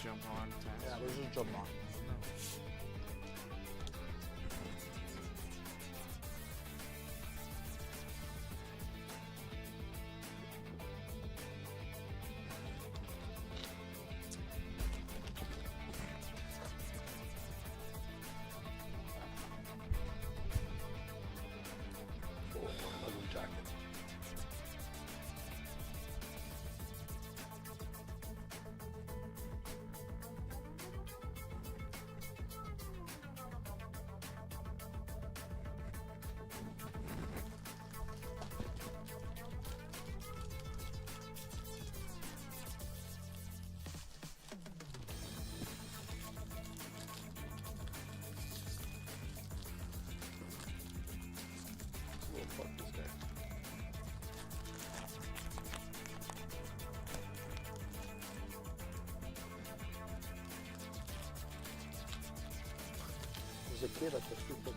jump on. Yeah, let's just jump on. Ugly jacket. Oh, fuck this guy. There's a kid at the stupid.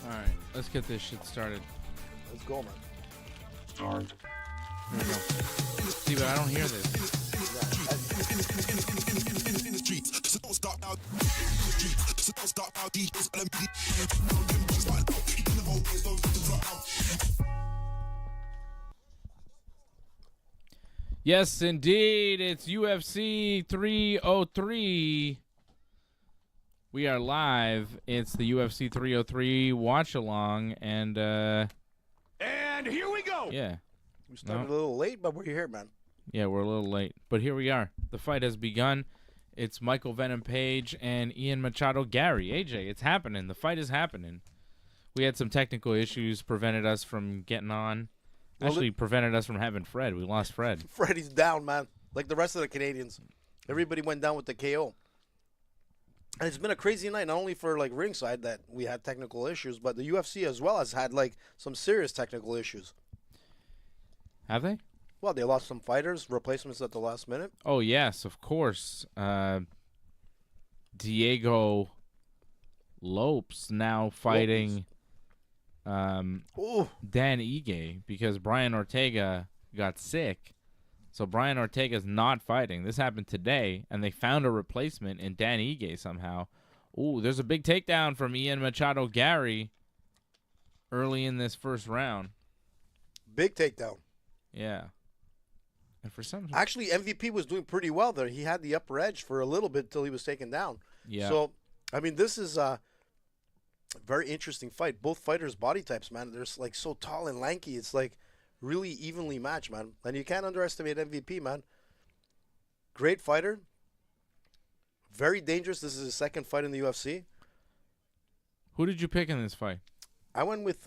All right, let's get this shit started. Let's go, man. Here we go. See, but I don't hear this. Yes, indeed. It's UFC 303. We are live. It's the UFC 303 watch along, and here we go. yeah, We started a little late, but we're here, man. yeah, we're a little late, but here we are. The fight has begun. It's Michael Venom Page and Ian Machado Gary. AJ, it's happening. The fight is happening. We had some technical issues, prevented us from getting on. Actually, prevented us from having Fred. We lost Fred. Freddie's down, man. Like the rest of the Canadians. Everybody went down with the KO. And it's been a crazy night, not only for like Ringside that we had technical issues, but the UFC as well has had like some serious technical issues. Have they? Well, they lost some fighters, replacements at the last minute. Oh, yes, of course. Diego Lopes now fighting Ooh, Dan Ige because Brian Ortega got sick. So Brian Ortega's not fighting. This happened today, and they found a replacement in Dan Ige somehow. Ooh, there's a big takedown from Ian Machado Gary early in this first round. big takedown. Yeah. And for some Actually, MVP was doing pretty well there. He had the upper edge for a little bit until he was taken down. yeah. So, I mean, this is a very interesting fight. Both fighters' body types, man, they're like so tall and lanky. It's like really evenly matched, man. And you can't underestimate MVP, man. Great fighter. Very dangerous. This is his second fight in the UFC. Who did you pick in this fight? I went with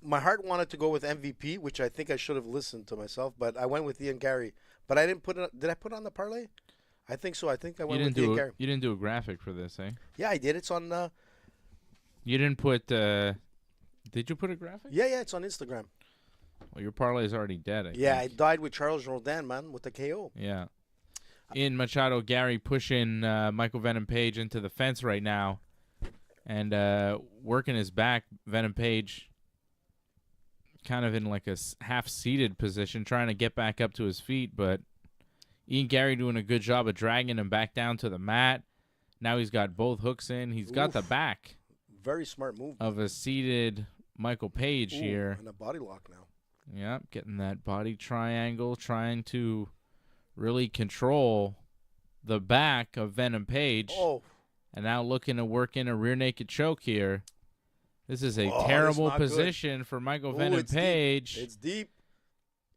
my heart wanted to go with MVP, which I think I should have listened to myself, but I went with Ian Gary. But I didn't put it. Did I put it on the parlay? I think so. I think I went with Ian Gary. You didn't do a graphic for this, eh? Yeah, I did. It's on. You didn't put. Did you put a graphic? Yeah, it's on Instagram. Well, your parlay is already dead. I I think. died with Charles Jourdain, man, with the KO. Yeah. Ian Machado Gary pushing Michael Venom Page into the fence right now, and working his back. Venom Page kind of in like a half-seated position, trying to get back up to his feet, but Ian Gary doing a good job of dragging him back down to the mat. Now he's got both hooks in. He's got the back Very smart move. of a seated Michael Page here. And a body lock now. Yep, getting that body triangle, trying to really control the back of Venom Page. Oh, And now looking to work in a rear naked choke here. This is a Oh, terrible that's not position for Michael Ooh, Venom it's Page. it's deep.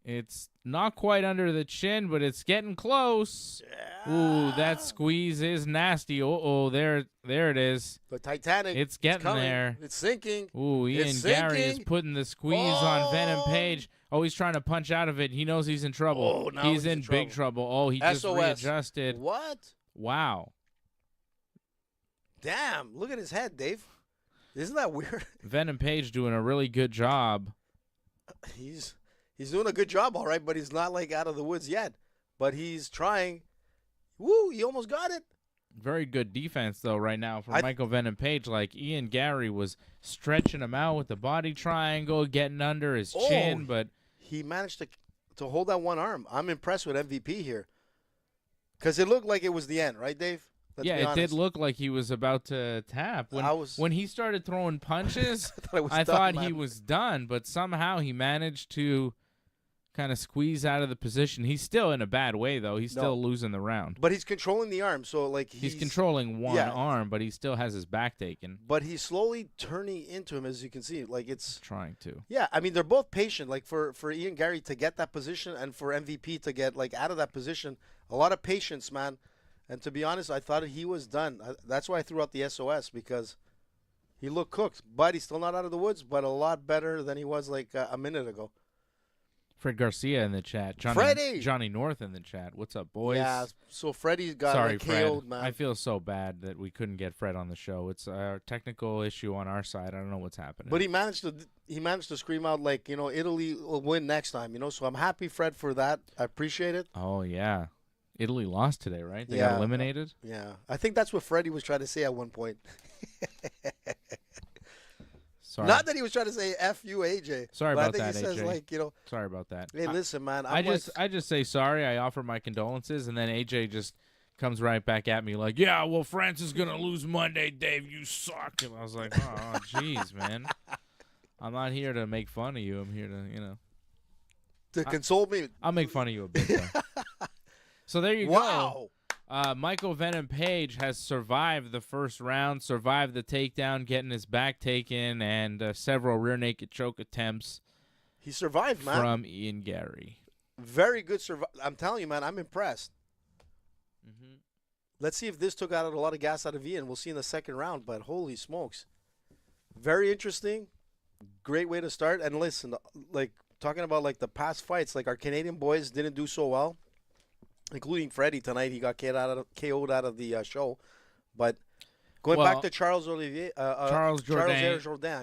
It's not quite under the chin, but it's getting close. Ooh, that squeeze is nasty. There it is. The Titanic. It's getting coming. there. It's sinking. Ooh, Ian It's Gary is sinking. putting the squeeze on Venom Page. Oh, he's trying to punch out of it. He knows he's in trouble. Oh, now he's he's in in big trouble. Oh, he just SOS. readjusted. What? Wow. Damn! Look at his head, Dave. Isn't that weird? Venom Page doing a really good job. He's doing a good job, all right, but he's not like out of the woods yet. But he's trying. Woo! He almost got it. Very good defense, though, right now from I- Michael Venom Page. Like, Ian Gary was stretching him out with the body triangle, getting under his chin, but He managed to to hold that one arm. I'm impressed with MVP here. Because it looked like it was the end, right, Dave? Let's yeah, be it honest. did look like he was about to tap. When he started throwing punches, I thought he was done, but somehow he managed to kind of squeeze out of the position. He's still in a bad way, though. He's still losing the round. But he's controlling the arm, so like he's controlling one arm, but he still has his back taken. But he's slowly turning into him, as you can see. Like it's trying to. Yeah, I mean they're both patient. Like for Ian Gary to get that position and for MVP to get like out of that position, a lot of patience, man. And to be honest, I thought he was done. That's why I threw out the SOS, because he looked cooked. But he's still not out of the woods, but a lot better than he was like a minute ago. Fred Garcia in the chat. Johnny North in the chat. What's up, boys? Yeah, so Freddie got KO'd, man. I feel so bad that we couldn't get Fred on the show. It's a technical issue on our side. I don't know what's happening. But he managed to scream out, like, Italy will win next time, So I'm happy, Fred, for that. I appreciate it. Oh, yeah. Italy lost today, right? They got eliminated? Yeah. I think that's what Freddie was trying to say at one point. Sorry. Not that he was trying to say F you, AJ. Sorry about that, AJ. Says, like, Sorry about that. Hey, listen, man. I just say sorry. I offer my condolences, and then AJ just comes right back at me like, yeah, well, France is going to lose Monday, Dave. You suck. And I was like, oh, jeez, man. I'm not here to make fun of you. I'm here to, To console me. I'll make fun of you a bit, though. So there you go. Michael Venom Page has survived the first round, survived the takedown, getting his back taken, and several rear naked choke attempts. He survived, man. From Ian Gary. Very good survival. I'm telling you, man, I'm impressed. Mm-hmm. Let's see if this took out a lot of gas out of Ian. We'll see in the second round, but holy smokes. Very interesting. Great way to start. And listen, like, talking about, like, the past fights, like, our Canadian boys didn't do so well. Including Freddie tonight, he got KO'd out of the show. But going back to Charles Jourdain,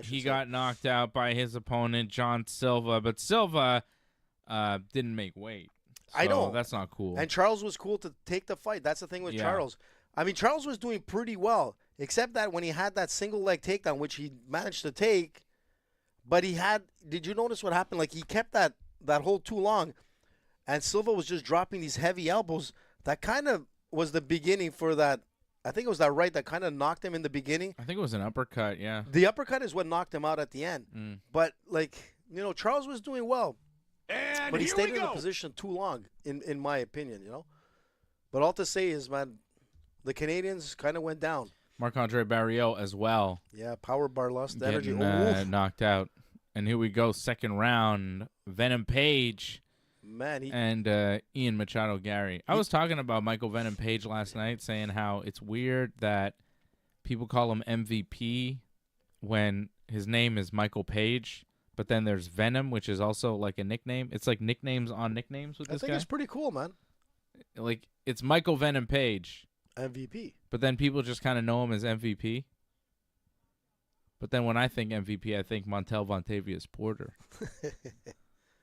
he got knocked out by his opponent, John Silva. But Silva didn't make weight. So I know. That's not cool. And Charles was cool to take the fight. That's the thing with Charles. I mean, Charles was doing pretty well, except that when he had that single leg takedown, which he managed to take, but he had – did you notice what happened? Like, he kept that hold too long. And Silva was just dropping these heavy elbows. That kind of was the beginning for that. I think it was that right that kind of knocked him in the beginning. I think it was an uppercut, yeah. The uppercut is what knocked him out at the end. But, like, Charles was doing well. But he stayed in the position too long, in my opinion, But all to say is, man, the Canadians kind of went down. Marc-Andre Barrios as well. Yeah, power bar lost energy. Knocked out. And here we go, second round. Venom Page. Man, and Ian Machado Gary. I was talking about Michael Venom Page last night, saying how it's weird that people call him MVP when his name is Michael Page, but then there's Venom, which is also like a nickname. It's like nicknames on nicknames with this guy. I think it's pretty cool, man. Like, it's Michael Venom Page. MVP. But then people just kind of know him as MVP. But then when I think MVP, I think Montel Vontavious Porter.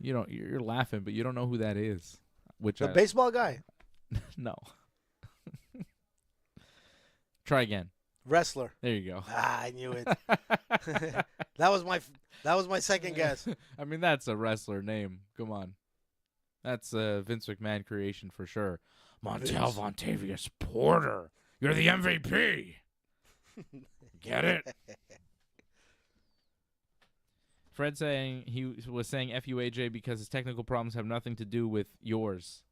You're laughing, but you don't know who that is. The baseball guy? No. Try again. Wrestler. There you go. I knew it. That was my second guess. I mean, that's a wrestler name. Come on. That's a Vince McMahon creation for sure. Montel Vontavious Porter. You're the MVP. Get it? Fred he was saying FUAJ because his technical problems have nothing to do with yours.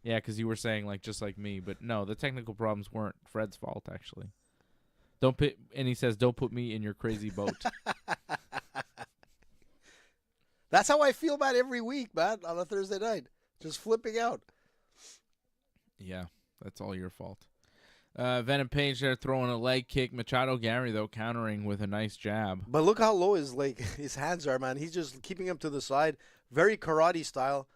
Yeah, because you were saying just like me, but no, the technical problems weren't Fred's fault actually. And he says, don't put me in your crazy boat. That's how I feel about every week, man, on a Thursday night, just flipping out. Yeah, that's all your fault. Venom Page there throwing a leg kick. Machado Gary, though, countering with a nice jab. But look how low his hands are, man. He's just keeping him to the side. Very karate style.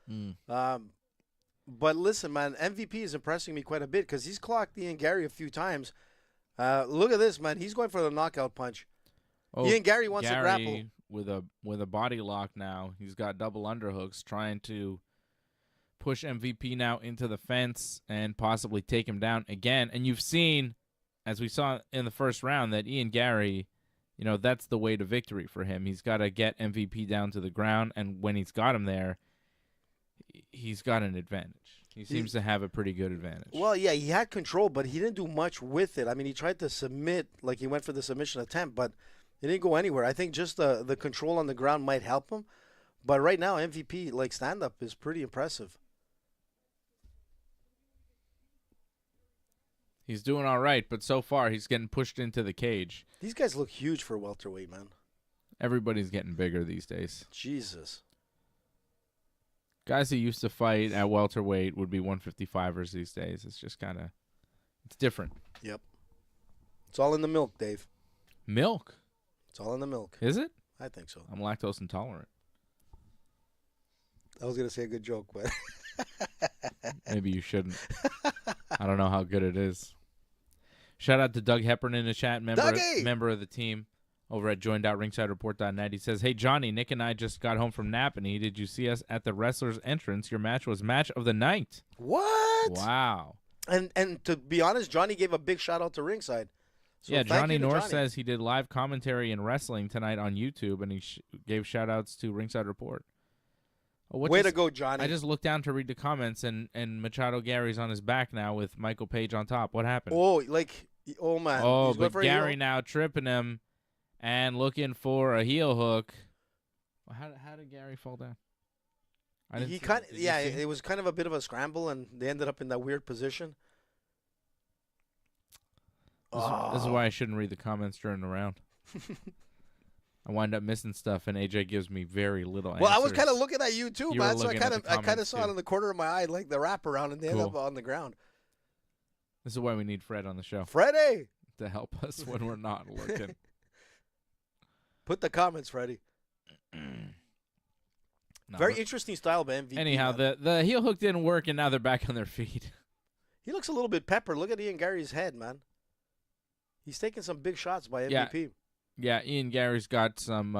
But listen, man, MVP is impressing me quite a bit because he's clocked Ian Gary a few times. Look at this, man. He's going for the knockout punch. Ian Gary wants to grapple. With a body lock now. He's got double underhooks trying to push MVP now into the fence and possibly take him down again. And you've seen, as we saw in the first round, that Ian Gary, that's the way to victory for him. He's got to get MVP down to the ground, and when he's got him there, he's got an advantage. He seems to have a pretty good advantage. Well, yeah, he had control, but he didn't do much with it. I mean, he tried to submit, like he went for the submission attempt, but it didn't go anywhere. I think just the control on the ground might help him. But right now, MVP, like, stand-up is pretty impressive. He's doing all right, but so far he's getting pushed into the cage. These guys look huge for welterweight, man. Everybody's getting bigger these days. Jesus. Guys who used to fight at welterweight would be 155ers these days. It's just kind of, it's different. Yep. It's all in the milk, Dave. Milk? It's all in the milk. Is it? I think so. I'm lactose intolerant. I was going to say a good joke, but... Maybe you shouldn't. I don't know how good it is. Shout out to Doug Hepburn in the chat, member of the team over at join.ringsidereport.net. He says, hey, Johnny, Nick and I just got home from Napanee. Did you see us at the wrestler's entrance? Your match was match of the night. What? Wow. And to be honest, Johnny gave a big shout out to Ringside. So yeah, Johnny North says he did live commentary in wrestling tonight on YouTube, and he gave shout outs to Ringside Report. Way to go, Johnny. I just looked down to read the comments, and Machado Gary's on his back now with Michael Page on top. What happened? Oh, man. Oh, but Gary now tripping him and looking for a heel hook. Well, how did Gary fall down? It was kind of a bit of a scramble, and they ended up in that weird position. This is why I shouldn't read the comments during the round. I wind up missing stuff, and AJ gives me very little answers. Well, I was kind of looking at you too, man. So I kind of saw too. it in the corner of my eye, like the wraparound, and they ended up on the ground. This is why we need Fred on the show. Freddie! To help us when we're not looking. Put the comments, Freddie. No, very interesting style by MVP. Anyhow, the heel hook didn't work, and now they're back on their feet. He looks a little bit peppered. Look at Ian Gary's head, man. He's taking some big shots by MVP. Yeah, Ian Gary's got some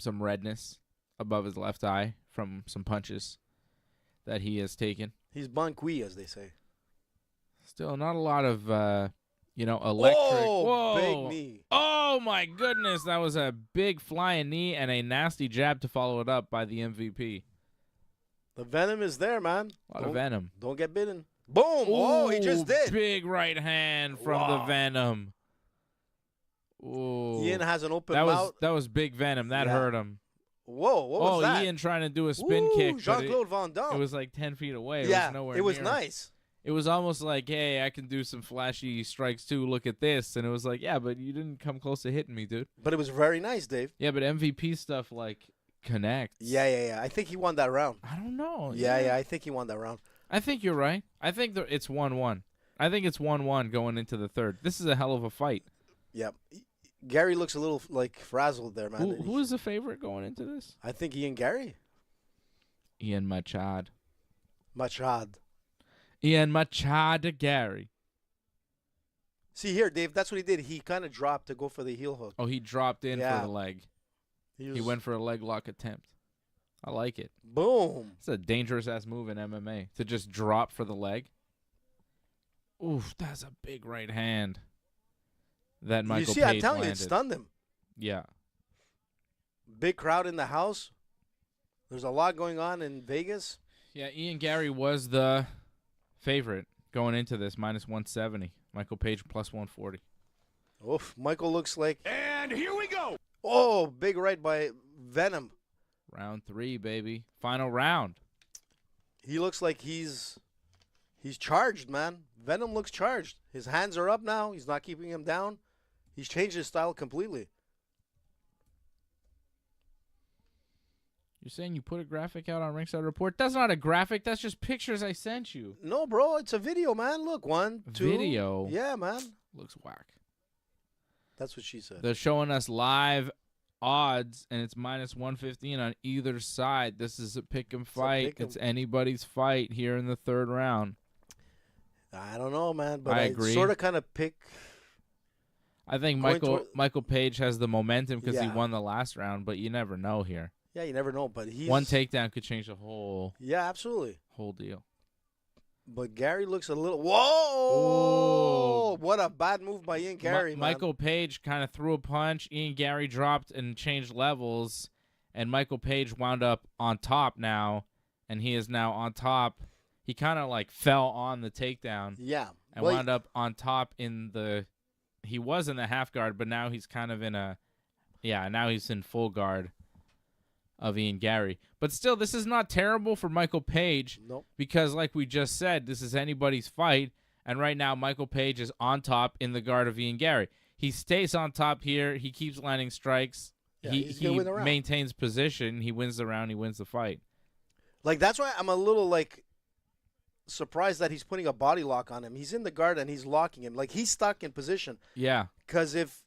redness above his left eye from some punches that he has taken. He's bon cuit, as they say. Still, not a lot of, electric. Whoa, big knee. Oh, my goodness. That was a big flying knee and a nasty jab to follow it up by the MVP. The venom is there, man. A lot of venom. Don't get bitten. Boom. Oh, he just did. Big right hand from the venom. Ooh. Ian has an open mouth. That was big venom. That hurt him. Whoa, what was that? Ian trying to do a spin kick. Jean-Claude Van Damme. It was like 10 feet away. Yeah, it was nowhere it was near. nice. It was almost like, hey, I can do some flashy strikes too. Look at this. And it was like, yeah, but you didn't come close to hitting me, dude. But it was very nice, Dave. Yeah, but MVP stuff, like, connects. Yeah. I think he won that round. I don't know. Yeah, I think he won that round. I think you're right. I think it's 1-1. I think it's 1-1 going into the third. This is a hell of a fight. Yeah. Gary looks a little, like, frazzled there, man. Who is the favorite going into this? I think Ian Gary. Ian Machado. Ian Machado Gary. See here, Dave, that's what he did. He kind of dropped to go for the heel hook. Oh, he dropped in for the leg. He went for a leg lock attempt. I like it. Boom. It's a dangerous-ass move in MMA, to just drop for the leg. Oof, that's a big right hand that Michael Page I'm telling landed. you, it stunned him. Yeah. Big crowd in the house. There's a lot going on in Vegas. Yeah, Ian Gary was the favorite going into this, minus 170. Michael Page plus 140. Oof, Michael looks like... And here we go. Oh, big right by Venom. Round 3, baby. Final round. He looks like he's charged, man. Venom looks charged. His hands are up now. He's not keeping him down. He's changed his style completely. You're saying you put a graphic out on Ringside Report? That's not a graphic. That's just pictures I sent you. No, bro. It's a video, man. Look, 1, 2. Video? Yeah, man. Looks whack. That's what she said. They're showing us live odds, and it's minus 115 on either side. This is a pick 'em fight. It's anybody's fight here in the third round. I don't know, man, but I agree. Sort of kind of pick. I think Michael Page has the momentum because he won the last round, but you never know here. Yeah, you never know, but he's... One takedown could change the whole... Yeah, absolutely. Whole deal. But Gary looks a little... Whoa! Ooh. What a bad move by Ian Gary, man. Michael Page kind of threw a punch. Ian Gary dropped and changed levels, and Michael Page wound up on top now and he is now on top. He kind of like fell on the takedown. Yeah. And wound up on top in the. He was in the half guard, but now he's kind of in a. Yeah, now he's in full guard of Ian Gary. But still, this is not terrible for Michael Page. Nope. Because, like we just said, this is anybody's fight. And right now, Michael Page is on top in the guard of Ian Gary. He stays on top here. He keeps landing strikes. Yeah, he maintains position. He wins the round. He wins the fight. Like, that's why I'm a little, like, surprised that he's putting a body lock on him. He's in the guard and he's locking him. Like, he's stuck in position. Yeah. Because if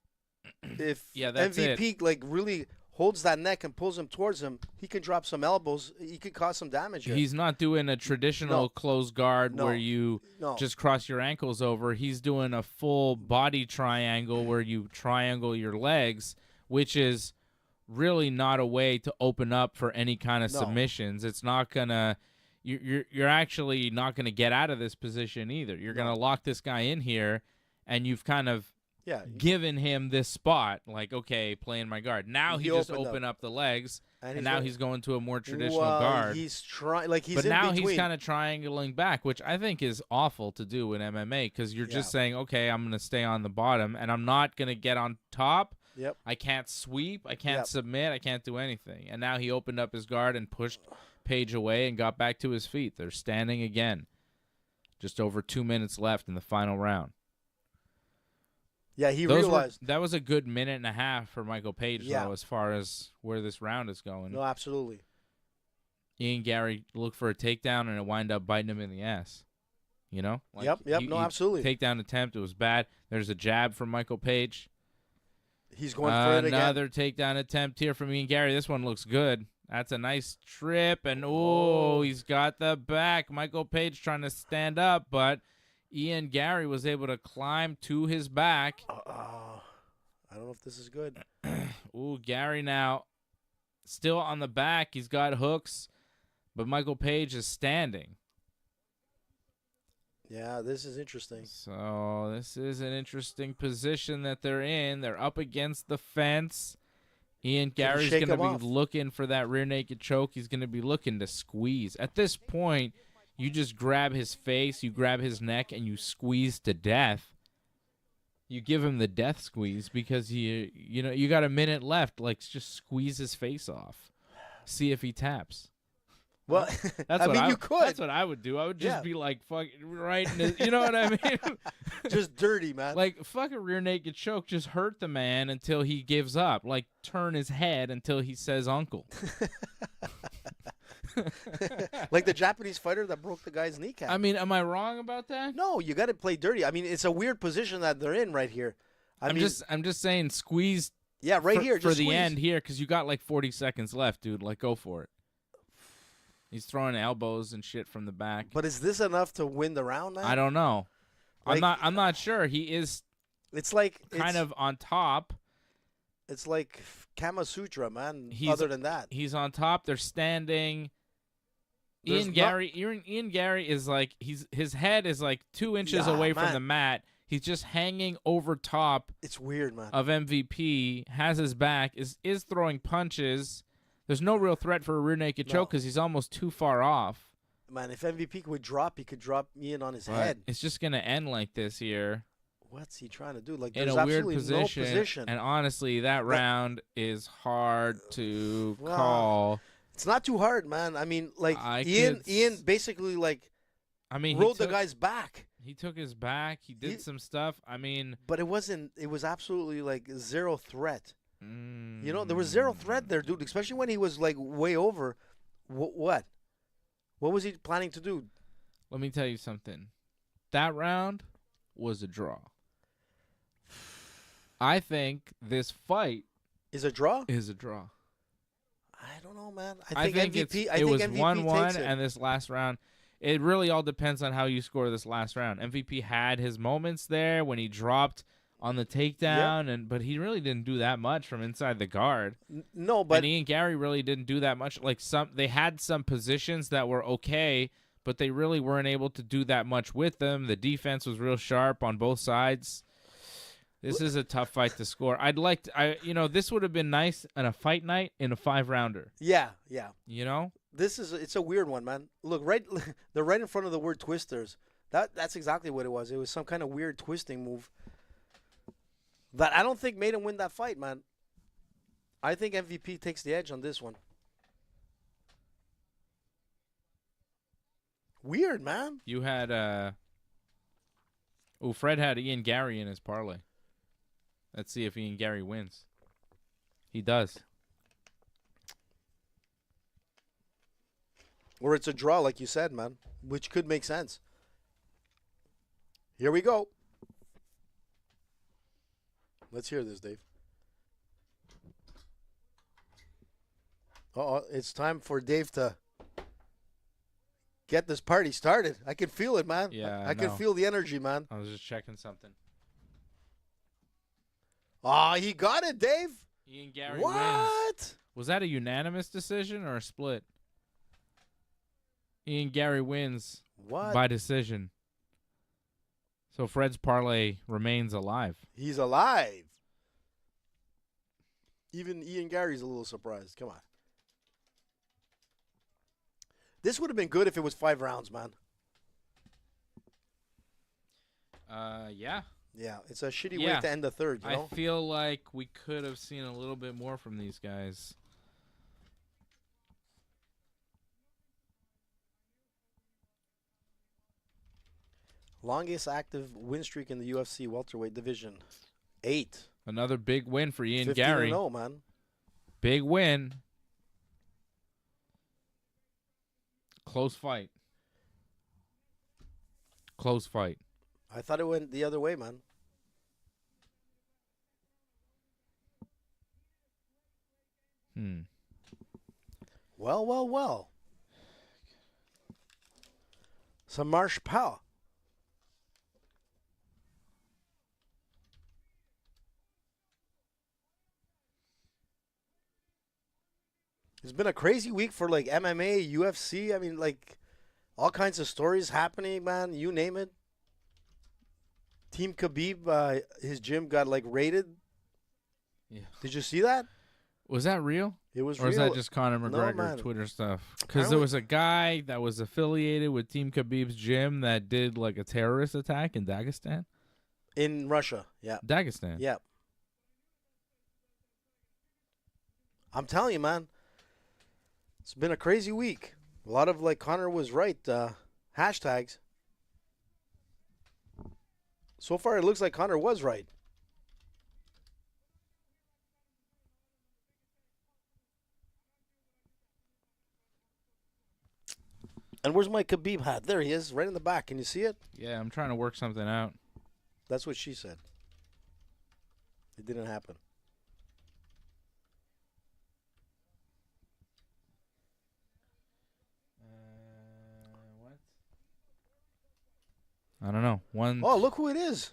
yeah, that's MVP, it. like, really holds that neck and pulls him towards him, he can drop some elbows. He could cause some damage here. He's not doing a traditional closed guard where you just cross your ankles over. He's doing a full body triangle where you triangle your legs, which is really not a way to open up for any kind of submissions. It's not gonna. You're actually not gonna get out of this position either. You're gonna lock this guy in here, and you've kind of given him this spot. Like, okay, play in my guard. Now he just opened up the legs, and now he's going to a more traditional guard. He's trying, like, he's but in now between. He's kind of triangling back, which I think is awful to do in MMA because you're just saying, okay, I'm gonna stay on the bottom, and I'm not gonna get on top. Yep. I can't sweep. I can't submit. I can't do anything. And now he opened up his guard and pushed Page away and got back to his feet. They're standing again. Just over 2 minutes left in the final round. Yeah, he realized. That was a good minute and a half for Michael Page, though, as far as where this round is going. No, absolutely. Ian Gary looked for a takedown, and it wound up biting him in the ass. You know? Like absolutely. Takedown attempt, it was bad. There's a jab from Michael Page. He's going for it again. Another takedown attempt here from Ian Gary. This one looks good. That's a nice trip, and he's got the back. Michael Page trying to stand up, but Ian Gary was able to climb to his back. I don't know if this is good. Gary now still on the back. He's got hooks, but Michael Page is standing. Yeah, this is interesting. So this is an interesting position that they're in. They're up against the fence. Ian Gary's going to be looking for that rear naked choke. He's going to be looking to squeeze. At this point, you just grab his face, you grab his neck, and you squeeze to death. You give him the death squeeze because you got a minute left. Like, just squeeze his face off. See if he taps. Well, you could. That's what I would do. I would just be like, fuck, right in his, you know what I mean? Just dirty, man. Like, fuck a rear naked choke. Just hurt the man until he gives up. Like, turn his head until he says uncle. Like the Japanese fighter that broke the guy's kneecap. I mean, am I wrong about that? No, you got to play dirty. I mean, it's a weird position that they're in right here. I'm just saying, squeeze. Yeah, right here. For just the squeeze. end here, because you got like 40 seconds left, dude. Like, go for it. He's throwing elbows and shit from the back. But is this enough to win the round, man? I don't know. Like, I'm not sure. He is. It's like kind of on top. It's like Kama Sutra, man. Other than that, he's on top. They're standing. Ian Gary is like his head is like 2 inches away from the mat. He's just hanging over top. It's weird, man. Of MVP, has his back, is throwing punches. There's no real threat for a rear naked choke because he's almost too far off. Man, if MVP would drop, he could drop Ian on his head. It's just gonna end like this here. What's he trying to do? Like, in there's a weird absolutely no position. And honestly, that round is hard to call. It's not too hard, man. I mean, like Ian basically rolled the guy's back. He took his back. He did some stuff. I mean, but it was absolutely like zero threat. You know, there was zero threat there, dude. Especially when he was like way over. What was he planning to do? Let me tell you something. That round was a draw. I think this fight is a draw. I don't know, man. I think MVP. It was 1-1, and this last round, it really all depends on how you score this last round. MVP had his moments there when he dropped on the takedown, but he really didn't do that much from inside the guard. No, but and Ian Gary really didn't do that much. Like they had some positions that were okay, but they really weren't able to do that much with them. The defense was real sharp on both sides. This is a tough fight to score. This would have been nice on a fight night in a 5-rounder. Yeah. You know, It's a weird one, man. Look, they're right in front of the word twisters. That's exactly what it was. It was some kind of weird twisting move that I don't think made him win that fight, man. I think MVP takes the edge on this one. Weird, man. You had Fred had Ian Gary in his parlay. Let's see if Ian Gary wins. He does. Or it's a draw, like you said, man, which could make sense. Here we go. Let's hear this, Dave. It's time for Dave to get this party started. I can feel it, man. Yeah, I can feel the energy, man. I was just checking something. He got it, Dave. Ian Gary what? wins. Was that a unanimous decision or a split? Ian Gary wins by decision. So Fred's parlay remains alive. He's alive. Even Ian Gary's a little surprised. Come on. This would have been good if it was 5 rounds, man. Yeah. Yeah, it's a shitty way to end the third, you know? I feel like we could have seen a little bit more from these guys. Longest active win streak in the UFC welterweight division. 8. Another big win for Ian 15-0, Gary. man. Big win. Close fight. Close fight. I thought it went the other way, man. Well. Some marsh power. It's been a crazy week for like MMA, UFC. I mean, like all kinds of stories happening, man. You name it. Team Khabib, his gym got like raided. Yeah. Did you see that? Was that real? It was or real. Or is that just Conor McGregor man. Twitter stuff? Because there was a guy that was affiliated with Team Khabib's gym that did like a terrorist attack in Dagestan. In Russia, yeah. Dagestan. Yeah. I'm telling you, man. It's been a crazy week. A lot of, like Conor was right, hashtags. So far, it looks like Conor was right. And where's my Khabib hat? There he is, right in the back. Can you see it? Yeah, I'm trying to work something out. That's what she said. It didn't happen. What? I don't know. Oh, look who it is.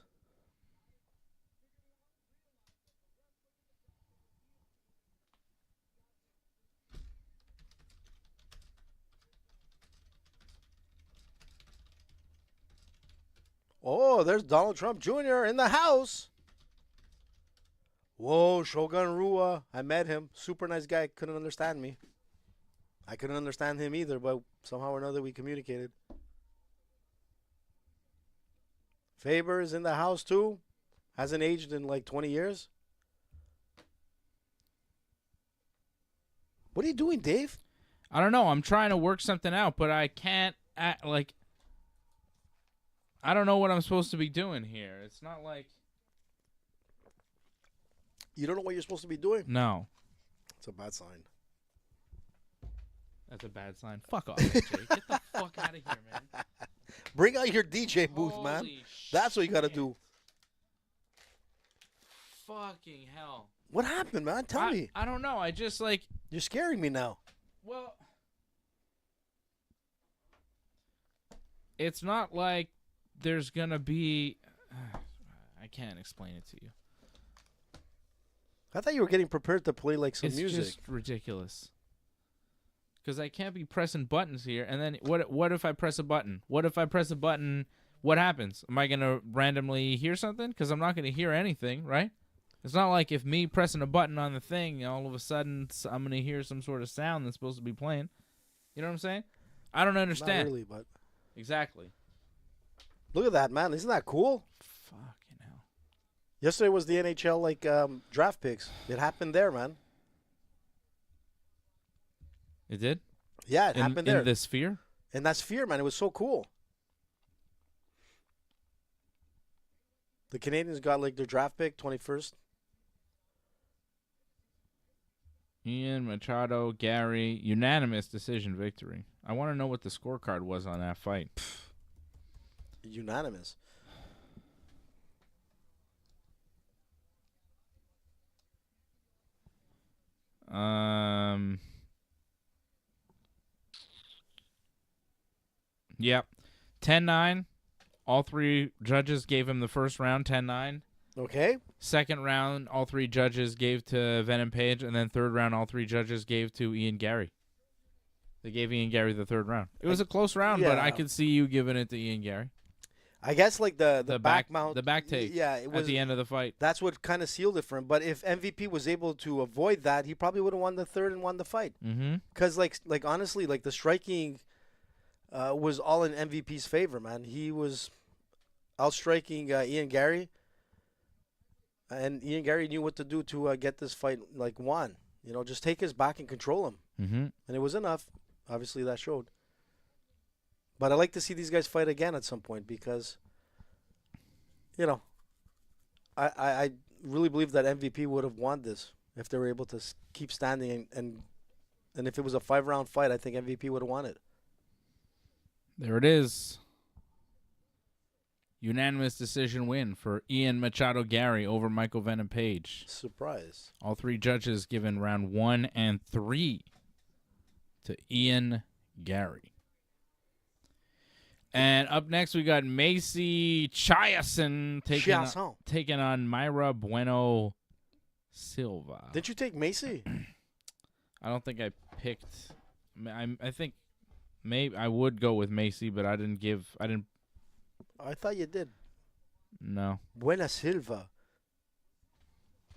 Oh, there's Donald Trump Jr. in the house. Whoa, Shogun Rua. I met him. Super nice guy. Couldn't understand me. I couldn't understand him either, but somehow or another we communicated. Faber is in the house too. Hasn't aged in like 20 years. What are you doing, Dave? I don't know. I'm trying to work something out, but I can't act like... I don't know what I'm supposed to be doing here. It's not like... You don't know what you're supposed to be doing? No. It's a bad sign. That's a bad sign. Fuck off, AJ. Get the fuck out of here, man. Bring out your DJ booth, Holy man. shit. That's what you got to do. Fucking hell. What happened, man? Tell me. I don't know. I just like... You're scaring me now. Well... It's not like there's going to be... I can't explain it to you. I thought you were getting prepared to play like some music. It's just ridiculous. Because I can't be pressing buttons here, and then what if I press a button? What if I press a button? What happens? Am I going to randomly hear something? Because I'm not going to hear anything, right? It's not like if me pressing a button on the thing, all of a sudden I'm going to hear some sort of sound that's supposed to be playing. You know what I'm saying? I don't Not understand. really, but Exactly. look at that, man. Isn't that cool? Fucking hell. Yesterday was the NHL draft picks. It happened there, man. It did? Yeah, it happened there. In the Sphere? In that sphere, man. It was so cool. The Canadians got like their draft pick, 21st. Ian, Machado, Gary, unanimous decision victory. I want to know what the scorecard was on that fight. Unanimous. Yep. 10-9. All three judges gave him the first round, 10-9. Okay. Second round, all three judges gave to Venom Page, and then third round, all three judges gave to Ian Gary. They gave Ian Gary the third round. It was a close round, but I could see you giving it to Ian Gary. I guess like the back mount. The back take it was, at the end of the fight. That's what kind of sealed it for him. But if MVP was able to avoid that, he probably would have won the third and won the fight. Mm-hmm. Because, like honestly, like the striking was all in MVP's favor, man. He was outstriking Ian Gary. And Ian Gary knew what to do to get this fight won. You know, just take his back and control him. Mm-hmm. And it was enough. Obviously, that showed. But I like to see these guys fight again at some point because, you know, I really believe that MVP would have won this if they were able to keep standing. And if it was a 5-round fight, I think MVP would have won it. There it is. Unanimous decision win for Ian Machado Gary over Michael Venom Page. Surprise. All three judges given round 1 and 3 to Ian Gary. And up next, we got Macy Chiasson taking on Myra Bueno Silva. Did you take Macy? I don't think I picked. I think maybe I would go with Macy, but I didn't. I thought you did. No. Buena Silva.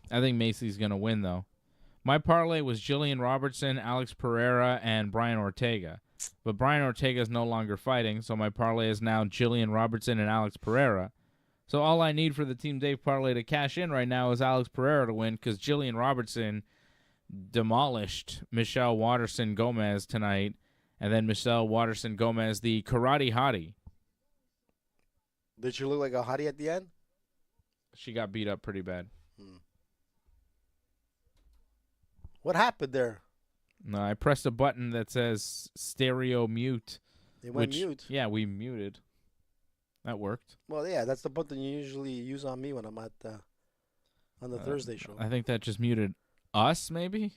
I think Macy's going to win, though. My parlay was Jillian Robertson, Alex Pereira, and Brian Ortega. But Brian Ortega is no longer fighting, so my parlay is now Jillian Robertson and Alex Pereira. So all I need for the Team Dave parlay to cash in right now is Alex Pereira to win because Jillian Robertson demolished Michelle Waterson-Gomez tonight, and then Michelle Waterson-Gomez, the karate hottie. Did she look like a hottie at the end? She got beat up pretty bad. What happened there? No, I pressed a button that says stereo mute. It went mute. Yeah, we muted. That worked. Well, yeah, that's the button you usually use on me when I'm at on the Thursday show. I think that just muted us, maybe?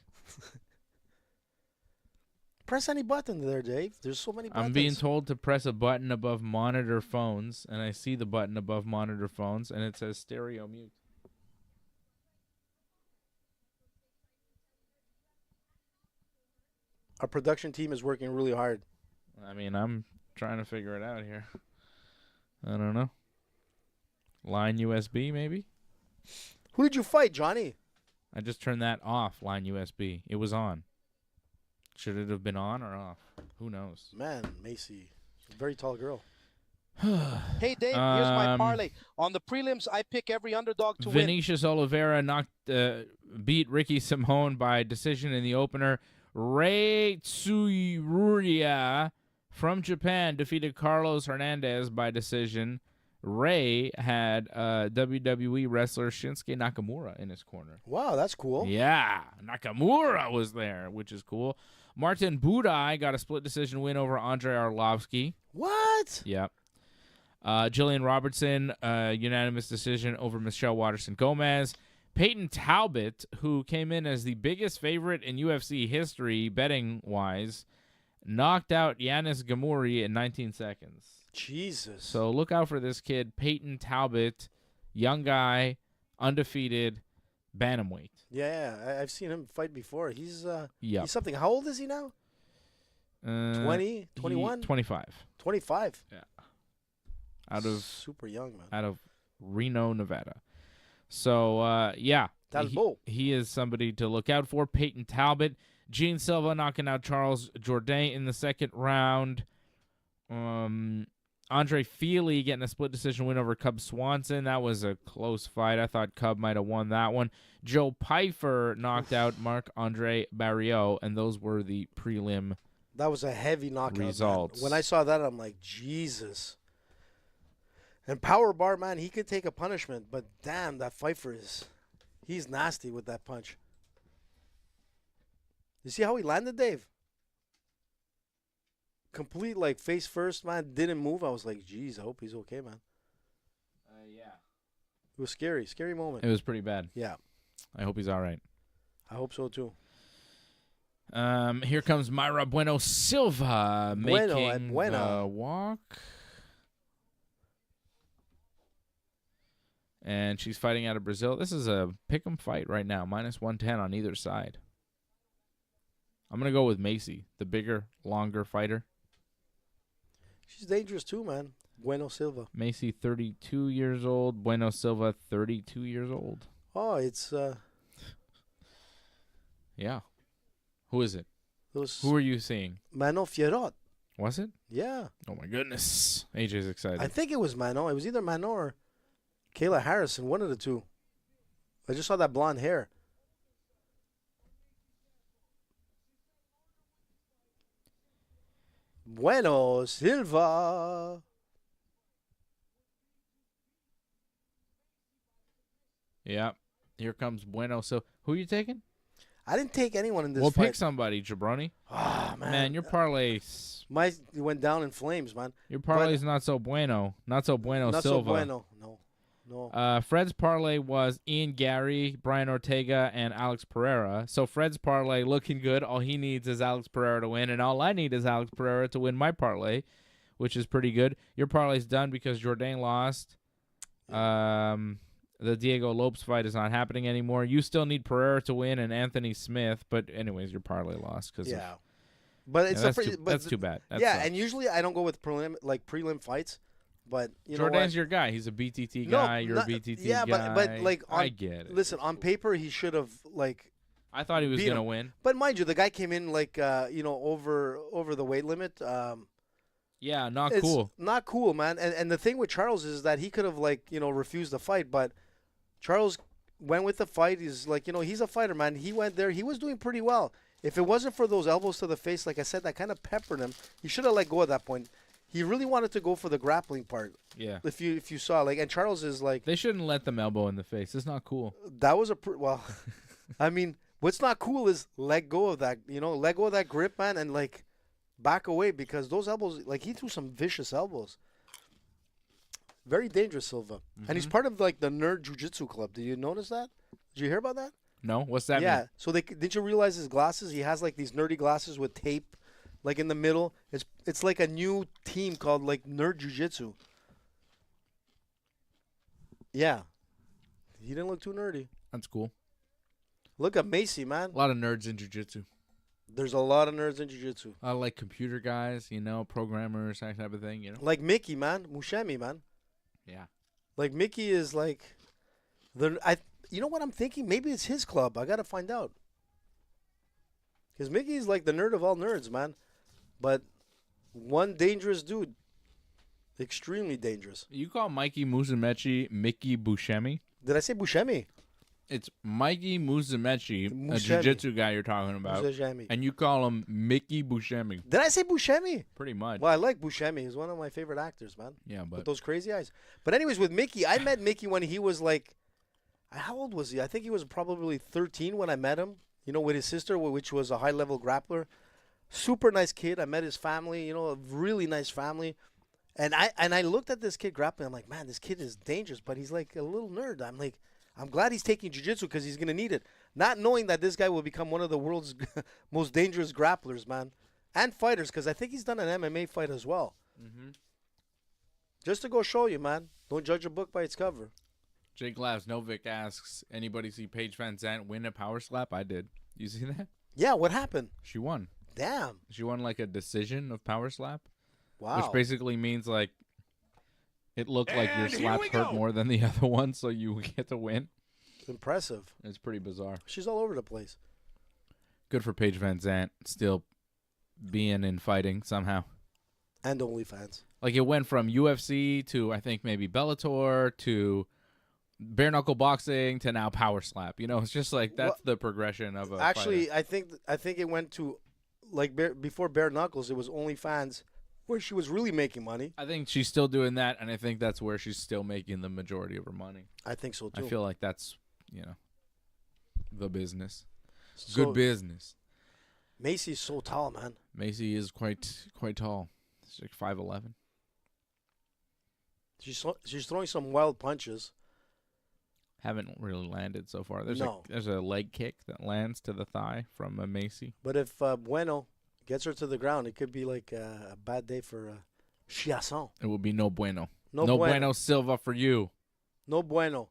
Press any button there, Dave. There's so many buttons. I'm being told to press a button above monitor phones, and I see the button above monitor phones, and it says stereo mute. Our production team is working really hard. I mean, I'm trying to figure it out here. I don't know. Line USB, maybe? Who did you fight, Johnny? I just turned that off, line USB. It was on. Should it have been on or off? Who knows? Man, Macy. She's a very tall girl. Hey, Dave, here's my parlay. On the prelims, I pick every underdog to win. Vinicius Oliveira beat Ricky Simone by decision in the opener. Rei Tsuruya from Japan defeated Carlos Hernandez by decision. Rei had WWE wrestler Shinsuke Nakamura in his corner. Wow, that's cool. Yeah, Nakamura was there, which is cool. Martin Budai got a split decision win over Andrei Arlovsky. What? Yep. Jillian Robertson, unanimous decision over Michelle Waterson-Gomez. Peyton Talbot, who came in as the biggest favorite in UFC history, betting-wise, knocked out Yanis Gamuri in 19 seconds. Jesus. So look out for this kid, Peyton Talbot, young guy, undefeated, bantamweight. Yeah, I've seen him fight before. He's Yep. he's something. How old is he now? 20, 21? 25. 25. Yeah. Out of super young, man. Out of Reno, Nevada. So, yeah. Talbot. He is somebody to look out for. Peyton Talbot. Gene Silva knocking out Charles Jourdain in the second round. Andre Feely getting a split decision win over Cub Swanson. That was a close fight. I thought Cub might have won that one. Joe Pyfer knocked out Marc-Andre Barriault, and those were the prelim That was a heavy knockout. results. Man. When I saw that, I'm like, Jesus. And Power Bar, man, he could take a punishment, but damn, that Pfeiffer he's nasty with that punch. You see how he landed, Dave? Complete, like, face first, man, didn't move. I was like, geez, I hope he's okay, man. Yeah. It was scary moment. It was pretty bad. Yeah. I hope he's all right. I hope so, too. Here comes Mayra Bueno Silva making Bueno. the walk. And she's fighting out of Brazil. This is a pick'em fight right now, -110 on either side. I'm going to go with Macy, the bigger, longer fighter. She's dangerous, too, man. Bueno Silva. Macy, 32 years old. Bueno Silva, 32 years old. Oh, it's Yeah. Who is it? those Who are you seeing? Manon Fierot. Was it? Yeah. Oh, my goodness. AJ's excited. I think it was Manon. It was either Manon or Kayla Harrison, one of the two. I just saw that blonde hair. Bueno Silva. Yeah. Here comes Bueno. So, who are you taking? I didn't take anyone in this We'll fight. pick somebody, Jabroni. Ah, man. Man, your parlay, My went down in flames, man. your parlay's not so bueno. Not so bueno, Not Silva. so bueno. No. Fred's parlay was Ian Gary, Brian Ortega, and Alex Pereira. So Fred's parlay looking good. All he needs is Alex Pereira to win, and all I need is Alex Pereira to win my parlay, which is pretty good. Your parlay's done because Jourdain lost. The Diego Lopes fight is not happening anymore. You still need Pereira to win and Anthony Smith, but anyways, your parlay lost because Yeah. But it's that's too bad. That yeah, sucks. and usually I don't go with prelim fights, but you know Jourdain's what? your guy. He's a BTT No, guy. You're not- a BTT yeah, guy. but like I get it. Listen, on paper he should have like. I thought he was beat gonna him. win. But mind you, the guy came in like over the weight limit. Yeah, not It's cool. not cool, man. And the thing with Charles is that he could have refused the fight, but Charles went with the fight. He's like, he's a fighter, man. He went there. He was doing pretty well. If it wasn't for those elbows to the face, like I said, that kind of peppered him. He should have let go at that point. He really wanted to go for the grappling part. Yeah. If you saw, and Charles is like, They shouldn't let them elbow in the face. It's not cool. that was well, I mean, what's not cool is let go of that, let go of that grip, man, and back away, because those elbows, he threw some vicious elbows. Very dangerous, Silva. And he's part of the Nerd Jiu-Jitsu Club. Did you notice that? Did you hear about that? No? What's that Yeah. mean? So did you realize his glasses? He has these nerdy glasses with tape, in the middle. It's like a new team called Nerd Jiu-Jitsu. Yeah. He didn't look too nerdy. That's cool. Look at Macy, man. A lot of nerds in jiu-jitsu. There's a lot of nerds in Jiu-Jitsu. I like computer guys, programmers, that type of thing, Like Mickey, man. Mushemi, man. Yeah. Mickey is you know what I'm thinking? Maybe it's his club. I got to find out. Because Mickey's the nerd of all nerds, man. But one dangerous dude. Extremely dangerous. You call Mikey Musumeci Mickey Buscemi? Did I say Buscemi? It's Mikey Musumeci, a Buscemi. jiu-jitsu guy you're talking about. Buscemi. And you call him Mickey Buscemi. Did I say Buscemi? Pretty much. Well, I like Buscemi. He's one of my favorite actors, man. Yeah, With but those crazy eyes. But anyways, with Mickey, I met Mickey when he was how old was he? I think he was probably 13 when I met him, with his sister, which was a high-level grappler. Super nice kid. I met his family, a really nice family. And I looked at this kid grappling. I'm like, man, this kid is dangerous, but he's a little nerd. I'm glad he's taking jiu-jitsu because he's going to need it. Not knowing that this guy will become one of the world's most dangerous grapplers, man. And fighters, because I think he's done an MMA fight as well. Mm-hmm. Just to go show you, man. Don't judge a book by its cover. Jake Novik asks, anybody see Paige Van Zandt win a power slap? I did. You see that? Yeah, what happened? She won. Damn. She won a decision of power slap. Wow. Which basically means it looked like your And here slap we hurt go. more than the other one, so you get to win. Impressive. It's pretty bizarre. She's all over the place. Good for Paige Van Zandt still being in fighting somehow. And OnlyFans. Like, it went from UFC to, I think, maybe Bellator to bare knuckle boxing to now power slap. You know, it's just like that's the progression of a Actually, fighter. I think it went to, like, before bare knuckles, it was OnlyFans, where she was really making money. I think she's still doing that, and I think that's where she's still making the majority of her money. I think so, too. I feel like that's, the business. So, Good business. Macy's so tall, man. Macy is quite tall. She's like 5'11". She's throwing some wild punches. Haven't really landed so far. There's a leg kick that lands to the thigh from Macy. But if Bueno gets her to the ground, it could be like a bad day for Chiasson. It would be no bueno. No bueno Silva for you. No bueno.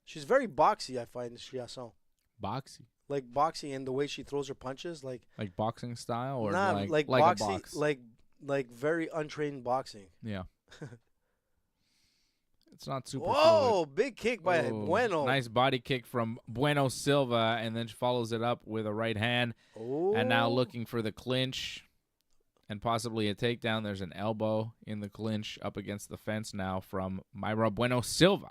She's very boxy, I find, Chiasson. Boxy. Like boxy in the way she throws her punches, like boxing style, or like boxy, a box? like very untrained boxing. Yeah. It's not super. Whoa! fluid. Big kick by Bueno. Nice body kick from Bueno Silva, and then follows it up with a right hand. Oh. And now looking for the clinch and possibly a takedown. There's an elbow in the clinch up against the fence now from Mayra Bueno Silva.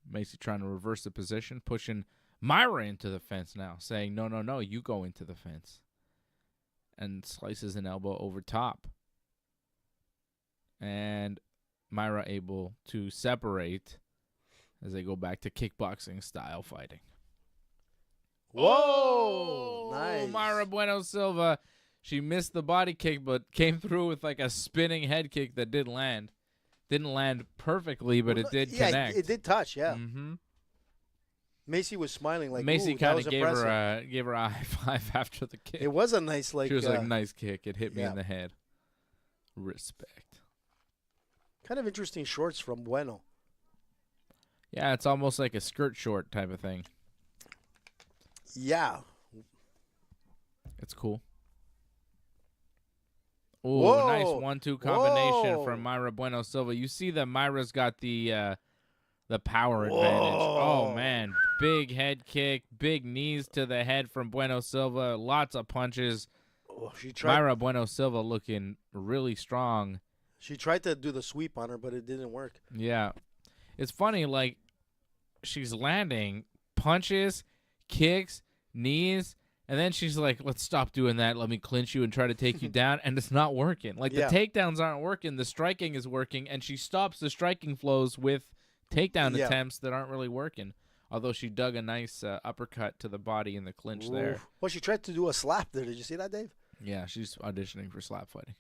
Macy trying to reverse the position, pushing Mayra into the fence now, saying, no, you go into the fence. And slices an elbow over top. And Mayra able to separate as they go back to kickboxing style fighting. Whoa! Nice. Mayra Bueno Silva. She missed the body kick, but came through with like a spinning head kick that did land. Didn't land perfectly, but it did connect. It did touch, yeah. Mm-hmm. Macy was smiling like, Macy kind of gave impressive. her a high five after the kick. It was a nice, like... She was like, nice kick. It hit me yeah. in the head. Respect. Kind of interesting shorts from Bueno. Yeah, it's almost like a skirt short type of thing. Yeah. It's cool. Oh, nice 1-2 combination from Mayra Bueno Silva. You see that Mayra's got the power advantage. Oh, man. Big head kick, big knees to the head from Bueno Silva. Lots of punches. Oh, Mayra Bueno Silva looking really strong. She tried to do the sweep on her, but it didn't work. Yeah. It's funny, like, she's landing punches, kicks, knees, and then she's like, let's stop doing that. Let me clinch you and try to take you down. And it's not working. Like, the takedowns aren't working. The striking is working, and she stops the striking flows with takedown attempts that aren't really working. Although she dug a nice uppercut to the body in the clinch there. Well, she tried to do a slap there. Did you see that, Dave? Yeah, she's auditioning for slap fighting.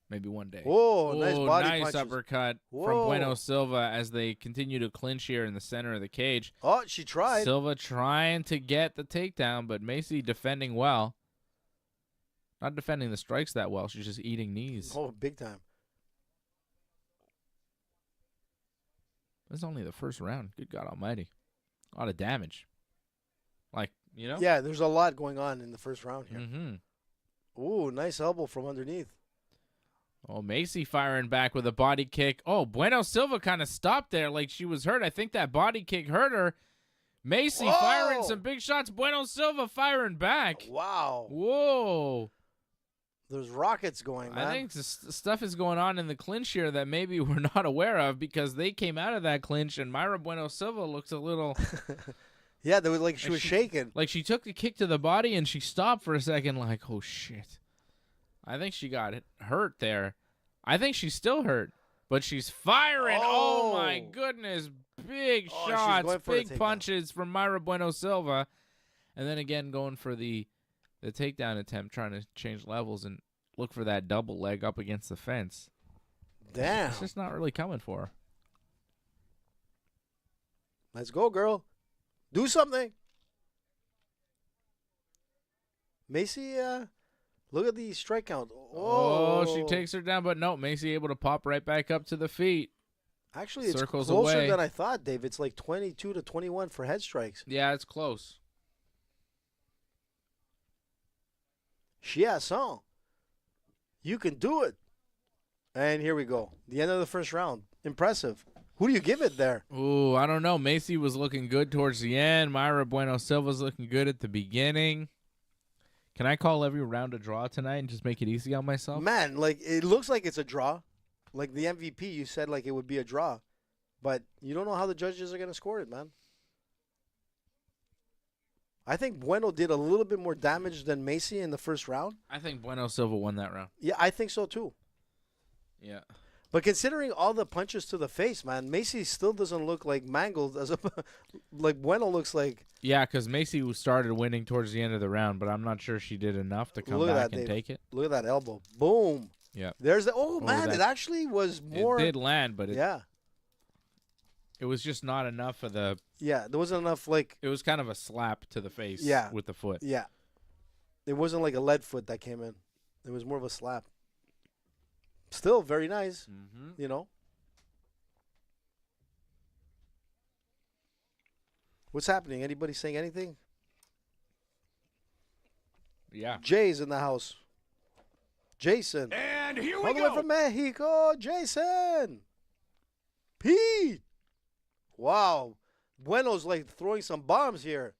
Maybe one day. Whoa, nice body nice punches. uppercut from Bueno Silva as they continue to clinch here in the center of the cage. Oh, she tried. Silva trying to get the takedown, but Macy defending well. Not defending the strikes that well. She's just eating knees. Oh, big time. This is only the first round. Good God almighty. A lot of damage. Like, you know? Yeah, there's a lot going on in the first round here. Mm-hmm. Ooh, nice elbow from underneath. Oh, Macy firing back with a body kick. Oh, Bueno Silva kind of stopped there like she was hurt. I think that body kick hurt her. Macy firing some big shots. Bueno Silva firing back. Wow. Whoa. There's rockets going, man. I think stuff is going on in the clinch here that maybe we're not aware of because they came out of that clinch and Mayra Bueno Silva looks a little... Yeah, they were like she was shaking. Like she took the kick to the body and she stopped for a second like, oh, shit. I think she got hurt there. I think she's still hurt, but she's firing. Oh my goodness. Big shots, big punches from Mayra Bueno Silva. And then again going for the takedown attempt, trying to change levels and look for that double leg up against the fence. Damn. It's just not really coming for her. Let's go, girl. Do something. Macy, look at the strike count. Oh, she takes her down, but no, Macy able to pop right back up to the feet. Actually, it's Circles closer away. than I thought, Dave. It's like 22 to 21 for head strikes. Yeah, it's close. Chiasson, you can do it. And here we go. The end of the first round. Impressive. Who do you give it there? Ooh, I don't know. Macy was looking good towards the end. Mayra Bueno Silva's looking good at the beginning. Can I call every round a draw tonight and just make it easy on myself? Man, like it looks like it's a draw. Like the MVP, you said like it would be a draw, but you don't know how the judges are going to score it, man. I think Bueno did a little bit more damage than Macy in the first round. I think Bueno Silva won that round. Yeah, I think so too. Yeah. But considering all the punches to the face, man, Macy still doesn't look like mangled as a like Bueno looks like. Yeah, because Macy started winning towards the end of the round, but I'm not sure she did enough to come back and take it. Look at that elbow. Boom. Yeah. There's the man, it actually was more. It did land, but it was just not enough for the. Yeah, there wasn't enough like. It was kind of a slap to the face. With the foot. Yeah. It wasn't like a lead foot that came in. It was more of a slap. Still very nice, you know. What's happening? Anybody saying anything? Yeah. Jay's in the house. Jason. And here we all the go. way from Mexico, Jason. Pete. Wow. Bueno's like throwing some bombs here.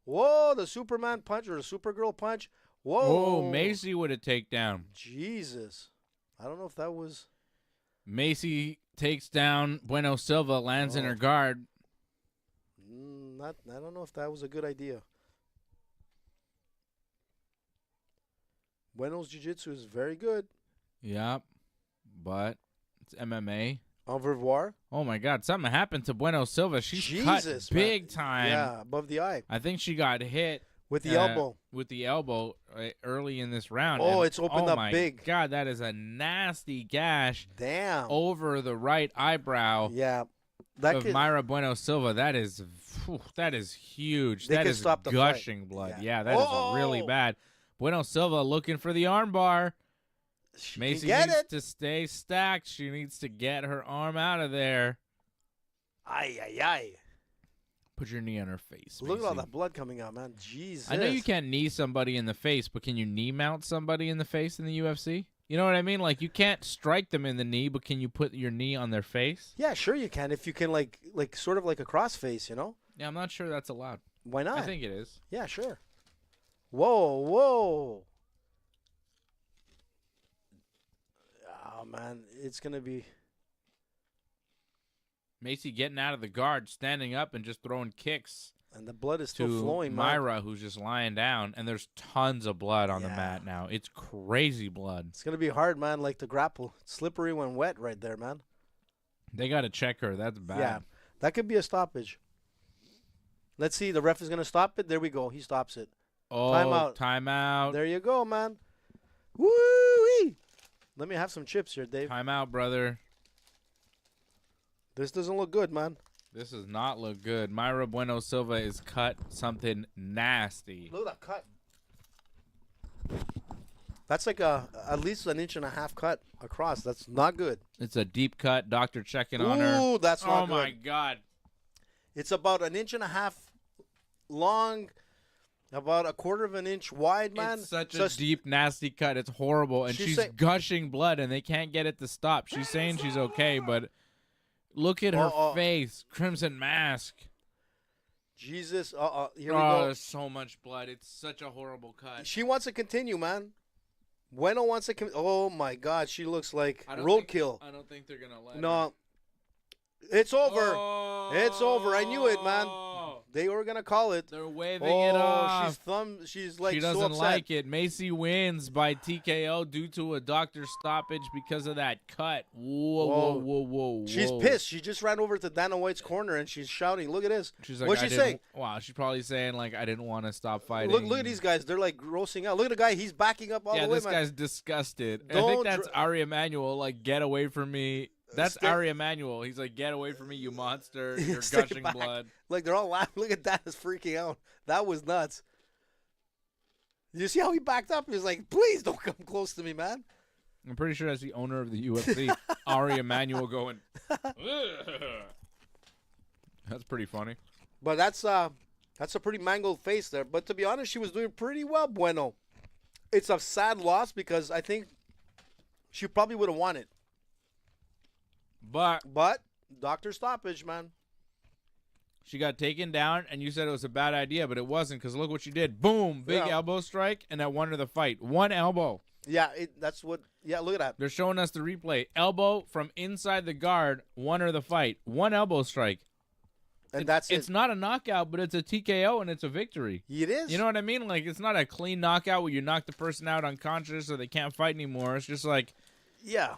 Whoa, the Superman punch or the Supergirl punch. Whoa. Whoa, Macy with a takedown. Jesus. I don't know if that was. Macy takes down Bueno Silva, lands in her guard. I don't know if that was a good idea. Bueno's jiu-jitsu is very good. Yep, but it's MMA. Au revoir. Oh, my God. Something happened to Bueno Silva. She's cut big time. Yeah, above the eye. I think she got hit. With the elbow. With the elbow early in this round. Oh, and, it's opened up big. God, that is a nasty gash. Damn. Over the right eyebrow. Yeah. Of Mayra Bueno Silva. That is huge. That is gushing blood. Yeah, that is really bad. Bueno Silva looking for the armbar. Macy needs to stay stacked. She needs to get her arm out of there. Ay, ay, ay. Put your knee on her face. Look at all that blood coming out, man. Jesus. I know you can't knee somebody in the face, but can you knee mount somebody in the face in the UFC? You know what I mean? Like, you can't strike them in the knee, but can you put your knee on their face? Yeah, sure you can. If you can, like sort of like a crossface, you know? Yeah, I'm not sure that's allowed. Why not? I think it is. Yeah, sure. Whoa, whoa. Oh, man. It's going to be... Macy getting out of the guard, standing up, and just throwing kicks. And the blood is still flowing, Mayra, who's just lying down, and there's tons of blood on the mat now. It's crazy blood. It's going to be hard, man, like to grapple. It's slippery when wet right there, man. They got to check her. That's bad. Yeah, that could be a stoppage. Let's see. The ref is going to stop it. There we go. He stops it. Oh, timeout. There you go, man. Woo-wee. Let me have some chips here, Dave. Timeout, brother. This doesn't look good, man. This does not look good. Mayra Bueno Silva is cut something nasty. Look at that cut. That's like at least 1.5 inches cut across. That's not good. It's a deep cut. Doctor checking on her. Ooh, that's not good. Oh, my God. It's about 1.5 inches long, about 1/4 inch wide, man. It's such a deep, nasty cut. It's horrible. And she's gushing blood, and they can't get it to stop. She's saying she's okay, but look at her face. Crimson mask. Jesus. Here we go. There's so much blood. It's such a horrible cut. She wants to continue, man. Bueno wants to oh, my God. She looks like roadkill. I don't think they're going to let her. No. It's over. It's over. I knew it, man. They were going to call it. They're waving it off. She's like she so doesn't upset. like it. Macy wins by TKO due to a doctor's stoppage because of that cut. Whoa. She's pissed. She just ran over to Dana White's corner and she's shouting. Look at this. She's like, what's she saying? Wow, she's probably saying, like, I didn't want to stop fighting. Look at these guys. They're like grossing out. Look at the guy. He's backing up all the way, man. Yeah, this guy's disgusted. I think that's Ari Emanuel, like, get away from me. That's Ari Emanuel. He's like, get away from me, you monster. You're gushing blood. Like, they're all laughing. Look at that. He's freaking out. That was nuts. You see how he backed up? He was like, please don't come close to me, man. I'm pretty sure that's the owner of the UFC, Ari Emanuel, going, that's pretty funny. But that's a pretty mangled face there. But to be honest, she was doing pretty well, Bueno. It's a sad loss because I think she probably would have won it. But Doctor stoppage, man. She got taken down, and you said it was a bad idea, but it wasn't, because look what she did. Boom, big elbow strike, and that won her the fight. One elbow. Yeah, that's what. Yeah, look at that. They're showing us the replay. Elbow from inside the guard won her the fight. One elbow strike. And that's it. It's not a knockout, but it's a TKO, and it's a victory. It is. You know what I mean? Like, it's not a clean knockout where you knock the person out unconscious or they can't fight anymore. It's just like, yeah,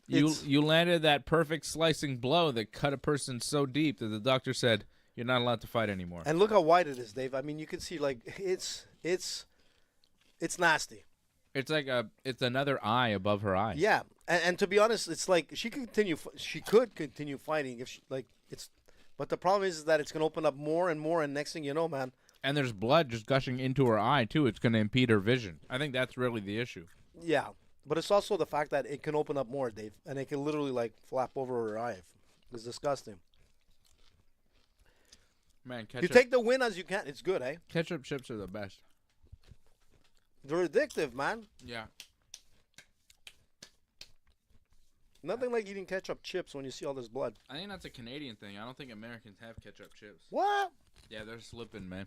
you landed that perfect slicing blow that cut a person so deep that the doctor said, you're not allowed to fight anymore. And look how wide it is, Dave. I mean, you can see, like, it's nasty. It's like it's another eye above her eye. Yeah, and to be honest, it's like she could continue fighting if she, like, it's. But the problem is that it's going to open up more and more, and next thing you know, man. And there's blood just gushing into her eye, too. It's going to impede her vision. I think that's really the issue. Yeah, but it's also the fact that it can open up more, Dave, and it can literally, like, flap over her eye. It's disgusting. Man, you take the win as you can. It's good, eh? Ketchup chips are the best. They're addictive, man. Yeah. Nothing like eating ketchup chips when you see all this blood. I think that's a Canadian thing. I don't think Americans have ketchup chips. What? Yeah, they're slipping, man.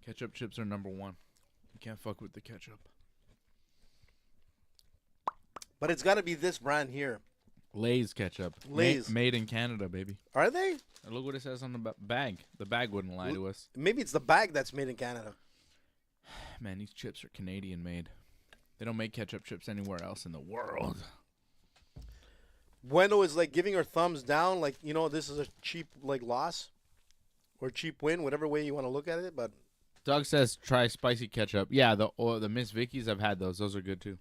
Ketchup chips are number one. You can't fuck with the ketchup. But it's got to be this brand here. Lay's ketchup. Lay's. Made in Canada, baby. Are they? Look what it says on the bag. The bag wouldn't lie to us. Maybe it's the bag that's made in Canada. Man, these chips are Canadian made. They don't make ketchup chips anywhere else in the world. Bueno is like giving her thumbs down, like, you know, this is a cheap, like, loss or cheap win, whatever way you want to look at it. But Doug says try spicy ketchup. Yeah, the Miss Vicky's, I've had those. Those are good too.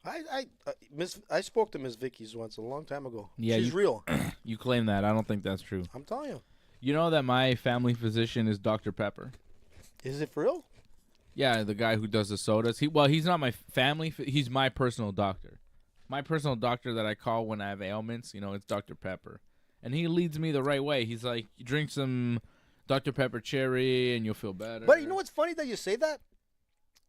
I spoke to Miss Vicky's once a long time ago. Yeah, she's real. You claim that. I don't think that's true. I'm telling you. You know that my family physician is Dr. Pepper. Is it for real? Yeah, the guy who does the sodas. He's not my family. He's my personal doctor. My personal doctor that I call when I have ailments, you know, it's Dr. Pepper. And he leads me the right way. He's like, you drink some Dr. Pepper cherry and you'll feel better. But you know what's funny that you say that?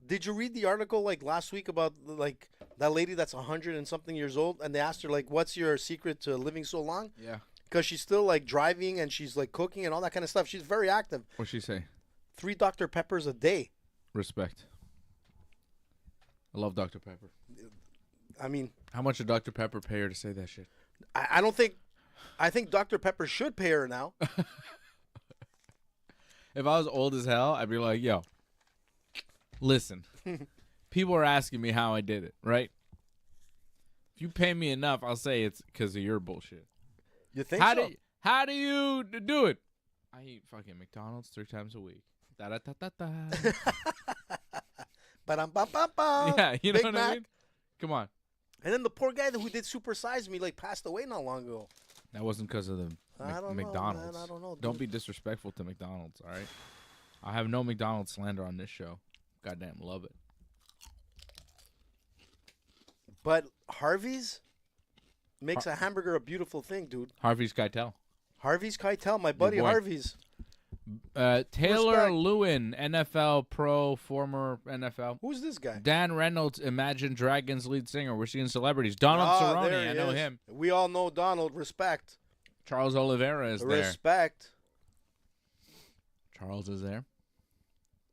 Did you read the article, like, last week about, like, that lady that's 100 and something years old? And they asked her, like, what's your secret to living so long? Yeah. Because she's still, like, driving and she's, like, cooking and all that kind of stuff. She's very active. What'd she say? 3 Dr. Peppers a day. Respect. I love Dr. Pepper. I mean, how much did Dr. Pepper pay her to say that shit? I don't think. I think Dr. Pepper should pay her now. If I was old as hell, I'd be like, yo, listen. People are asking me how I did it, right? If you pay me enough, I'll say it's because of your bullshit. You think so? How do you do it? I eat fucking McDonald's 3 times a week. Da-da-da-da-da. Ba-dum-ba-ba-ba. Yeah, you know Big what Mac. I mean? Come on. And then the poor guy who did Super Size Me, like, passed away not long ago. That wasn't because of the McDonald's. Know, man. I don't know. Don't be disrespectful to McDonald's, all right? I have no McDonald's slander on this show. Goddamn love it. But Harvey's makes a hamburger a beautiful thing, dude. Harvey's Keitel. Harvey's Keitel, my buddy boy. Harvey's. Taylor Respect. Lewin, NFL pro, former NFL. Who's this guy? Dan Reynolds, Imagine Dragons lead singer. We're seeing celebrities. Donald Cerrone, there he I know is. him. We all know Donald. Respect. Charles Oliveira is there. Respect. Charles is there.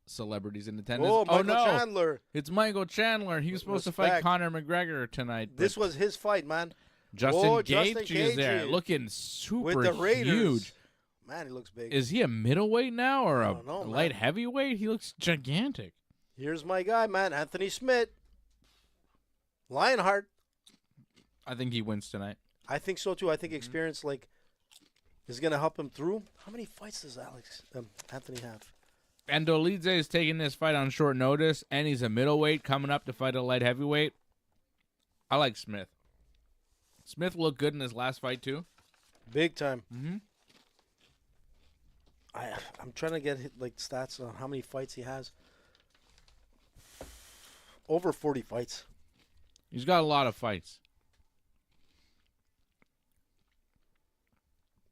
Celebrities in attendance. Oh, Michael no. Chandler. It's Michael Chandler. He was supposed to fight Respect. Conor McGregor tonight. This was his fight, man. Justin Justin Gaethje is there, Gaethje. looking super With the Raiders. huge. Man, he looks big. Is he a middleweight now or I a don't know, man. light heavyweight? He looks gigantic. Here's my guy, man. Anthony Smith. Lionheart. I think he wins tonight. I think so, too. I think experience, like, is going to help him through. How many fights does Anthony have? And Dolidze is taking this fight on short notice, and he's a middleweight coming up to fight a light heavyweight. I like Smith. Smith looked good in his last fight, too. Big time. Mm-hmm. I'm trying to get, like, stats on how many fights he has. Over 40 fights. He's got a lot of fights.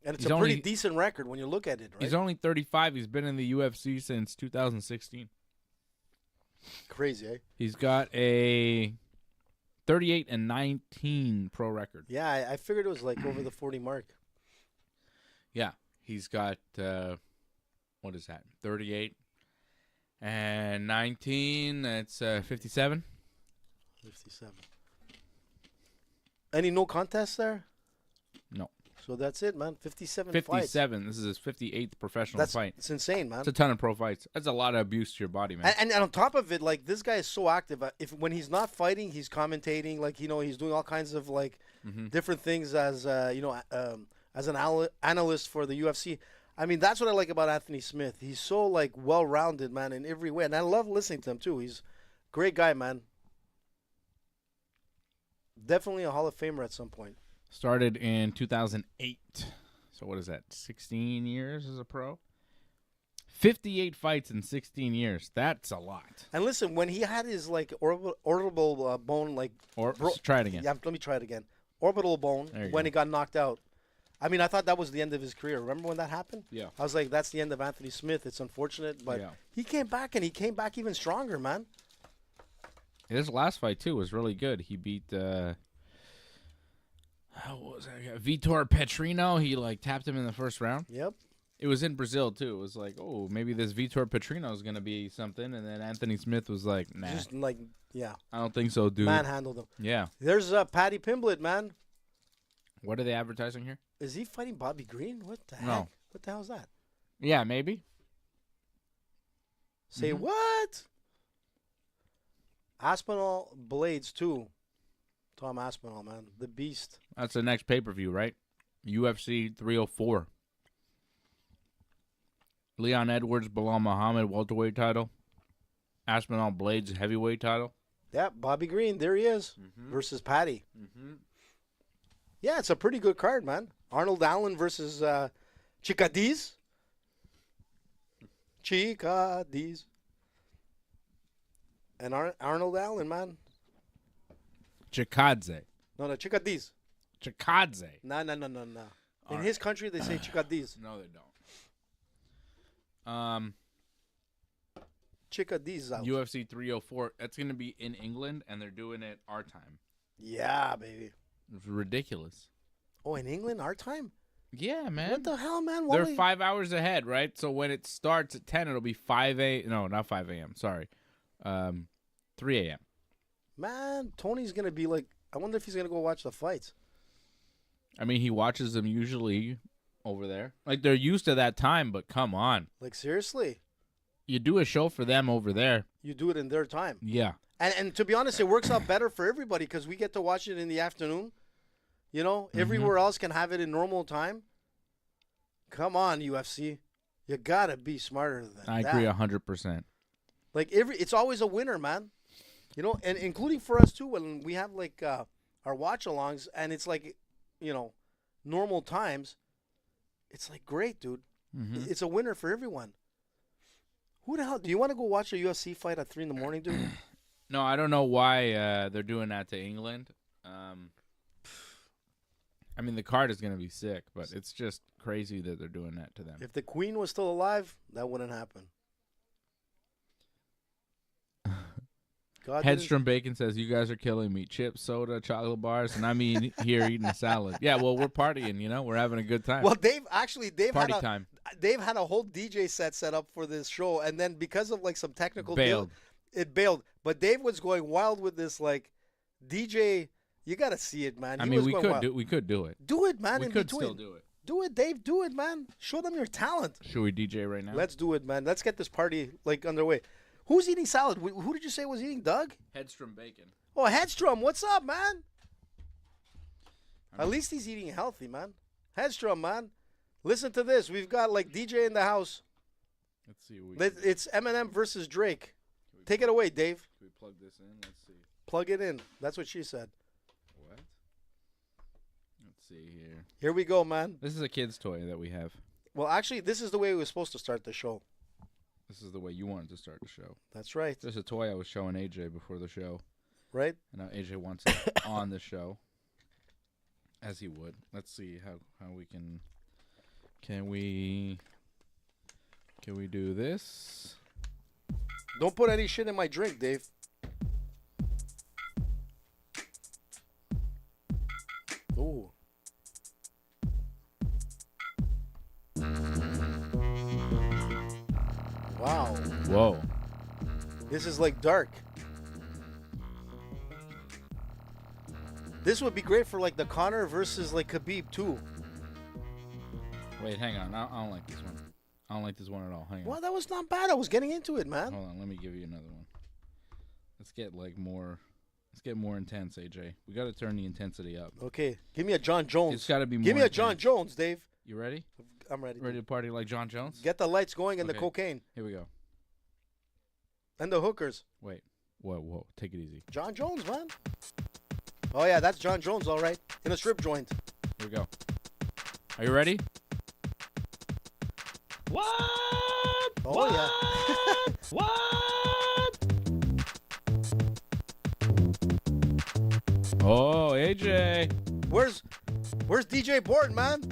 And it's He's a pretty only- decent record when you look at it, right? He's only 35. He's been in the UFC since 2016. Crazy, eh? He's got a 38-19 pro record. Yeah, I figured it was, like, over the 40 mark. Yeah, he's got what is that? 38 and 19. That's 57. 57. Any no contests there? No. So that's it, man. 57 fights. 57. This is his 58th professional fight. It's insane, man. It's a ton of pro fights. That's a lot of abuse to your body, man. And on top of it, like, this guy is so active. When he's not fighting, he's commentating. Like, he's doing all kinds of, like, different things as, as an analyst for the UFC. I mean, that's what I like about Anthony Smith. He's so, like, well-rounded, man, in every way. And I love listening to him, too. He's a great guy, man. Definitely a Hall of Famer at some point. Started in 2008. So what is that? 16 years as a pro? 58 fights in 16 years. That's a lot. And listen, when he had his, like, orbital bone, like... try it again. Yeah, let me try it again. Orbital bone, when he got knocked out. I mean, I thought that was the end of his career. Remember when that happened? Yeah. I was like, that's the end of Anthony Smith. It's unfortunate, but he came back, and he came back even stronger, man. His last fight, too, was really good. He beat... what was that? Vitor Petrino. He like tapped him in the first round. Yep. It was in Brazil too. It was like, oh, maybe this Vitor Petrino is gonna be something, and then Anthony Smith was like, nah. Just like, yeah. I don't think so, dude. Manhandled him. Yeah. There's Paddy Pimblett, man. What are they advertising here? Is he fighting Bobby Green? What the heck? No. What the hell is that? Yeah, maybe. Say what? Aspinall Blades too. Tom Aspinall, man. The beast. That's the next pay-per-view, right? UFC 304. Leon Edwards, Bilal Muhammad, welterweight title. Aspinall Blades, heavyweight title. Yeah, Bobby Green, there he is, versus Paddy. Yeah, it's a pretty good card, man. Arnold Allen versus Chikadze. Chikadze. And Arnold Allen, man. Chikadze. No, Chikadze. Chikadze. No. In his country, they say Chikadze. No, they don't. Chikadze out. UFC 304. That's going to be in England, and they're doing it our time. Yeah, baby. It's ridiculous. Oh, in England, our time? Yeah, man. What the hell, man? They're 5 hours ahead, right? So when it starts at 10, it'll be 5 a.m. No, not 5 a.m. Sorry. 3 a.m. Man, Tony's going to be like, I wonder if he's going to go watch the fights. I mean, he watches them usually over there. Like, they're used to that time, but come on. Like, seriously? You do a show for them over there. You do it in their time. Yeah. And to be honest, it works out better for everybody because we get to watch it in the afternoon. You know, everywhere else can have it in normal time. Come on, UFC. You got to be smarter than that. I agree 100%. Like, it's always a winner, man. You know, and including for us, too, when we have, like, our watch-alongs, and it's, like, you know, normal times, it's, like, great, dude. It's a winner for everyone. Who the hell? Do you want to go watch a UFC fight at 3 in the morning, dude? No, I don't know why they're doing that to England. I mean, the card is going to be sick, but it's just crazy that they're doing that to them. If the Queen was still alive, that wouldn't happen. Headstrom Bacon says, you guys are killing me. Chips, soda, chocolate bars, and I'm here eating a salad. Yeah, well, we're partying, you know? We're having a good time. Well, Dave Party time. Dave had a whole DJ set up for this show, and then because of, like, some technical bailed. It bailed. But Dave was going wild with this, like, DJ. You got to see it, man. I mean, we could do it. Do it, man. We could still do it. Do it, Dave. Do it, man. Show them your talent. Should we DJ right now? Let's do it, man. Let's get this party, like, underway. Who's eating salad? Who did you say was eating, Doug? Headstrom Bacon. Oh, Headstrom. What's up, man? At least he's eating healthy, man. Headstrom, man. Listen to this. We've got, like, DJ in the house. Let's see. It's Eminem versus Drake. Take it away, Dave. Can we plug this in? Let's see. Plug it in. That's what she said. What? Let's see here. Here we go, man. This is a kid's toy that we have. Well, actually, this is the way we were supposed to start the show. This is the way you wanted to start the show. That's right. There's a toy I was showing AJ before the show. Right? And now AJ wants it on the show. As he would. Let's see how we can... Can we do this? Don't put any shit in my drink, Dave. Ooh. Wow. Whoa. This is like dark. This would be great for like the Conor versus like Khabib too. Wait, hang on. I don't like this one. I don't like this one at all. Hang on. Well, that was not bad. I was getting into it, man. Hold on. Let me give you another one. Let's get like more. Let's get more intense, AJ. We got to turn the intensity up. Okay, give me a John Jones. It's got to be more. Give me a intense. John Jones, Dave. You ready? I'm ready. Ready to party like John Jones? Get the lights going and the Okay. cocaine Here we go. and the hookers. Wait. Whoa. Take it easy. John Jones, man. Oh yeah, that's John Jones, all right. In a strip joint. Here we go. Are you ready? What? Oh yeah. What? Oh, AJ. Where's DJ Bort, man?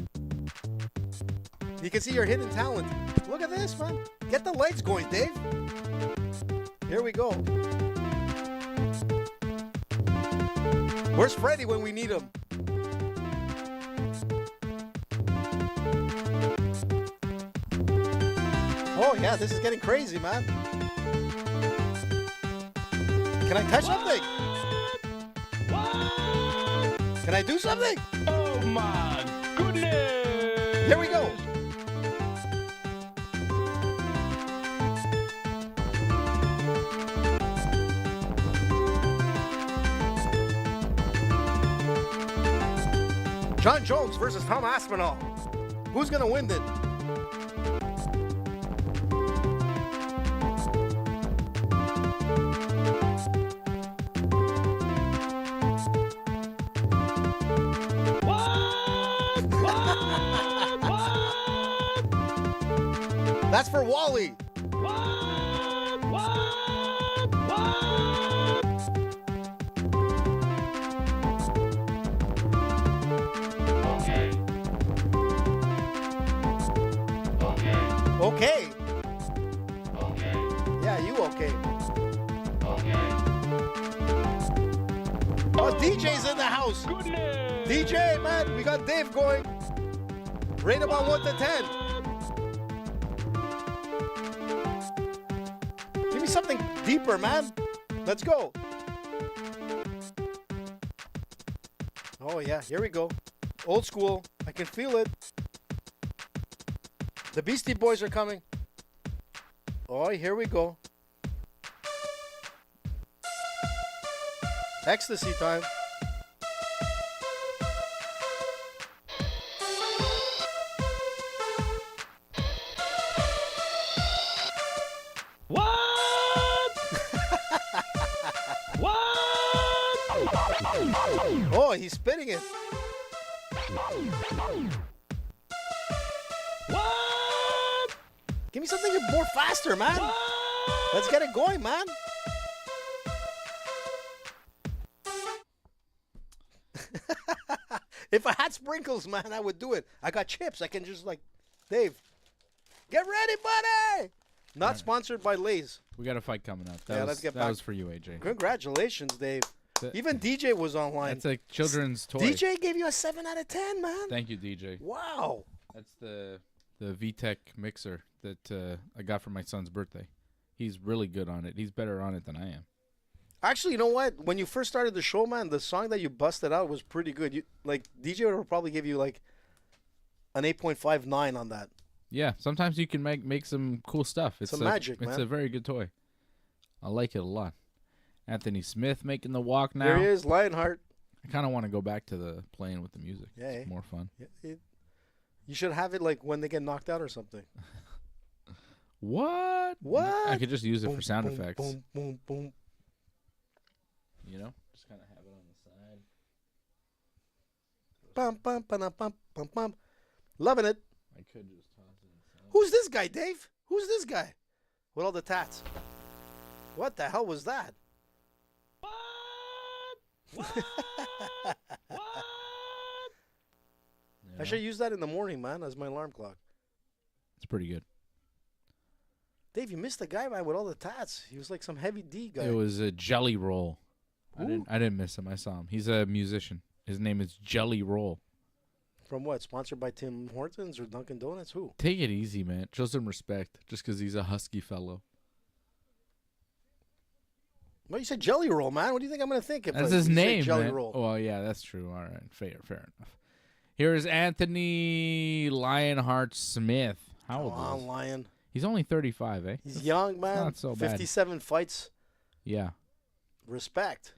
You can see your hidden talent. Look at this, man. Get the lights going, Dave. Here we go. Where's Freddie when we need him? Oh yeah, this is getting crazy, man. Can I touch something? What? Can I do something? Oh my goodness! Here we go. John Jones versus Tom Aspinall. Who's gonna win it? That's for Wally. Okay. Yeah, you okay. Oh, DJ's in the house. DJ, man, we got Dave going. Rate him on 1 to 10. Give me something deeper, man. Let's go. Oh, yeah, here we go. Old school. I can feel it. The Beastie Boys are coming. Oh, here we go. Ecstasy time. Oh, he's spitting it. What? Give me something more faster, man. Let's get it going, man. If I had sprinkles, man, I would do it. I got chips. I can just like, Dave, get ready, buddy. Not sponsored by Lay's. We got a fight coming up. Let's get that back. was for you, AJ. Congratulations, Dave. Even DJ was online. That's a children's toy. DJ gave you a 7 out of 10, man. Thank you, DJ. Wow. That's the VTech mixer that I got for my son's birthday. He's really good on it. He's better on it than I am. Actually, you know what? When you first started the show, man, the song that you busted out was pretty good. You like DJ would probably give you like an 8.59 on that. Yeah, sometimes you can make some cool stuff. It's some magic, man. It's a very good toy. I like it a lot. Anthony Smith making the walk now. There he is, Lionheart. I kind of want to go back to the playing with the music. Yeah, it's more fun. Yeah, you should have it like when they get knocked out or something. What? I could just use it boom, for sound boom, effects. Boom, boom, boom. You know, just kind of have it on the side. Bum, bum, bum, bum, bum, bum. Loving it. I could just toss it inside. Who's this guy, Dave? Who's this guy? With all the tats. What the hell was that? I should use that in the morning, man, as my alarm clock. It's pretty good. Dave, you missed the guy, man, with all the tats. He was like some heavy D guy. It was a Jelly Roll. Ooh. I didn't miss him. I saw him. He's a musician. His name is Jelly Roll. From what? Sponsored by Tim Hortons or Dunkin' Donuts? Who? Take it easy, man. Show some respect, just because he's a husky fellow. Well, you said Jelly Roll, man. What do you think I'm gonna think if That's you his say name, Jelly man. Roll? Well, yeah, that's true. All right, fair enough. Here's Anthony Lionheart Smith. How old Come is on, he? Lion. He's only 35, eh? He's young, man. not so bad. 57 fights. Yeah. Respect.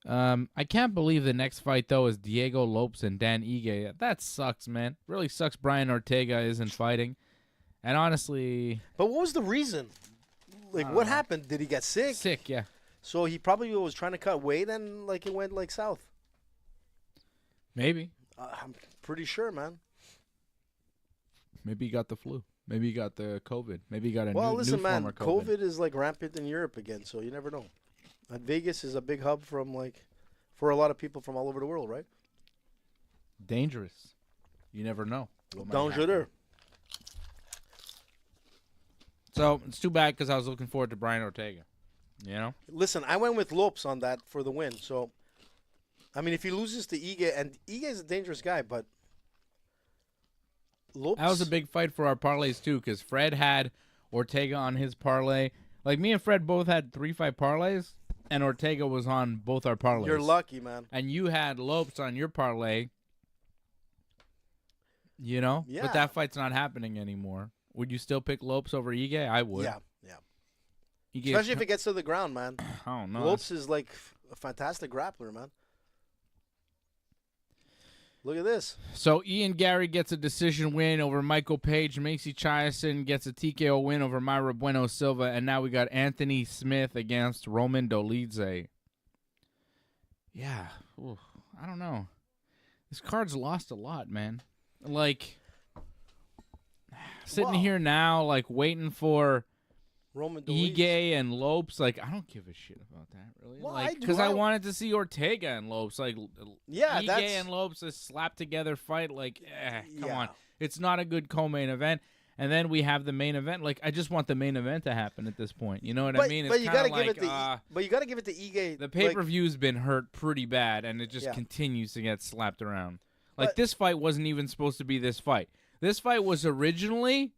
I can't believe the next fight, though, is Diego Lopes and Dan Ige. That sucks, man. Really sucks Brian Ortega isn't fighting. And honestly... But what was the reason? Like, what happened? Did he get sick? Sick, yeah. So he probably was trying to cut weight and, like, it went, like, south. Maybe. I'm pretty sure, man. Maybe he got the flu. Maybe he got the COVID. Maybe he got a Well, new listen, man, form of COVID. COVID is, like, rampant in Europe again, so you never know. And Vegas is a big hub from, like, for a lot of people from all over the world, right? Dangerous. You never know. what might Dangereux. happen. So, it's too bad because I was looking forward to Brian Ortega. You know? Listen, I went with Lopes on that for the win, so... I mean, if he loses to Ige, and Ige is a dangerous guy, but... Lopes... That was a big fight for our parlays, too, because Fred had Ortega on his parlay. Like, me and Fred both had 3-5 parlays, and Ortega was on both our parlays. You're lucky, man. And you had Lopes on your parlay. You know? Yeah. But that fight's not happening anymore. Would you still pick Lopes over Ige? I would. Yeah. Ige Especially if it gets to the ground, man. I don't know. Lopes is, like, a fantastic grappler, man. Look at this. So Ian Gary gets a decision win over Michael Page. Macy Chiasson gets a TKO win over Myra Bueno Silva. And now we got Anthony Smith against Roman Dolidze. Yeah. Ooh, I don't know. This card's lost a lot, man. Like, sitting Wow. here now, like, waiting for Roman Dolidze. Ige and Lopes. Like, I don't give a shit about that, really. Well, I like, do. because I wanted to see Ortega and Lopes. Like, Yeah, Ige that's... and Lopes, a slapped together fight. Like, come Yeah. on. It's not a good co-main event. And then we have the main event. Like, I just want the main event to happen at this point. You know what I mean? It's But you kinda gotta give like, it to. But you gotta give it to Ige. the pay-per-view's been hurt pretty bad, and it just Yeah. continues to get slapped around. Like, But- this fight wasn't even supposed to be this fight. This fight was originally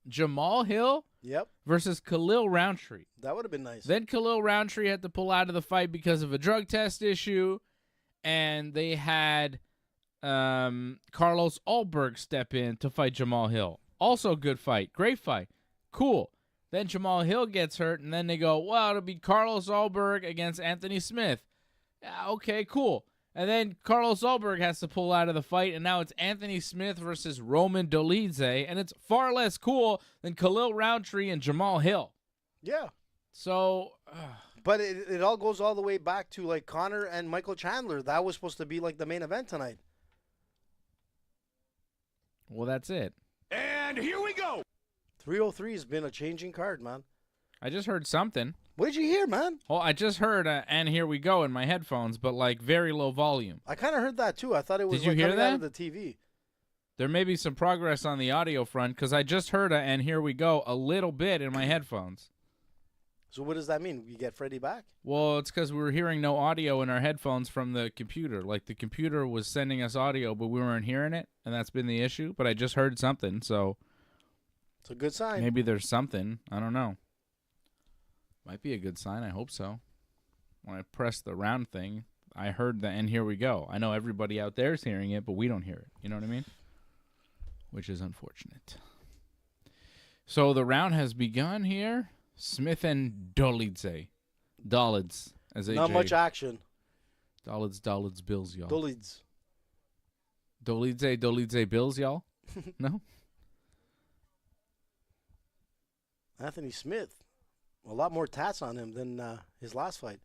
Jamal Hill Yep, versus Khalil Roundtree. that would have been nice. Then Khalil Roundtree had to pull out of the fight because of a drug test issue, and they had Carlos Ulberg step in to fight Jamal Hill. Also good fight. Great fight. Cool. Then Jamal Hill gets hurt, and then they go, well, it'll be Carlos Ulberg against Anthony Smith. Yeah, okay, cool. And then Carlos Ulberg has to pull out of the fight, and now it's Anthony Smith versus Roman Dolidze, and it's far less cool than Khalil Roundtree and Jamal Hill. Yeah, So, but it all goes all the way back to, like, Connor and Michael Chandler. That was supposed to be, like, the main event tonight. well, that's it. And here we go. 303 has been a changing card, man. I just heard something. What did you hear, man? Well, I just heard, and here we go in my headphones, but like very low volume. I kind of heard that too. I thought it was Did you like hear coming out that? of the TV. There may be some progress on the audio front because I just heard, and here we go, a little bit in my headphones. So what does that mean? You get Freddie back? Well, it's because we were hearing no audio in our headphones from the computer. Like, the computer was sending us audio, but we weren't hearing it, and that's been the issue. But I just heard something, so It's a good sign. maybe there's something. I don't know. Might be a good sign. I hope so. When I pressed the round thing, I heard the and here we go. I know everybody out there is hearing it, but we don't hear it. You know what I mean? Which is unfortunate. So the round has begun here. Smith and Dolidze. Dolids, as AJ. Not much action. Dolids, Bills, y'all. Dolidze. Dolidze, Bills, y'all? No? Anthony Smith. A lot more tats on him than his last fight.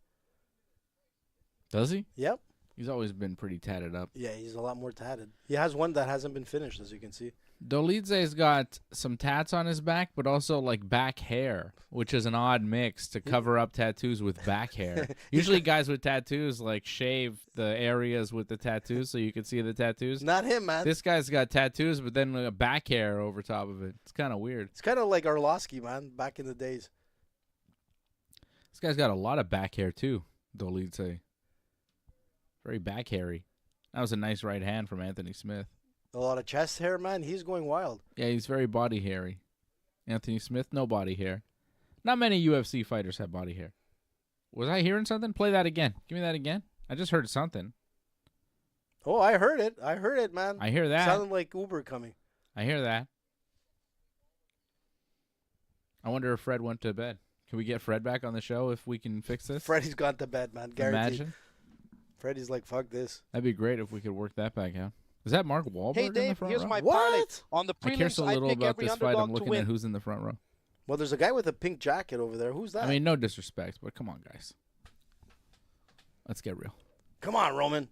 Does he? Yep. He's always been pretty tatted up. Yeah, he's a lot more tatted. He has one that hasn't been finished, as you can see. Dolidze's got some tats on his back, but also like back hair, which is an odd mix to cover up tattoos with back hair. Usually guys with tattoos like shave the areas with the tattoos so you can see the tattoos. Not him, man. This guy's got tattoos, but then a back hair over top of it. It's kind of weird. It's kind of like Arlovsky, man, back in the days. This guy's got a lot of back hair too, Dolidze. Very back hairy. That was a nice right hand from Anthony Smith. A lot of chest hair, man. He's going wild. Yeah, he's very body hairy. Anthony Smith, no body hair. Not many UFC fighters have body hair. Was I hearing something? Play that again. Give me that again. I just heard something. Oh, I heard it. I heard it, man. I hear that. Sounded like Uber coming. I hear that. I wonder if Fred went to bed. Can we get Fred back on the show if we can fix this? Freddie's gone to bed, man. Guaranteed. Imagine. Freddie's like, fuck this. That'd be great if we could work that back out. Is that Mark Wahlberg Hey in the Dave, front here's row? my parlay. What? On the I care prelims, so I little pick about every this fight. I'm underdog to looking at win. who's in the front row. Well, there's a guy with a pink jacket over there. Who's that? I mean, no disrespect, but come on, guys. Let's get real. Come on, Roman.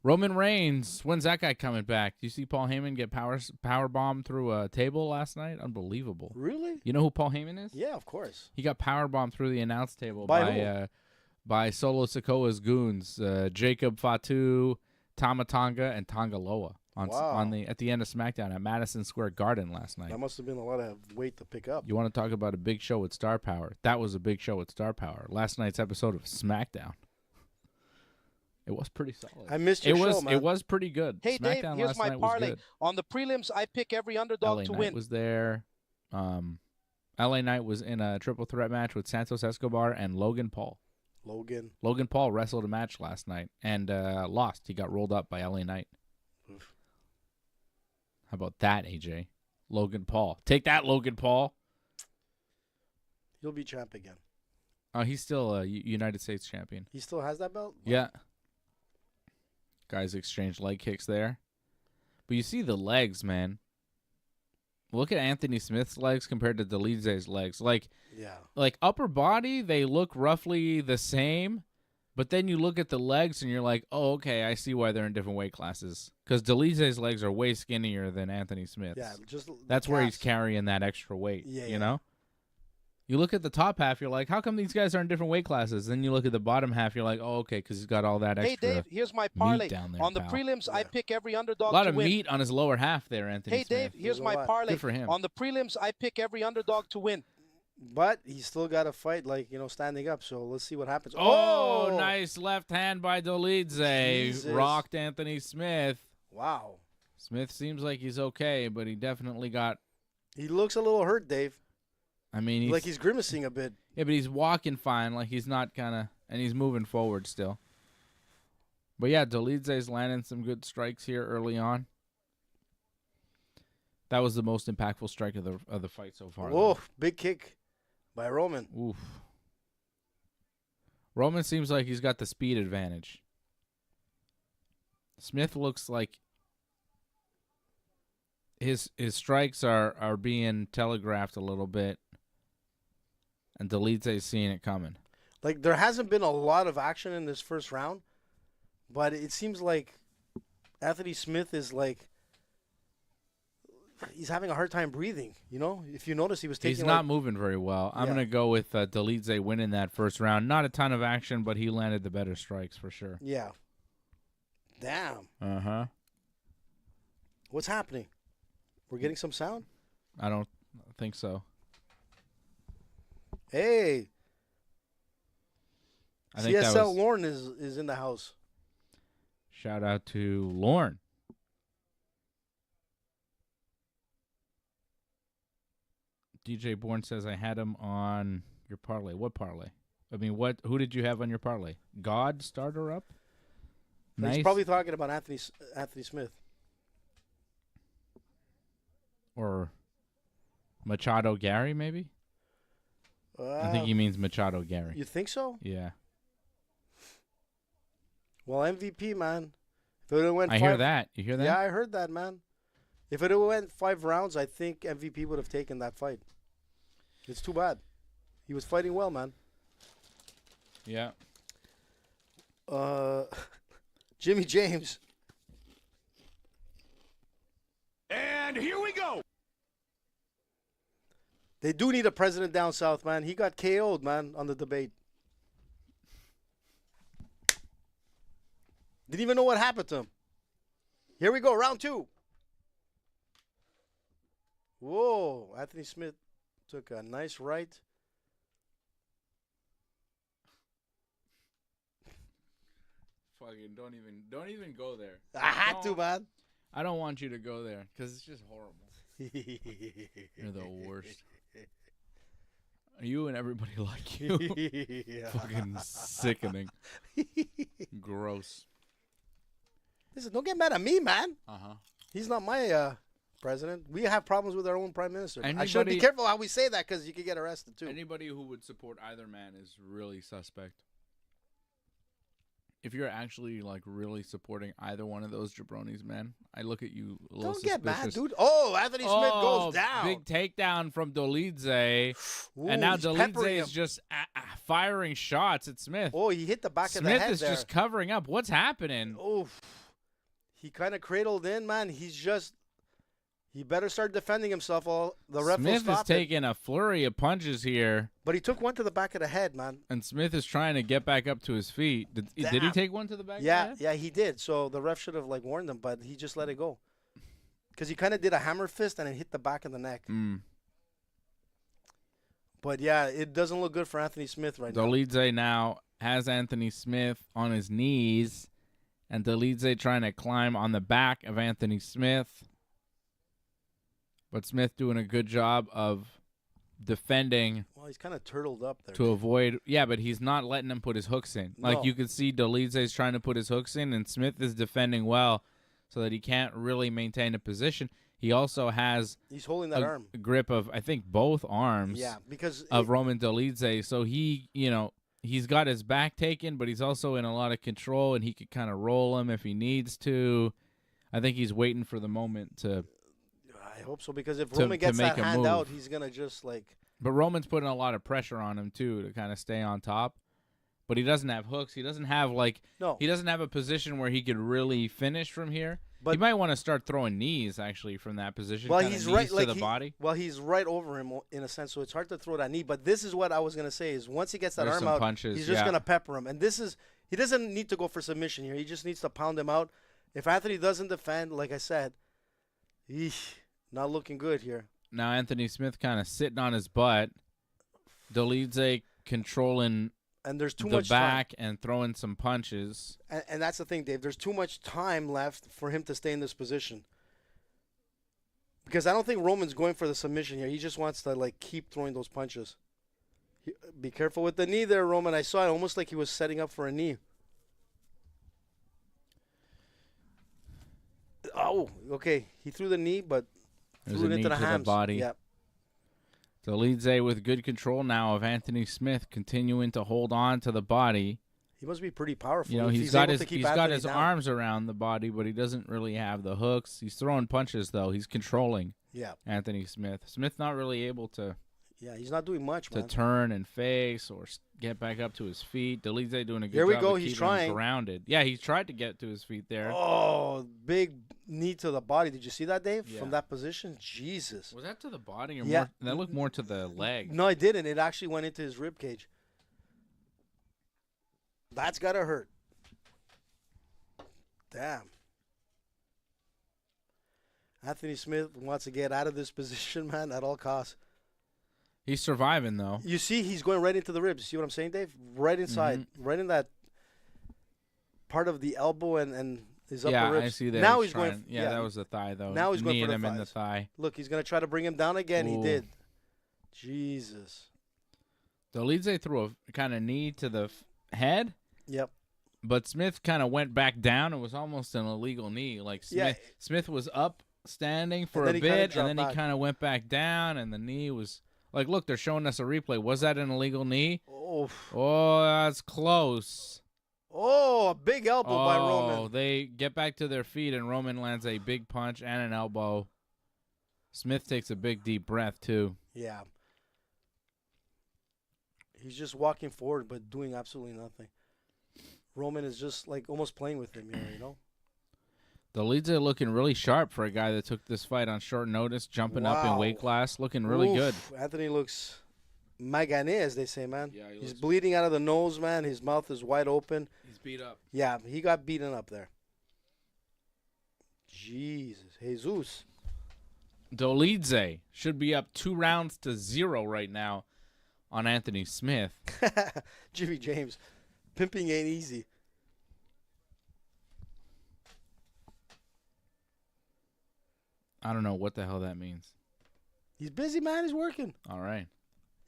Roman Reigns. When's that guy coming back? Do you see Paul Heyman get power bombed through a table last night? Unbelievable. Really? You know who Paul Heyman is? Yeah, of course. He got power bombed through the announce table By by Solo Sikoa's goons, Jacob Fatu, Tama Tonga, and Tonga Loa at the end of SmackDown at Madison Square Garden last night. That must have been a lot of weight to pick up. You want to talk about a big show with star power? That was a big show with star power. Last night's episode of SmackDown. It was pretty solid. I missed your show, man. It was pretty good. Hey SmackDown Dave, here's last my night was parlay. good. On the prelims, I pick every underdog LA to Knight win. was there. LA Knight was in a triple threat match with Santos Escobar and Logan Paul. Logan Paul wrestled a match last night and lost. He got rolled up by LA Knight. Oof. How about that, AJ? Logan Paul. Take that, Logan Paul. He'll be champ again. He's still a United States champion. He still has that belt? Yeah. Guys exchanged leg kicks there. But you see the legs, man. Look at Anthony Smith's legs compared to Delize's legs. Like upper body, they look roughly the same. But then you look at the legs and you're like, oh, okay, I see why they're in different weight classes. Because Delize's legs are way skinnier than Anthony Smith's. Yeah, just that's where he's carrying that extra weight. Yeah, you know? You look at the top half, you're like, how come these guys are in different weight classes? Then you look at the bottom half, you're like, oh, okay, because he's got all that extra Hey, Dave, here's my parlay. down there, on the pal. prelims, I pick every underdog A lot to of win. meat on his lower half there, Anthony Hey, Smith. Dave, here's my parlay. Good for him. On the prelims, I pick every underdog to win. But he's still got to fight, standing up. So let's see what happens. Oh, nice left hand by Delize. Jesus. Rocked Anthony Smith. Wow. Smith seems like he's okay, but he definitely got... He looks a little hurt, Dave. I mean, he's grimacing a bit. Yeah, but he's walking fine. Like, he's not kind of... And he's moving forward still. But, yeah, Delize's landing some good strikes here early on. That was the most impactful strike of the fight so far. Whoa, big kick by Roman. Oof. Roman seems like he's got the speed advantage. Smith looks like his strikes are being telegraphed a little bit, and Delize's seeing it coming. Like, there hasn't been a lot of action in this first round, but it seems like Anthony Smith is like, he's having a hard time breathing, If you notice, he was taking... He's not moving very well. I'm going to go with Delize winning that first round. Not a ton of action, but he landed the better strikes for sure. Yeah. Damn. Uh-huh. What's happening? We're getting some sound? I don't think so. Hey. I think CSL Lorne is in the house. Shout out to Lorne. DJ Bourne says I had him on your parlay. What parlay? I mean, who did you have on your parlay? God starter up? Nice. He's probably talking about Anthony Smith. Or Machado Gary, maybe? I think he means Machado Gary. You think so? Yeah. Well, MVP, man. If it went hear that. You hear that? Yeah, I heard that, man. If it went 5 rounds, I think MVP would have taken that fight. It's too bad. He was fighting well, man. Yeah. Jimmy James. And here we go. They do need a president down south, man. He got KO'd, man, on the debate. Didn't even know what happened to him. Here we go, round 2. Whoa, Anthony Smith took a nice right. fucking don't even go there. I had to, man. I don't want you to go there because it's just horrible. You're the worst. You and everybody like you. Fucking sickening. Gross. Listen, don't get mad at me, man. Uh-huh. He's not my president. We have problems with our own prime minister. I should be Anybody- careful how we say that because you could get arrested too. Anybody who would support either man is really suspect. If you're actually like really supporting either one of those jabronis, man, I look at you a little Don't get mad, suspicious. dude. Oh, Anthony Smith goes down. Big takedown from Dolidze. Ooh, And now he's peppering Dolidze him. is just firing shots at Smith. Oh, he hit the back of the Smith head is there. just covering up. What's happening? Oh, he kind of cradled in, man. He better start defending himself. All the ref will Smith is stop it. taking a flurry of punches here, But he took one to the back of the head, man. and Smith is trying to get back up to his feet. Did he Damn. take one to the back? Yeah, of the head? yeah, he did. So the ref should have like warned him, but he just let it go. Because he kind of did a hammer fist and it hit the back of the neck. Mm. But yeah, it doesn't look good for Anthony Smith right now. Dolidze now has Anthony Smith on his knees, and Dolidze trying to climb on the back of Anthony Smith. But Smith doing a good job of defending Well, he's kind of turtled up there. to avoid. Yeah, but he's not letting him put his hooks in. Like No. you could see Dolidze's trying to put his hooks in, and Smith is defending well so that he can't really maintain a position. He also has He's holding that arm. a grip of, I think, both arms Yeah, because of Roman Dolidze. So he, he's got his back taken, but he's also in a lot of control, and he could kind of roll him if he needs to. I think he's waiting for the moment to. I hope so, because if to Roman gets make that a hand move. out, he's going to just like... But Roman's putting a lot of pressure on him too to kind of stay on top. But he doesn't have hooks. He doesn't have No. He doesn't have a position where he could really finish from here. But- he might want to start throwing knees actually from that position. Well, kinda he's knees right to like the body. Well, he's right over him in a sense, so it's hard to throw that knee. But this is what I was gonna say: is once he gets that There's arm some out, punches, he's just yeah. gonna pepper him. And he doesn't need to go for submission here. He just needs to pound him out. If Anthony doesn't defend, like I said, not looking good here. Now Anthony Smith kind of sitting on his butt. Dolidze controlling And there's too the much back and throwing some punches. time. And that's the thing, Dave. There's too much time left for him to stay in this position. Because I don't think Roman's going for the submission here. He just wants to like keep throwing those punches. Be careful with the knee there, Roman. I saw it almost like he was setting up for a knee. Oh, okay. He threw the knee, but There's threw a it knee into the to the hams. body. Yep. Dolidze with good control now of Anthony Smith, continuing to hold on to the body. He must be pretty powerful. You know, if he's got able his to keep he's got Anthony his down. arms around the body, but he doesn't really have the hooks. He's throwing punches though. He's controlling Yeah, Anthony Smith. Smith not really able to yeah. He's not doing much, man. turn and face or get back up to his feet. Dolidze doing a good Here we job go, of he's keeping him trying. grounded. Yeah, he's tried to get to his feet there. Oh, big knee to the body. Did you see that, Dave? Yeah. From that position? Jesus. Was that to the body or Yeah. more? That looked more to the leg. No, it didn't. It actually went into his rib cage. That's gotta hurt. Damn. Anthony Smith wants to get out of this position, man, at all costs. He's surviving though. You see, he's going right into the ribs. See what I'm saying, Dave? Right inside, right in that part of the elbow and his upper Yeah, ribs. I see that. Now he's trying, going. Yeah, that was the thigh though. Now he's going Kneeing for the him in the thighs. thigh. Look, he's gonna try to bring him down again. Ooh. He did. Jesus. Dolidze threw a kind of knee to the head. Yep. But Smith kind of went back down. It was almost an illegal knee. Like Smith was up standing for then a he kinda bit, and dropped then back. he kind of went back down, and the knee was like, look, they're showing us a replay. Was that an illegal knee? Oh. Oh, that's close. Oh, a big elbow by Oh, Roman. they get back to their feet, and Roman lands a big punch and an elbow. Smith takes a big, deep breath, too. Yeah. He's just walking forward but doing absolutely nothing. Roman is just like almost playing with him here, you know? Dolidze looking really sharp for a guy that took this fight on short notice, jumping up in Wow. weight class, looking really good. Anthony looks magané, as they say, man. Yeah, he He's looks- bleeding out of the nose, man. His mouth is wide open. He's beat up. Yeah, he got beaten up there. Jesus. Jesus. Dolidze should be up 2-0 right now on Anthony Smith. Jimmy James. Pimping ain't easy. I don't know what the hell that means. He's busy, man. He's working. All right.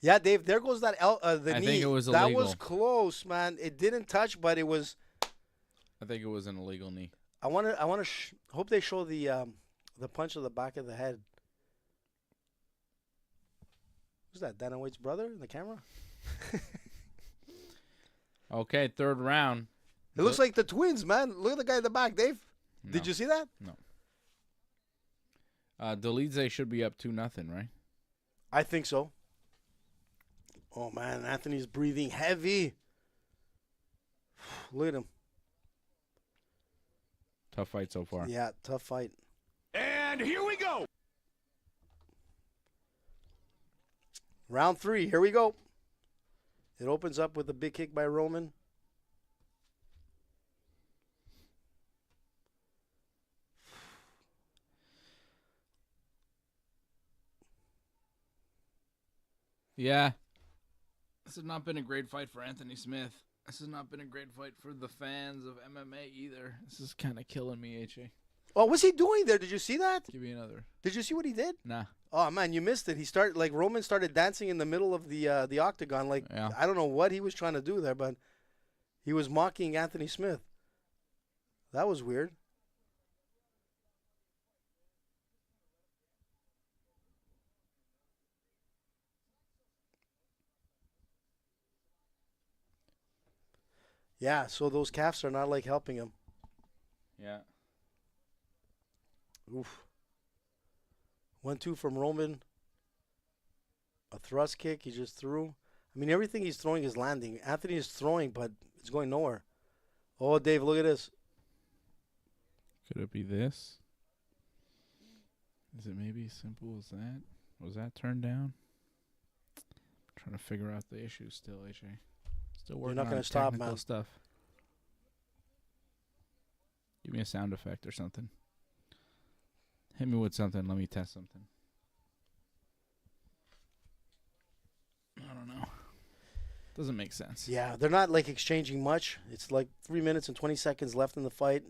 Yeah, Dave. There goes that the I knee. think it was that illegal. was close, man. It didn't touch, but it was. I think it was an illegal knee. I want to hope they show the punch of the back of the head. Who's that? Dana White's brother in the camera? Okay, third round. It looks like the twins, man. Look at the guy in the back, Dave. No. Did you see that? No. Dolidze should be up 2-0, right? I think so. Oh, man. Anthony's breathing heavy. Look at him. Tough fight so far. Yeah, tough fight. And here we go. Round 3. Here we go. It opens up with a big kick by Roman. Yeah. This has not been a great fight for Anthony Smith. This has not been a great fight for the fans of MMA either. This is kind of killing me, H.A. Oh, what's he doing there? Did you see that? Give me another. Did you see what he did? Nah. Oh, man, you missed it. He started, Roman started dancing in the middle of the octagon. Yeah. I don't know what he was trying to do there, but he was mocking Anthony Smith. That was weird. Yeah, so those calves are not, helping him. Yeah. Oof. 1-2 from Roman. A thrust kick he just threw. I mean, everything he's throwing is landing. Anthony is throwing, but it's going nowhere. Oh, Dave, look at this. Could it be this? Is it maybe as simple as that? Was that turned down? I'm trying to figure out the issue still, H.A. Still working not on gonna stop, technical man. stuff. Give me a sound effect or something. Hit me with something. Let me test something. I don't know. Doesn't make sense. Yeah, they're not, exchanging much. It's 3 minutes and 20 seconds left in the fight.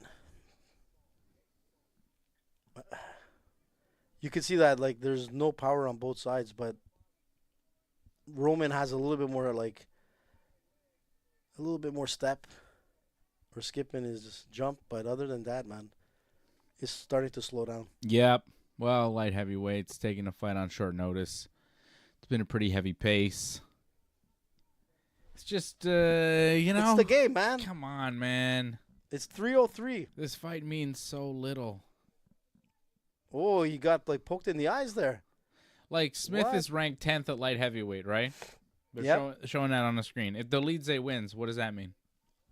You can see that, there's no power on both sides, but Roman has a little bit more, a little bit more step or skip in his jump, but other than that, man, it's starting to slow down. Yep. Well, light heavyweights taking a fight on short notice. It's been a pretty heavy pace. It's just, It's the game, man. Come on, man. It's 3:03. This fight means so little. Oh, you got, poked in the eyes there. Smith What? is ranked 10th at light heavyweight, right? They're Yep. showing that on the screen. If Dolidze wins, what does that mean?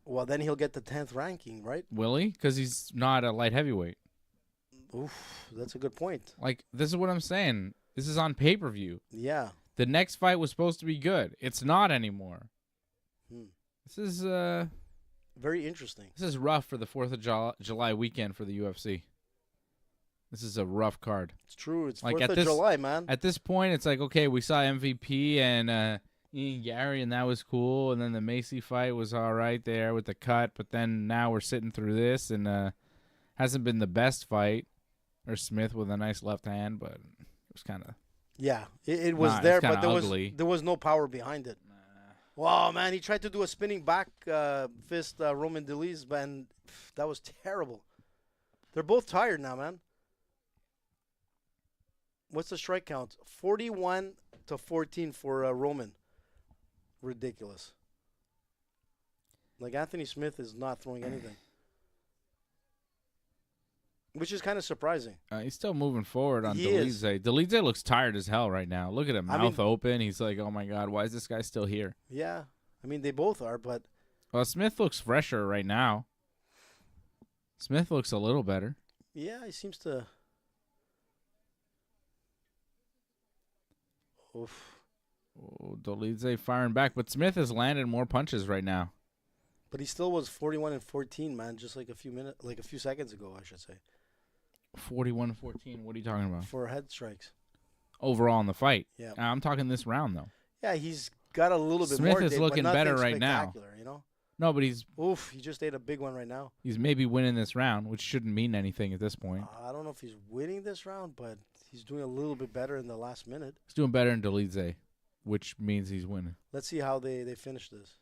Well, then he'll get the 10th ranking, right? Will he? Because he's not a light heavyweight. Oof, that's a good point. This is what I'm saying. This is on pay-per-view. Yeah. The next fight was supposed to be good. It's not anymore. This is Very interesting. this is rough for the 4th of July weekend for the UFC. This is a rough card. It's true. It's Like, 4th at of this- July, man. At this point, it's okay, we saw MVP and Ian Gary, and that was cool. And then the Macy fight was all right there with the cut. But then now we're sitting through this, and hasn't been the best fight. Or Smith with a nice left hand, but it was kind of... Yeah, it was Nah, there, it's but kinda ugly. there was no power behind it. Wow, man, he tried to do a spinning back fist, Roman Dolidze, man. That was terrible. They're both tired now, man. What's the strike count? 41-14 for Roman. Ridiculous. Anthony Smith is not throwing anything. Which is kind of surprising. He's still moving forward on He is. Dolidze. Dolidze looks tired as hell right now. Look at him, I mouth mean- open. He's like, oh, my God, why is this guy still here? Yeah. I mean, they both are, but Well, Smith looks fresher right now. Smith looks a little better. yeah, he seems to... Oof. Oh, Dolidze firing back. But Smith has landed more punches right now. But he still was 41-14, man, just a few seconds ago, I should say, 41-14. What are you talking about? for head strikes. Overall in the fight. Yeah. I'm talking this round, though. Yeah, he's got a little bit Smith more. is Dave, looking but nothing better right now. spectacular, you know? No, but he's he just ate a big one right now. maybe winning this round, which shouldn't mean anything at this point. I don't know if he's winning this round, but he's doing a little bit better in the last minute. He's doing better in Dolidze, which means he's winning. Let's see how they finish this.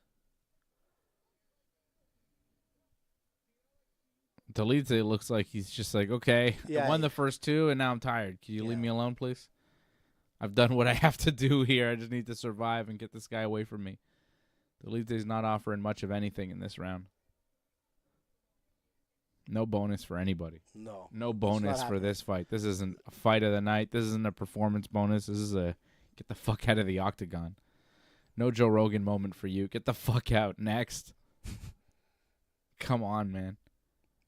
Dolidze looks like he's just like, okay, Yeah, I won the first two, and now I'm tired. Can you leave me alone, please? I've done what I have to do here. I just need to survive and get this guy away from me. Dolidze's not offering much of anything in this round. No bonus for anybody. No bonus for this fight. This isn't a fight of the night. This isn't a performance bonus. This is a get the fuck out of the octagon. No Joe Rogan moment for you. Get the fuck out. Next. Come on, man.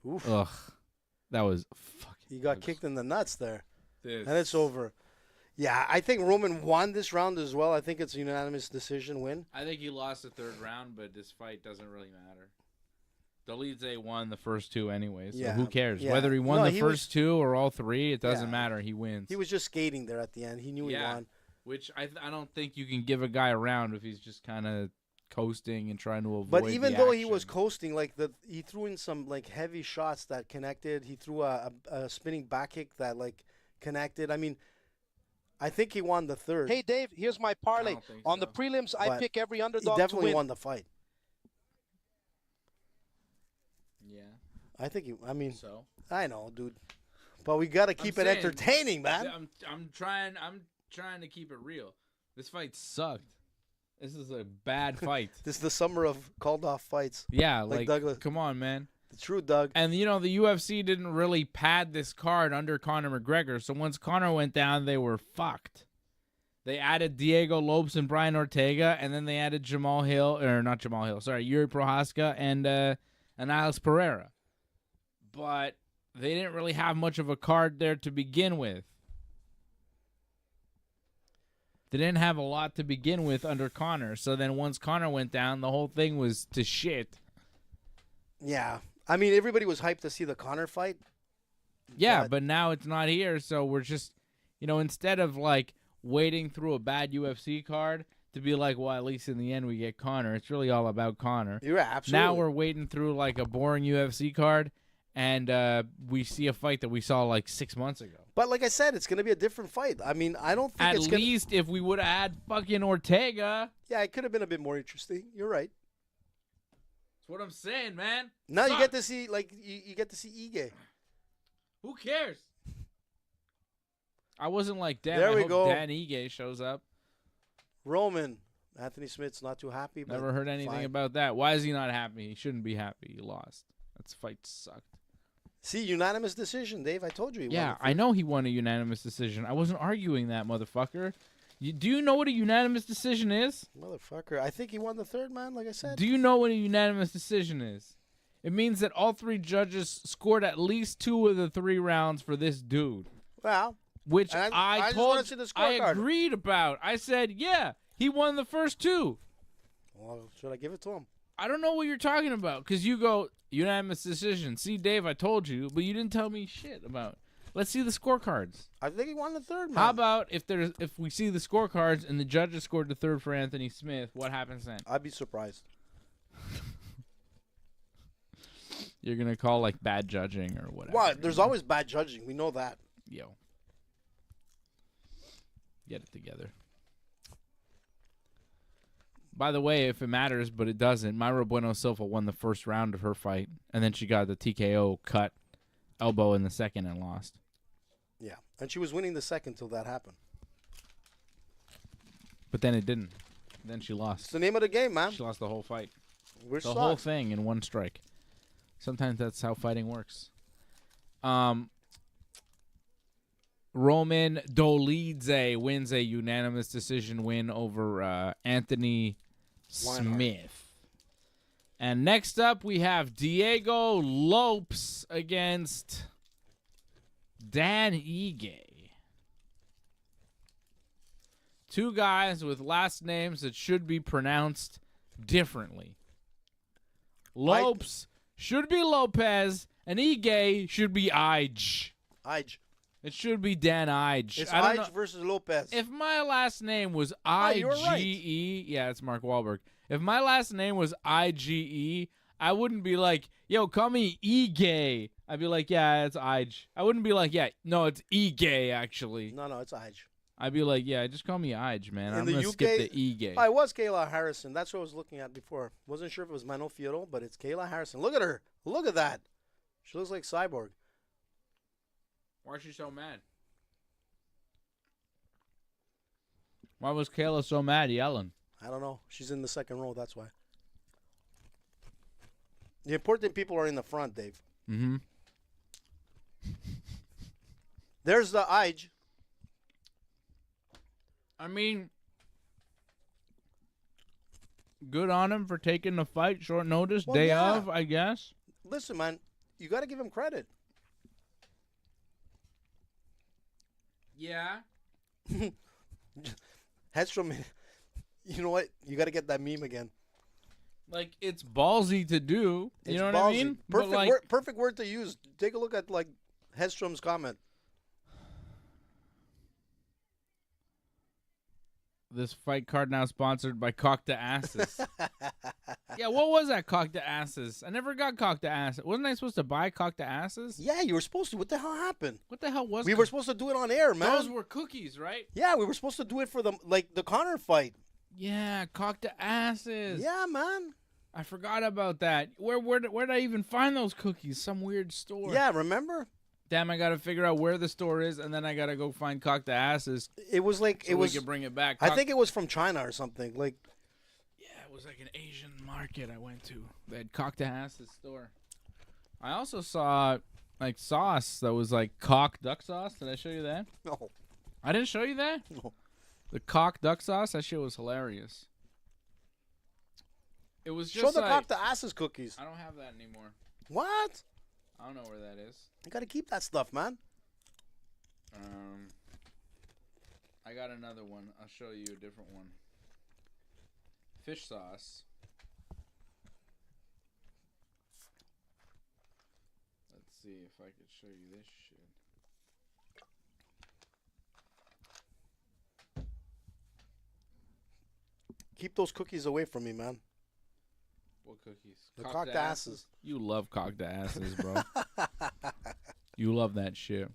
Oof. Ugh. That was fucking. He got kicked in the nuts there. This. And it's over. Yeah, I think Roman won this round as well. I think it's a unanimous decision win. I think he lost the third round, but this fight doesn't really matter. Dolidze won the first two anyway, so who cares? Yeah. Whether he won the first two or all three, it doesn't matter. He wins. He was just skating there at the end. He knew he won. Which I don't think you can give a guy a round if he's just kind of coasting and trying to avoid. But even the though action. he was coasting, he threw in some heavy shots that connected. He threw a spinning back kick that connected. I mean, I think he won the third. Hey, Dave, here's my parlay. On the prelims, I pick every underdog he definitely to win. won the fight. Yeah. I think he. I mean, So I know, dude. But we gotta keep it entertaining, man. I'm trying to keep it real. This fight sucked. This is a bad fight. This is the summer of called off fights. Yeah, like Douglas. Come on, man. The true Doug. And the UFC didn't really pad this card under Conor McGregor. So once Conor went down, they were fucked. They added Diego Lopes and Brian Ortega, and then they added Yuri Prohaska and Alex Pereira. But they didn't really have much of a card there to begin with. They didn't have a lot to begin with under Conor. So then once Conor went down, the whole thing was to shit. Yeah. I mean, everybody was hyped to see the Conor fight. Yeah, but now it's not here, so we're just, instead of wading through a bad UFC card to be like, well, at least in the end we get Conor. It's really all about Conor. You're absolutely. Now we're wading through a boring UFC card, and we see a fight that we saw 6 months ago. But like I said, it's going to be a different fight. I mean, I don't think At it's least if we would have had fucking Ortega. Yeah, it could have been a bit more interesting. You're right. That's what I'm saying, man. Now you get to see you get to see Ige. Who cares? I wasn't damn. There we hope go. Dan Ige shows up. Roman. Anthony Smith's not too happy. But Never heard anything about that. Why is he not happy? He shouldn't be happy. He lost. That fight sucked. See, unanimous decision, Dave. I told you he won. Yeah, I know he won a unanimous decision. I wasn't arguing that, motherfucker. Do you know what a unanimous decision is? Motherfucker. I think he won the third, man, like I said. Do you know what a unanimous decision is? It means that all three judges scored at least 2 of the 3 rounds for this dude. Well, which I agreed about. I said, yeah, he won the first 2. Well, should I give it to him? I don't know what you're talking about because you go unanimous decision. See, Dave, I told you, but you didn't tell me shit about. Let's see the scorecards. I think he won the third, man. How about if we see the scorecards and the judges scored the third for Anthony Smith? What happens then? I'd be surprised. You're gonna call bad judging or whatever. What? There's always bad judging. We know that. Yo, get it together. By the way, if it matters, but it doesn't, Mayra Bueno Silva won the first round of her fight, and then she got the TKO cut elbow in the second and lost. Yeah, and she was winning the second till that happened. But then it didn't. Then she lost. It's the name of the game, man. She lost the whole fight. The whole thing in one strike. Sometimes that's how fighting works. Roman Dolidze wins a unanimous decision win over Anthony Smith. And next up, we have Diego Lopes against Dan Ige. 2 guys with last names that should be pronounced differently. Lopes should be Lopez, and Ige should be Ige. Ige. It should be Dan Ige. It's I don't know. Ige versus Lopez. If my last name was you were right. IGE, yeah, it's Mark Wahlberg. If my last name was IGE, I wouldn't be like, yo, call me E-Gay. I'd be like, yeah, it's Ige. I wouldn't be like, yeah, no, it's E-Gay, actually. No, it's Ige. I'd be like, yeah, just call me Ige, man. I'm the going to UK skip the E-Gay. I was Kayla Harrison. That's what I was looking at before. Wasn't sure if it was Manon Fiorot, but it's Kayla Harrison. Look at her. Look at that. She looks like Cyborg. Why is she so mad? Why was Kayla so mad yelling? I don't know. She's in the second row. That's why. The important people are in the front, Dave. Mm-hmm. There's the Ige. I mean, good on him for taking the fight short notice, Well, day yeah. of, I guess. Listen, man, you got to give him credit. Yeah. Hedstrom, you know what? You got to get that meme again. Like, it's ballsy to do. You know what I mean? Perfect word to use. Take a look at, like, Hedstrom's comment. This fight card now sponsored by Cock to Asses. Yeah, what was that Cock to Asses? I never got Cock to Asses. Wasn't I supposed to buy Cock to Asses? Yeah, you were supposed to. What the hell happened? What the hell was We were supposed to do it on air, man. Those were cookies, right? Yeah, we were supposed to do it for the Connor fight. Yeah, Cock to Asses. Yeah, man. I forgot about that. Where did I even find those cookies? Some weird store. Yeah, remember? Damn, I gotta figure out where the store is, and then I gotta go find Cock to Asses. It was like so we can bring it back. I think it was from China or something. Like, yeah, it was like an Asian market I went to. They had Cock to Asses store. I also saw like sauce that was like cock duck sauce. Did I show you that? no, I didn't show you that. no. The cock duck sauce. That shit was hilarious. It was just Show the like, Cock to Asses cookies. I don't have that anymore. What? I don't know where that is. You got to keep that stuff, man. I got another one. I'll show you a different one. Fish sauce. Let's see if I could show you this shit. Keep those cookies away from me, man. What cookies? The Cock to Asses. You love Cock to Asses, bro. You love that shit.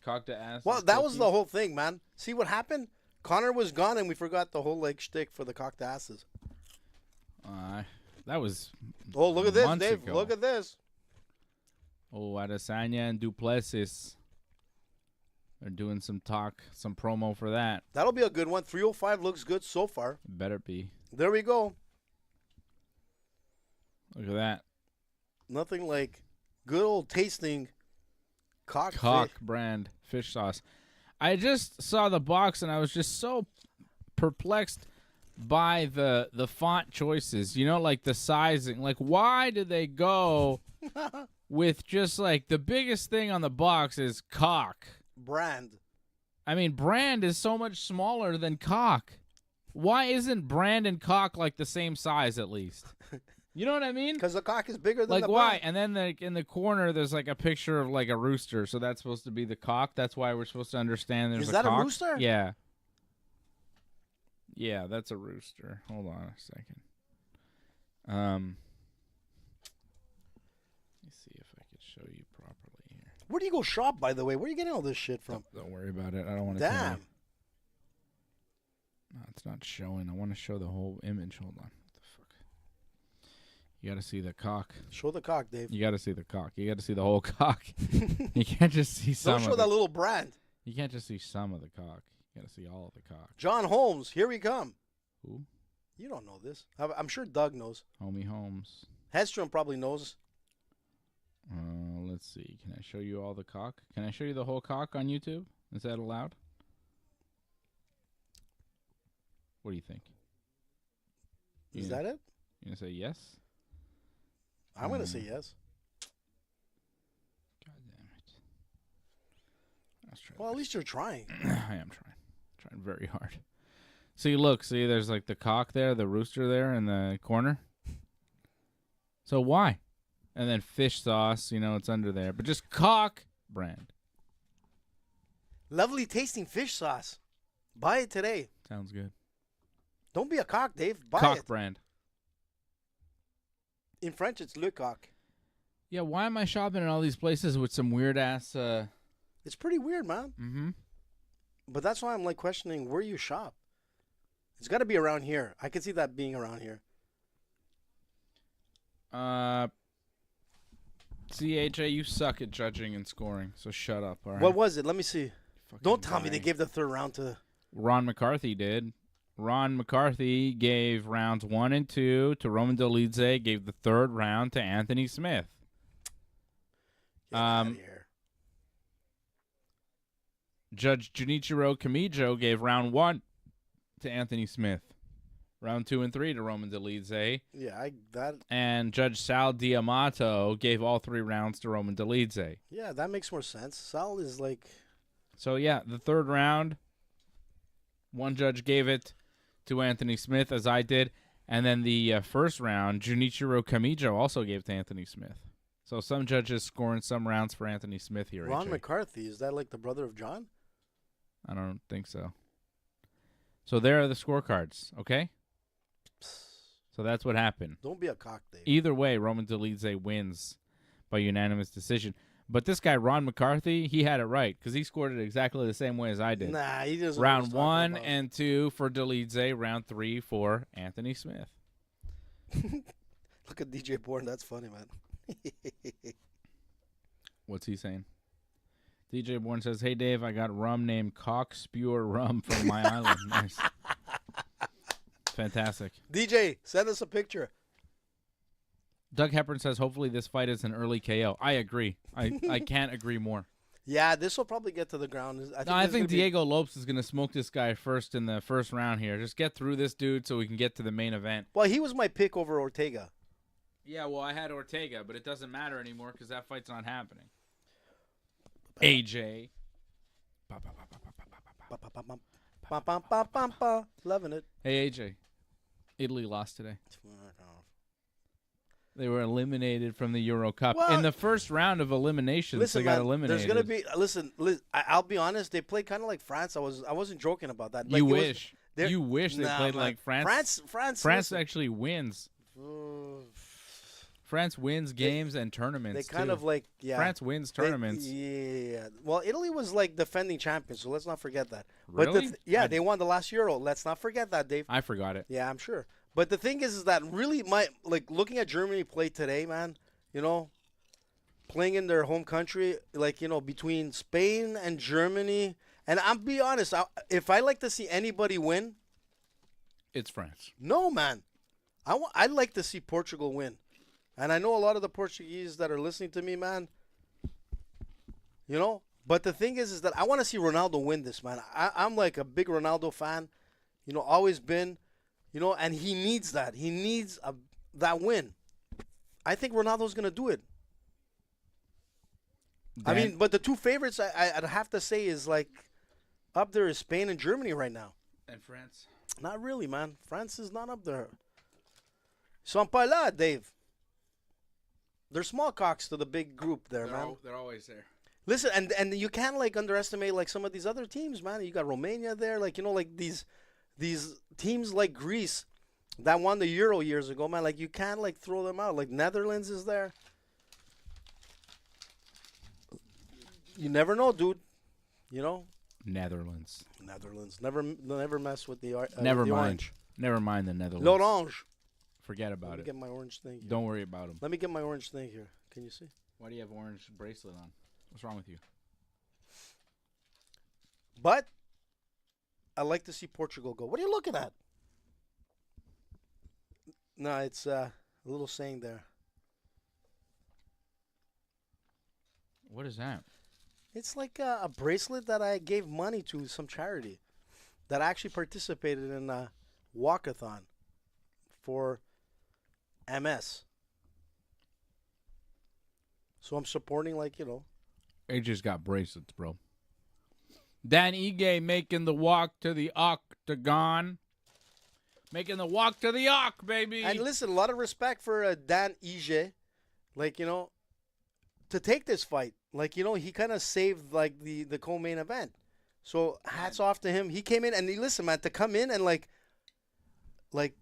Cock to Asses. Well, that was the whole thing, man. See what happened? Connor was gone, and we forgot the whole shtick for the Cock to Asses. That was. Oh, look at this, months Dave. ago. Look at this. Oh, Adesanya and Duplessis. They're doing some promo for that. That'll be a good one. 305 looks good so far. Better be. There we go. Look at that. Nothing like good old tasting cock brand fish sauce. I just saw the box and I was just so perplexed by the font choices. You know, like the sizing. Like, why did they go with just like the biggest thing on the box is cock? Brand. I mean, brand is so much smaller than cock. Why isn't brand and cock like the same size at least? You know what I mean? Because the cock is bigger than like the why? brand. And then in the corner, there's like a picture of like a rooster, so that's supposed to be the cock. That's why we're supposed to understand there's Is a that cock. a rooster? Yeah. Yeah, that's a rooster. Hold on a second. Let me see if I could show you properly here. Where do you go shop, by the way? Where are you getting all this shit from? Don't worry about it. I don't want to. Tell you. Damn. No, it's not showing. I want to show the whole image. Hold on. What the fuck? You got to see the cock. Show the cock, Dave. You got to see the cock. You got to see the whole cock. You can't just see some. Don't show of that it. little brand. You can't just see some of the cock. You got to see all of the cock. John Holmes, here we come. Who? You don't know this. I'm sure Doug knows. Homie Holmes. Hedstrom probably knows. Let's see. Can I show you all the cock? Can I show you the whole cock on YouTube? Is that allowed? What do you think? Is that it? You gonna say yes? I'm going to say yes. God damn it. Let's try Well, at this. least you're trying. I am trying very hard. See, look, there's like the cock there, the rooster there in the corner. So why? And then fish sauce, it's under there. But just cock brand. Lovely tasting fish sauce. Buy it today. Sounds good. Don't be a cock, Dave. Buy Cock it. brand. In French, it's le coq. Yeah, why am I shopping in all these places with some weird ass? It's pretty weird, man. Mm-hmm. But that's why I'm like questioning where you shop. It's got to be around here. I can see that being around here. CHA, you suck at judging and scoring, so shut up. All right. What was it? Let me see. Fucking Don't tell me guy. they gave the third round to. Ron McCarthy did. Ron McCarthy gave rounds 1 and 2 to Roman Dolidze, gave the third round to Anthony Smith. Get out of here. Judge Junichiro Kamijo gave round 1 to Anthony Smith. Round 2 and 3 to Roman Dolidze. Yeah, that. And Judge Sal Diamato gave all 3 rounds to Roman Dolidze. Yeah, that makes more sense. Sal is like. So, yeah, the third round, one judge gave it to Anthony Smith, as I did. And then the first round, Junichiro Kamijo also gave to Anthony Smith. So some judges scoring some rounds for Anthony Smith here. Ron AJ. McCarthy, is that like the brother of John? I don't think so. So there are the scorecards, okay? So that's what happened. Don't be a cock, Dave. Either way, Roman Dolidze wins by unanimous decision. But this guy, Ron McCarthy, he had it right because he scored it exactly the same way as I did. Nah, he doesn't. Round 1 and 2 for Dolidze. Round 3 for Anthony Smith. Look at DJ Bourne. That's funny, man. What's he saying? DJ Bourne says, "Hey, Dave, I got rum named Cock Spewer Rum from my island." Nice. Fantastic. DJ, send us a picture. Doug Hepburn says, hopefully this fight is an early KO. I agree. I can't agree more. Yeah, this will probably get to the ground. I think Diego Lopes is going to smoke this guy first in the first round here. Just get through this dude so we can get to the main event. Well, he was my pick over Ortega. Yeah, well, I had Ortega, but it doesn't matter anymore because that fight's not happening. AJ. Loving it. Hey, AJ. Italy lost today. They were eliminated from the Euro Cup. Well, in the first round of eliminations, they got eliminated. There's gonna be I'll be honest. They played kind of like France. I wasn't joking about that. Like, you wish they played like France. France actually wins. France wins games and tournaments. They kind of like France wins tournaments. Yeah. Well, Italy was like defending champions, so let's not forget that. Really? But they won the last Euro. Let's not forget that, Dave. I forgot it. Yeah, I'm sure. But the thing is that really looking at Germany play today, man, playing in their home country, between Spain and Germany, and I'll be honest, if I like to see anybody win, it's France. No, man. I'd like to see Portugal win. And I know a lot of the Portuguese that are listening to me, man, but the thing is that I want to see Ronaldo win this, man. I'm like a big Ronaldo fan, always been. And he needs that. He needs that win. I think Ronaldo's going to do it. But the two favorites I'd have to say is up there is Spain and Germany right now. And France? Not really, man. France is not up there. Ils sont pas là, Dave. They're small cocks to the big group there, man. They're always there. Listen, and you can't underestimate some of these other teams, man. You got Romania there, these teams like Greece that won the Euro years ago, man. You can't throw them out. Netherlands is there. You never know, dude. Netherlands. Never mess with the Never the mind. orange. Never mind the Netherlands. L'orange. Forget about Let me it. get my orange thing here. Don't worry about them. Let me get my orange thing here. Can you see? Why do you have orange bracelet on? What's wrong with you? But I like to see Portugal go. What are you looking at? No, it's a little saying there. What is that? It's like a bracelet that I gave money to some charity that actually participated in a walkathon for MS. So I'm supporting AJ's got bracelets, bro. Dan Ige making the walk to the Octagon. Making the walk to the Oc, baby. And listen, a lot of respect for Dan Ige. To take this fight. He kind of saved, the co-main event. So hats off to him. He came in and listen, man, to come in and like,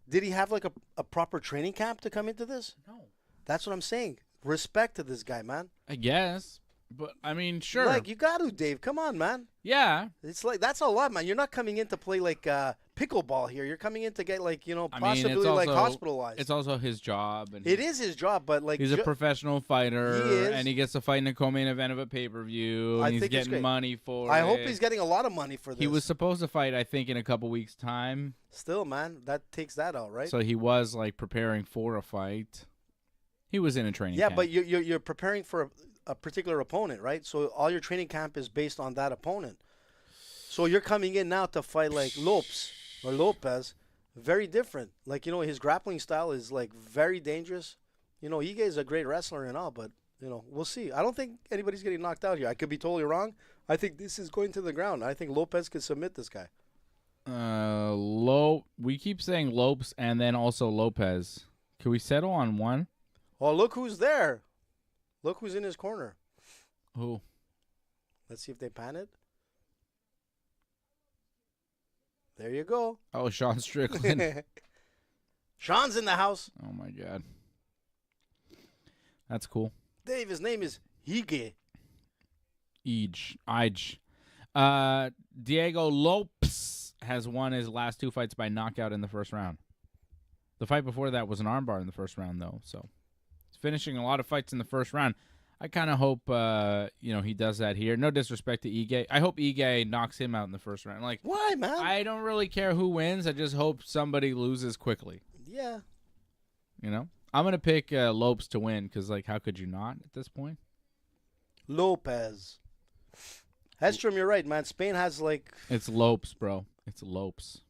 did he have like a proper training camp to come into this? No. That's what I'm saying. Respect to this guy, man. I guess. But, I mean, sure. Like, you got to, Dave. Come on, man. Yeah. It's like, that's a lot, man. You're not coming in to play like pickleball here. You're coming in to get like, possibly like hospitalized. It's also his job. And it is his job, but like. He's a professional fighter. He is. And he gets to fight in a co-main event of a pay-per-view. And he's getting money for it. I hope he's getting a lot of money for this. He was supposed to fight, I think, in a couple weeks' time. Still, man, that takes that out, right? So he was like preparing for a fight. He was in a training camp. Yeah, but you're preparing for a particular opponent, right? So all your training camp is based on that opponent. So you're coming in now to fight like Lopez, very different. Like, his grappling style is like very dangerous. Ige is a great wrestler and all, but we'll see. I don't think anybody's getting knocked out here. I could be totally wrong. I think this is going to the ground. I think Lopez could submit this guy. We keep saying Lopes and then also Lopez. Can we settle on one? Oh, look who's there. Look who's in his corner. Who? Let's see if they pan it. There you go. Oh, Sean Strickland. Sean's in the house. Oh, my God. That's cool. Dave, his name is Ige. Ige. Diego Lopes has won his last 2 fights by knockout in the first round. The fight before that was an armbar in the first round, though, so he's finishing a lot of fights in the first round. I kind of hope, he does that here. No disrespect to Ige. I hope Ige knocks him out in the first round. Like, why, man? I don't really care who wins. I just hope somebody loses quickly. Yeah. I'm going to pick Lopes to win because, like, how could you not at this point? Lopez. Hedstrom, you're right, man. Spain has, like... It's Lopes, bro. It's Lopes.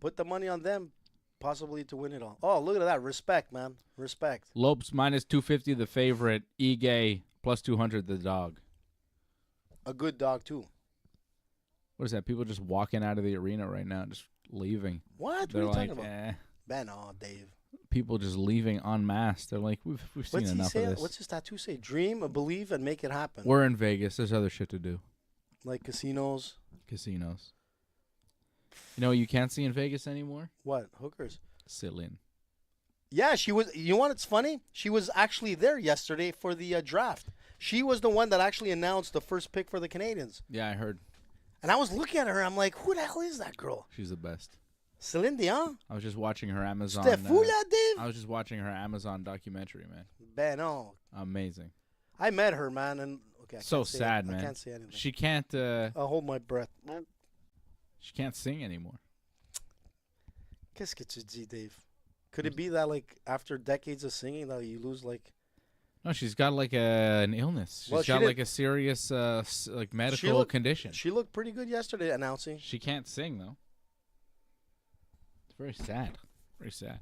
Put the money on them, possibly to win it all. Oh, look at that. Respect, man. Respect. Lopes minus 250, the favorite. Ige plus 200, the dog. A good dog, too. What is that? People just walking out of the arena right now, just leaving. What? They're what are you like, talking about? Ben, oh, Dave. People just leaving en masse. They're like, we've seen enough of this. What's his tattoo say? Dream, believe, and make it happen. We're in Vegas. There's other shit to do. Like casinos. Casinos. You know what you can't see in Vegas anymore? What? Hookers. Sit-in. Yeah, she was. You know what? It's funny. She was actually there yesterday for the draft. She was the one that actually announced the first pick for the Canadians. Yeah, I heard. And I was looking at her. I'm like, who the hell is that girl? She's the best. Celine Dion? I was just watching her Amazon. Stefula, Dave? I was just watching her Amazon documentary, man. Ben, no. Amazing. I met her, man, and okay. So sad, man. I can't say anything. She can't. I'll hold my breath. She can't sing anymore. Qu'est-ce que tu dis, Dave? Could it be that, like, after decades of singing, that you lose, like... No, she's got, like, an illness. She's got, like, a serious, like, medical condition. She looked pretty good yesterday announcing. She can't sing, though. It's very sad. Very sad.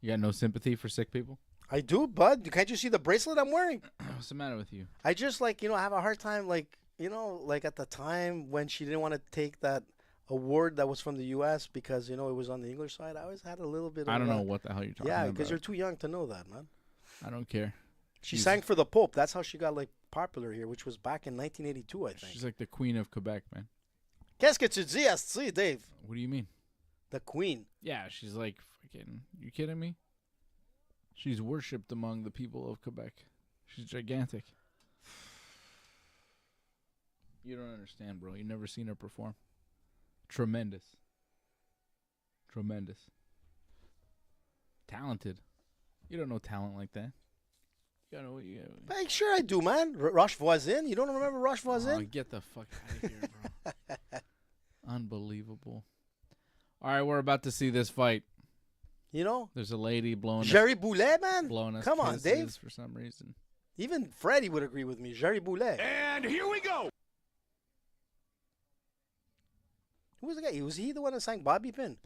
You got no sympathy for sick people? I do, bud. Can't you see the bracelet I'm wearing? What's the matter with you? I just, like, I have a hard time, like, like at the time when she didn't want to take that award that was from the U.S. because, it was on the English side. I always had a little bit of... I don't know what the hell you're talking about. Yeah, because you're too young to know that, man. I don't care. She sang for the Pope. That's how she got, like, popular here, which was back in 1982, I think. She's like the Queen of Quebec, man. Qu'est-ce que tu dis, Asti, Dave? What do you mean? The Queen. Yeah, she's like freaking... You kidding me? She's worshipped among the people of Quebec. She's gigantic. You don't understand, bro. You've never seen her perform. Tremendous. Talented. You don't know talent like that. You gotta know what you got. Hey, sure I do, man. Roche Voisin. You don't remember Roche Voisin? Oh, get the fuck out of here, bro. Unbelievable. All right, we're about to see this fight. There's a lady blowing Jerry Boulet, man. Blowing us Come on, kisses Dave. For some reason. Even Freddie would agree with me. Jerry Boulet. And here we go. Who was the guy? Was he the one that sang Bobby Pin?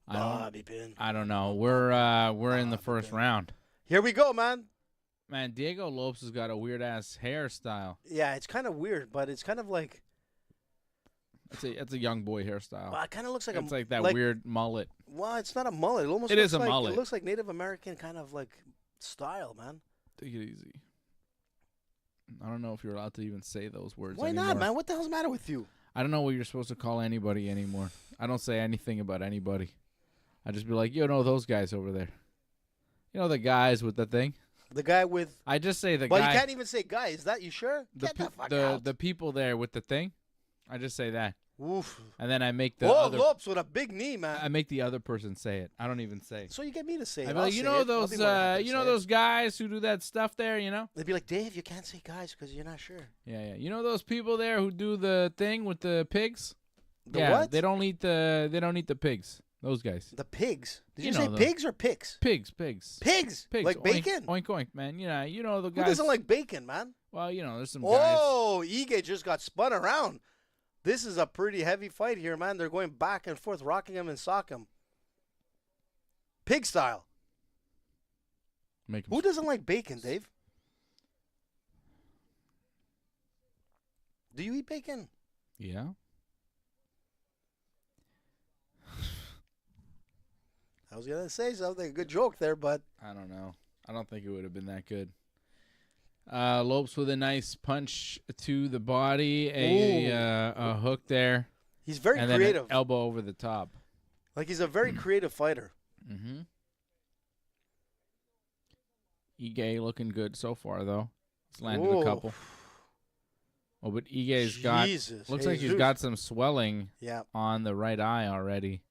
Bobby Pin. I don't know. We're in the first round. Here we go, man. Man, Diego Lopes has got a weird ass hairstyle. Yeah, it's kind of weird, but it's kind of like it's a young boy hairstyle. Well, it kind of looks like it's like that weird mullet. Well, it's not a mullet. It is a mullet. It looks like Native American kind of like style, man. Take it easy. I don't know if you're allowed to even say those words Why anymore. not, man? What the hell's the matter with you? I don't know what you're supposed to call anybody anymore. I don't say anything about anybody. I just be like, you know those guys over there. You know the guys with the thing? The guy with... I just say the But guy. you can't even say guy. Is that you sure? Get the fuck out. The people there with the thing. I just say that. Oof. And then I make the Whoa, other... Lopes with a big knee, man. I make the other person say it. I don't even say. So you get me to say it. I be I'll like, you say know it. I'll those, be more than happy to you know say those guys who do that stuff there, you know? it. They'd be like, Dave, you can't say guys because you're not sure. Yeah. You know those people there who do the thing with the pigs? The yeah, what? They don't eat the pigs. Those guys. The pigs. Did You you, know say them. pigs or pigs? Pigs. Pigs. Like Oink, bacon? Oink oink, man. You know the Who guys. doesn't like bacon, man? Well, you know, there's some guys. Oh, Ige just got spun around. This is a pretty heavy fight here, man. They're going back and forth, rocking him and sock him. Pig style. Make 'em Who doesn't like bacon, Dave? Do you eat bacon? Yeah. I was going to say something, a good joke there, but I don't know. I don't think it would have been that good. Lopes with a nice punch to the body, a hook there, he's very and creative. then an elbow over the top. Like he's a very creative fighter. Mm-hmm. Ige looking good so far, though. He's landed Whoa. a couple. Oh, but Ige's got Jesus, looks like he's Jesus. got some swelling Yeah. on the right eye already.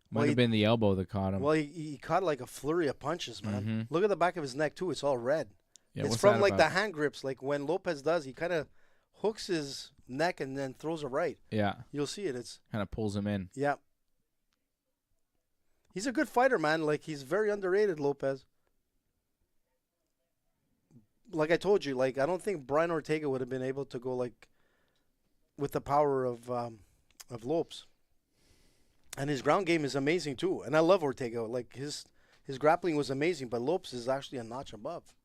Might Well, have been the elbow that caught him. Well, he caught like a flurry of punches, man. Mhm. Look at the back of his neck too; it's all red. Yeah, it's what's from that like about? the hand grips, like when Lopez does. He kind of hooks his neck and then throws a right. Yeah, You'll see it. It's kind of pulls him in. yeah. He's a good fighter, man. Like he's very underrated, Lopez. Like I told you, like I don't think Brian Ortega would have been able to go like with the power of Lopes. And his ground game is amazing too. And I love Ortega. Like his grappling was amazing, but Lopes is actually a notch above.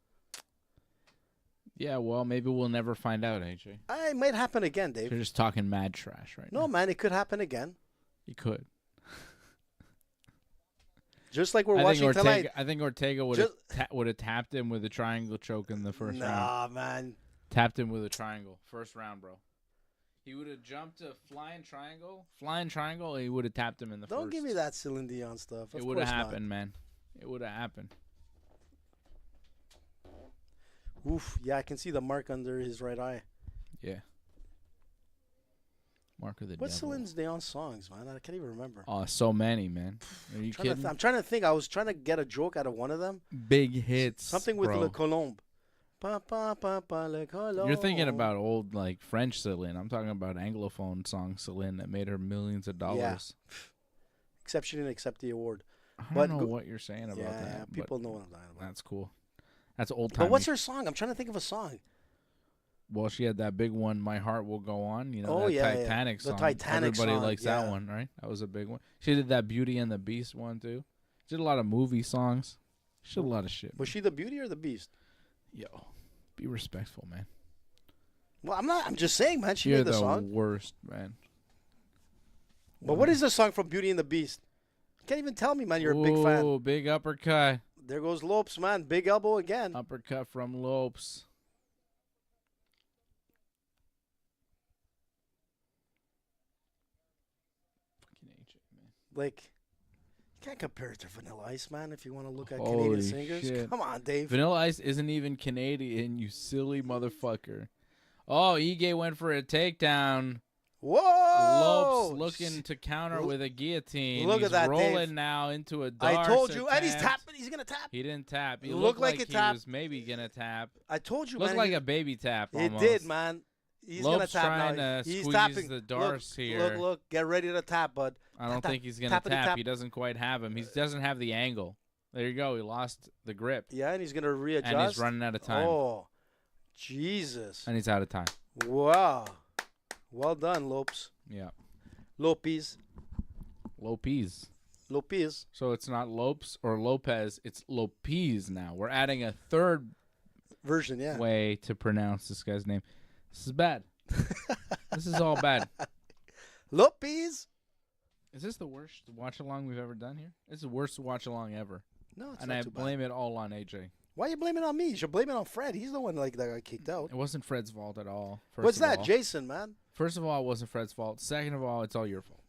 Yeah, well, maybe we'll never find out, AJ. It might happen again, Dave. You're just talking mad trash right now. No, man, it could happen again. You could. Just like we're I watching think Ortega, tonight. I think Ortega would have tapped him with a triangle choke in the first round. Nah, man. Tapped him with a triangle. First round, bro. He would have jumped a flying triangle, and he would have tapped him in the first. Don't give me that Celine Dion stuff. It would have happened, man. It would have happened. Oof. Yeah, I can see the mark under his right eye. Yeah. Mark of the What's devil. Celine's Dion songs, man? I can't even remember. Oh, so many, man. Are you kidding? I'm trying to think. I was trying to get a joke out of one of them. Big hits. Something with bro. Le Colombe. Pa, pa, pa, pa, Le Colombe. You're thinking about old like French Celine. I'm talking about Anglophone song Celine that made her millions of dollars. Except she didn't accept the award. I But don't know go- what you're saying about Yeah, that. but people know what I'm talking about. That's cool. That's old time. But what's her song? I'm trying to think of a song. Well, she had that big one, "My Heart Will Go On." You know, Oh, that yeah, Titanic the song. Titanic Everybody song, likes yeah. that one, right? That was a big one. She did that Beauty and the Beast one too. She did a lot of movie songs. She did a lot of shit. Was she the beauty or the beast? Yo, be respectful, man. Well, I'm not. I'm just saying, man. She You're made the the song. worst, man. But what is the song from Beauty and the Beast? You can't even tell me, man. You're a big fan. Ooh, big uppercut. There goes Lopes, man. Big elbow again. Uppercut from Lopes. Fucking AJ, man. Like, you can't compare it to Vanilla Ice, man. If you want to look at Holy Canadian singers, shit. come on, Dave. Vanilla Ice isn't even Canadian, you silly motherfucker. Oh, Ige went for a takedown. Whoa! Lopes looking to counter with a guillotine. Look He's at that, rolling Dave. now into a dark I told you, and he's attempt. tapping. He's gonna tap. He didn't tap. He Looked looked like like it he tapped. was maybe gonna tap. I told you, Looked man. like a baby tap. It Almost. did, man. He's Lopes gonna tap trying now. to He's squeeze tapping. the darts look, here. Look, get ready to tap, bud. I don't Tap, think he's gonna tappity tap. tap. He doesn't quite have him. He doesn't have the angle. There you go. He lost the grip, Yeah, and he's gonna readjust. and he's running out of time. Oh, Jesus! And he's out of time. Wow. Well done, Lopes. Yeah. Lopez. Lopez. Lopez. So it's not Lopes or Lopez. It's Lopez now. We're adding a third Version, yeah. way to pronounce this guy's name. This is bad. This is all bad. Lopez. Is this the worst watch along we've ever done here? It's the worst watch along ever. No, it's And not I too blame it all on AJ. Why are you blaming it on me? You should blame it on Fred. He's the one that got kicked out. It wasn't Fred's fault at all. What's that, Jason, man? First of all, it wasn't Fred's fault. Second of all, it's all your fault.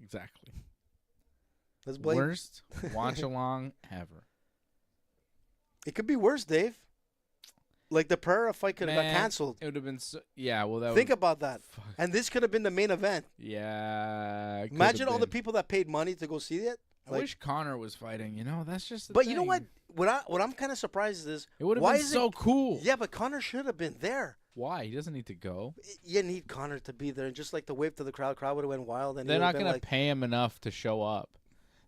Exactly. Let's blame. Worst watch along ever. It could be worse, Dave. Like the Pereira fight could have got canceled. It would have been yeah. Well, think about that. Fuck. And this could have been the main event. Yeah. Imagine all the people that paid money to go see it. I wish Connor was fighting. You know, that's just. But you know what? What I'm kind of surprised is it would have been so cool. Yeah, but Connor should have been there. Why? He doesn't need to go. You need Connor to be there, and just like the wave to the crowd would have went wild. And they're not going to pay him enough to show up.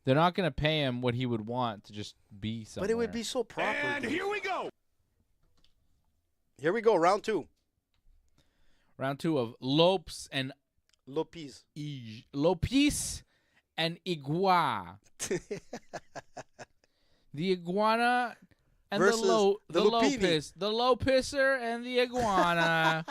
They're not going to pay him what he would want to just be somewhere. But it would be so proper. And here we go. Here we go, round 2. Round 2 of Lopes and Lopez. Lopez and Iguana. The iguana and versus the Lopez. The Lopisser and the iguana.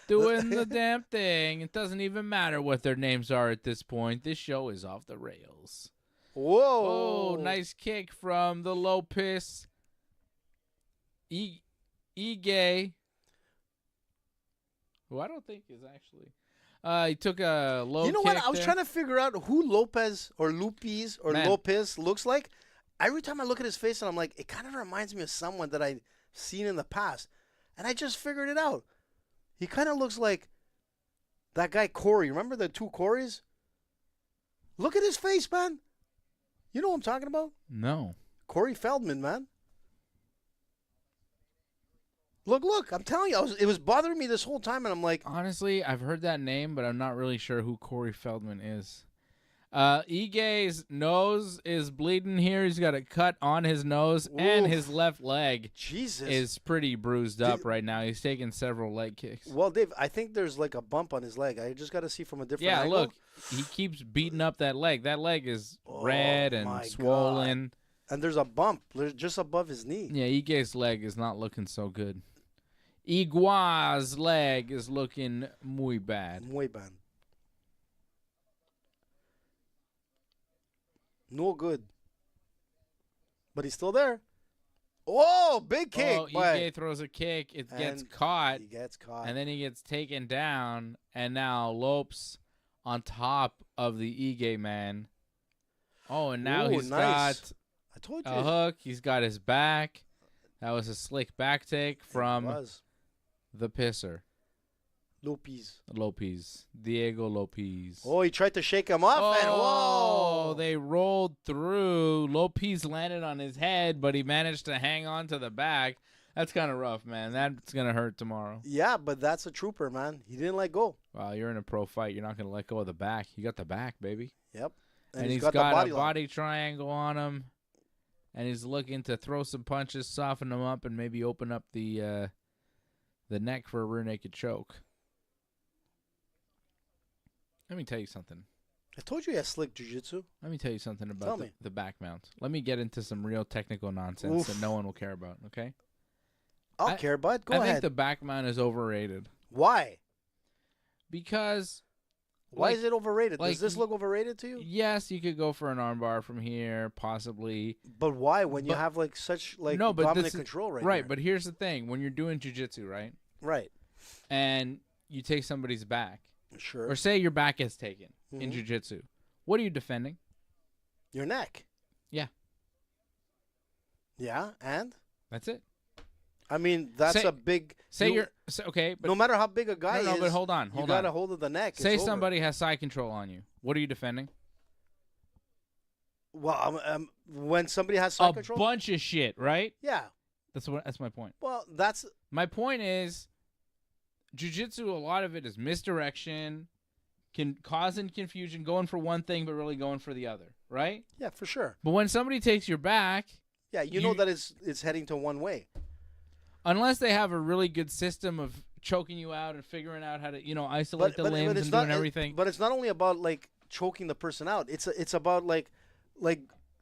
Doing the damn thing. It doesn't even matter what their names are at this point. This show is off the rails. Whoa. Oh, nice kick from the Lopez. Ige, who I don't think is actually. He took a low kick. You know what? I was there. trying to figure out who Lopez or Lupis or Lopez looks like. Every time I look at his face, and I'm like, it kind of reminds me of someone that I've seen in the past. And I just figured it out. He kind of looks like that guy Corey. Remember the 2 Corys? Look at his face, man. You know what I'm talking about? No. Corey Feldman, man. Look, I'm telling you, it was bothering me this whole time, and I'm like... Honestly, I've heard that name, but I'm not really sure who Corey Feldman is. Ige's nose is bleeding here. He's got a cut on his nose, and his left leg is pretty bruised up right now. He's taking several leg kicks. Well, Dave, I think there's like a bump on his leg. I just got to see from a different angle. Yeah, look, he keeps beating up that leg. That leg is red and swollen. God. And there's a bump just above his knee. Yeah, Ige's leg is not looking so good. Igua's leg is looking muy bad. Muy bad. No good. But he's still there. Oh, big kick. Oh, Ige throws a kick. It gets caught. He gets caught. And then he gets taken down. And now Lopes on top of the Ige man. Oh, and now he's got a hook. He's got his back. That was a slick back take from the pisser. Lopez. Diego Lopez. Oh, he tried to shake him up. And whoa. They rolled through. Lopez landed on his head, but he managed to hang on to the back. That's kind of rough, man. That's going to hurt tomorrow. Yeah, but that's a trooper, man. He didn't let go. Wow, you're in a pro fight. You're not going to let go of the back. You got the back, baby. Yep. And he's got a body triangle on him. And he's looking to throw some punches, soften him up, and maybe open up the neck for a rear naked choke. Let me tell you something. I told you he has slick jiu-jitsu. Let me tell you something about the back mount. Let me get into some real technical nonsense that no one will care about, okay? I'll care, bud. Go ahead. I think the back mount is overrated. Why? Because... Why is it overrated? Does this look overrated to you? Yes, you could go for an armbar from here, possibly. But why? When you have such dominant control right Right, but here's the thing. When you're doing jiu-jitsu, right? Right. And you take somebody's back. Sure. Or say your back is taken in jiu-jitsu. What are you defending? Your neck. Yeah. Yeah, and? That's it. I mean, that's a big... okay, but... No matter how big a guy is... No, but hold on. You got a hold of the neck. Say somebody has side control on you. What are you defending? Well, when somebody has side control... A bunch of shit, right? Yeah. That's my point. Well, that's... My point is, jiu-jitsu, a lot of it is misdirection, causing confusion, going for one thing but really going for the other, right? Yeah, for sure. But when somebody takes your back... Yeah, you know that it's heading to one way. Unless they have a really good system of choking you out and figuring out how to, isolate the limbs and doing everything. But it's not only about choking the person out. It's about like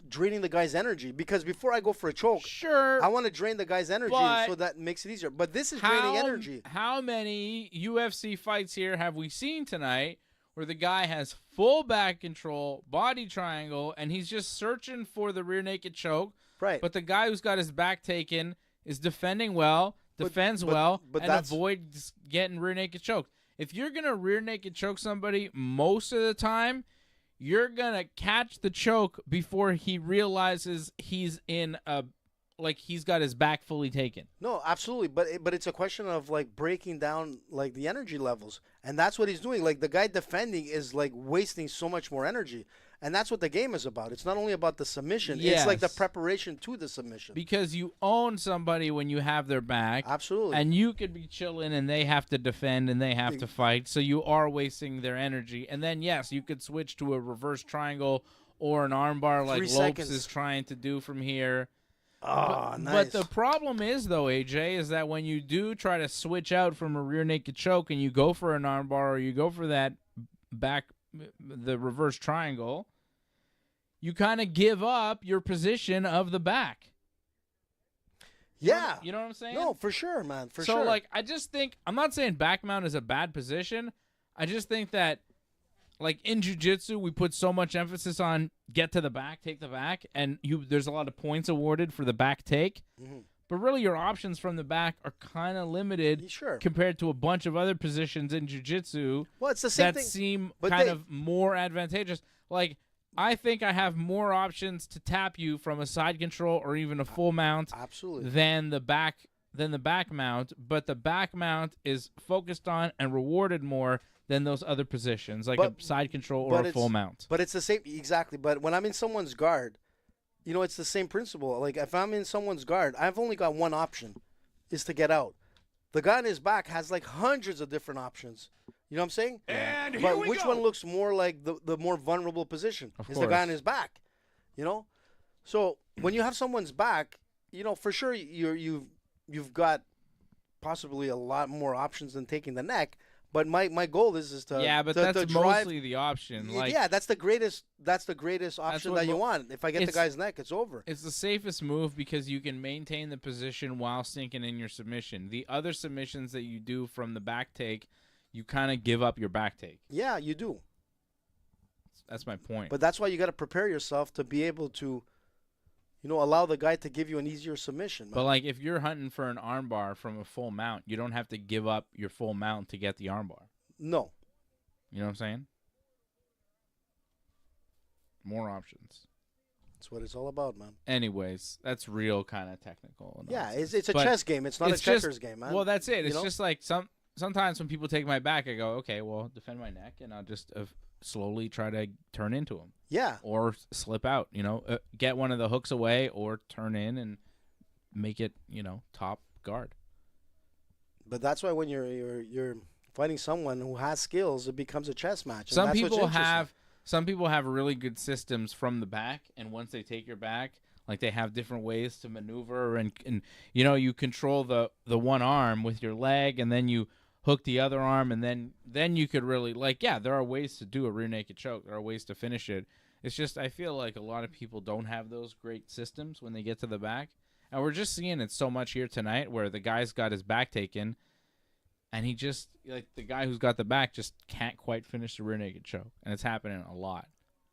draining the guy's energy. Because before I go for a choke, sure, I want to drain the guy's energy so that makes it easier. But this is draining energy. How many UFC fights here have we seen tonight where the guy has full back control, body triangle, and he's just searching for the rear naked choke. Right. But the guy who's got his back taken is defending well, defends well, and avoids getting rear naked choked. If you're going to rear naked choke somebody most of the time, you're going to catch the choke before he realizes he's in a he's got his back fully taken. No, absolutely, but it's a question of like breaking down like the energy levels, and that's what he's doing. Like the guy defending is like wasting so much more energy, and that's what the game is about. It's not only about the submission; Yes. it's like the preparation to the submission. Because you own somebody when you have their back, Absolutely, and you could be chilling, and they have to defend, and they have to fight, so you are wasting their energy. And then yes, you could switch to a reverse triangle or an armbar like 3 Lopes seconds. is trying to do from here. Oh, nice. But the problem is, though, AJ, is that when you do try to switch out from a rear naked choke and you go for an armbar or you go for that the reverse triangle, you kind of give up your position of the back. Yeah. You know what I'm saying? No, for sure, man. For so, sure. like, I just think, I'm not saying back mount is a bad position. I just think that, like, in jiu-jitsu, we put so much emphasis on get to the back, take the back, and there's a lot of points awarded for the back take. Mhm. But really, your options from the back are kind of limited Sure. compared to a bunch of other positions in jiu-jitsu Well, it's the same that thing. seem but kind they- of more advantageous. Like, I think I have more options to tap you from a side control or even a full mount Absolutely. than the back mount, but the back mount is focused on and rewarded more than those other positions, like a side control or a full mount. But it's the same, exactly. But when I'm in someone's guard, you know, it's the same principle. Like if I'm in someone's guard, I've only got one option, is to get out. The guy on his back has like hundreds of different options. You know what I'm saying? And here But we which go. one looks more like the more vulnerable position? Of is the guy course. on his back. You know, so when you have someone's back, you know for sure you've got possibly a lot more options than taking the neck. But my goal is to Yeah, but to that's drive. mostly the option. Like, Yeah, that's the greatest option what that you want. If I get the it's- guy's neck, it's over. it's the safest move because you can maintain the position while sinking in your submission. The other submissions that you do from the back take, you kind of give up your back take. Yeah, you do. That's my point. But that's why you got to prepare yourself to be able to, you know, allow the guy to give you an easier submission. Man. But like if you're hunting for an armbar from a full mount, you don't have to give up your full mount to get the armbar. No. You know what I'm saying? More options. That's what it's all about, man. Anyways, that's real kind of technical. Yeah, nonsense. it's a But chess game. It's not a it's just- checkers game, man. Well, that's it. You It's know? just like sometimes when people take my back, I go, okay, well, defend my neck, and I'll just slowly try to turn into them. Yeah. Or slip out, get one of the hooks away or turn in and make it, top guard. But that's why when you're fighting someone who has skills, it becomes a chess match. And Some that's what's people have really good systems from the back, and once they take your back, like they have different ways to maneuver, and you control the one arm with your leg, and then you hook the other arm, and then you could really there are ways to do a rear naked choke. There are ways to finish it. It's just I feel like a lot of people don't have those great systems when they get to the back. And we're just seeing it so much here tonight where the guy's got his back taken and he just, the guy who's got the back just can't quite finish the rear naked choke. And it's happening a lot.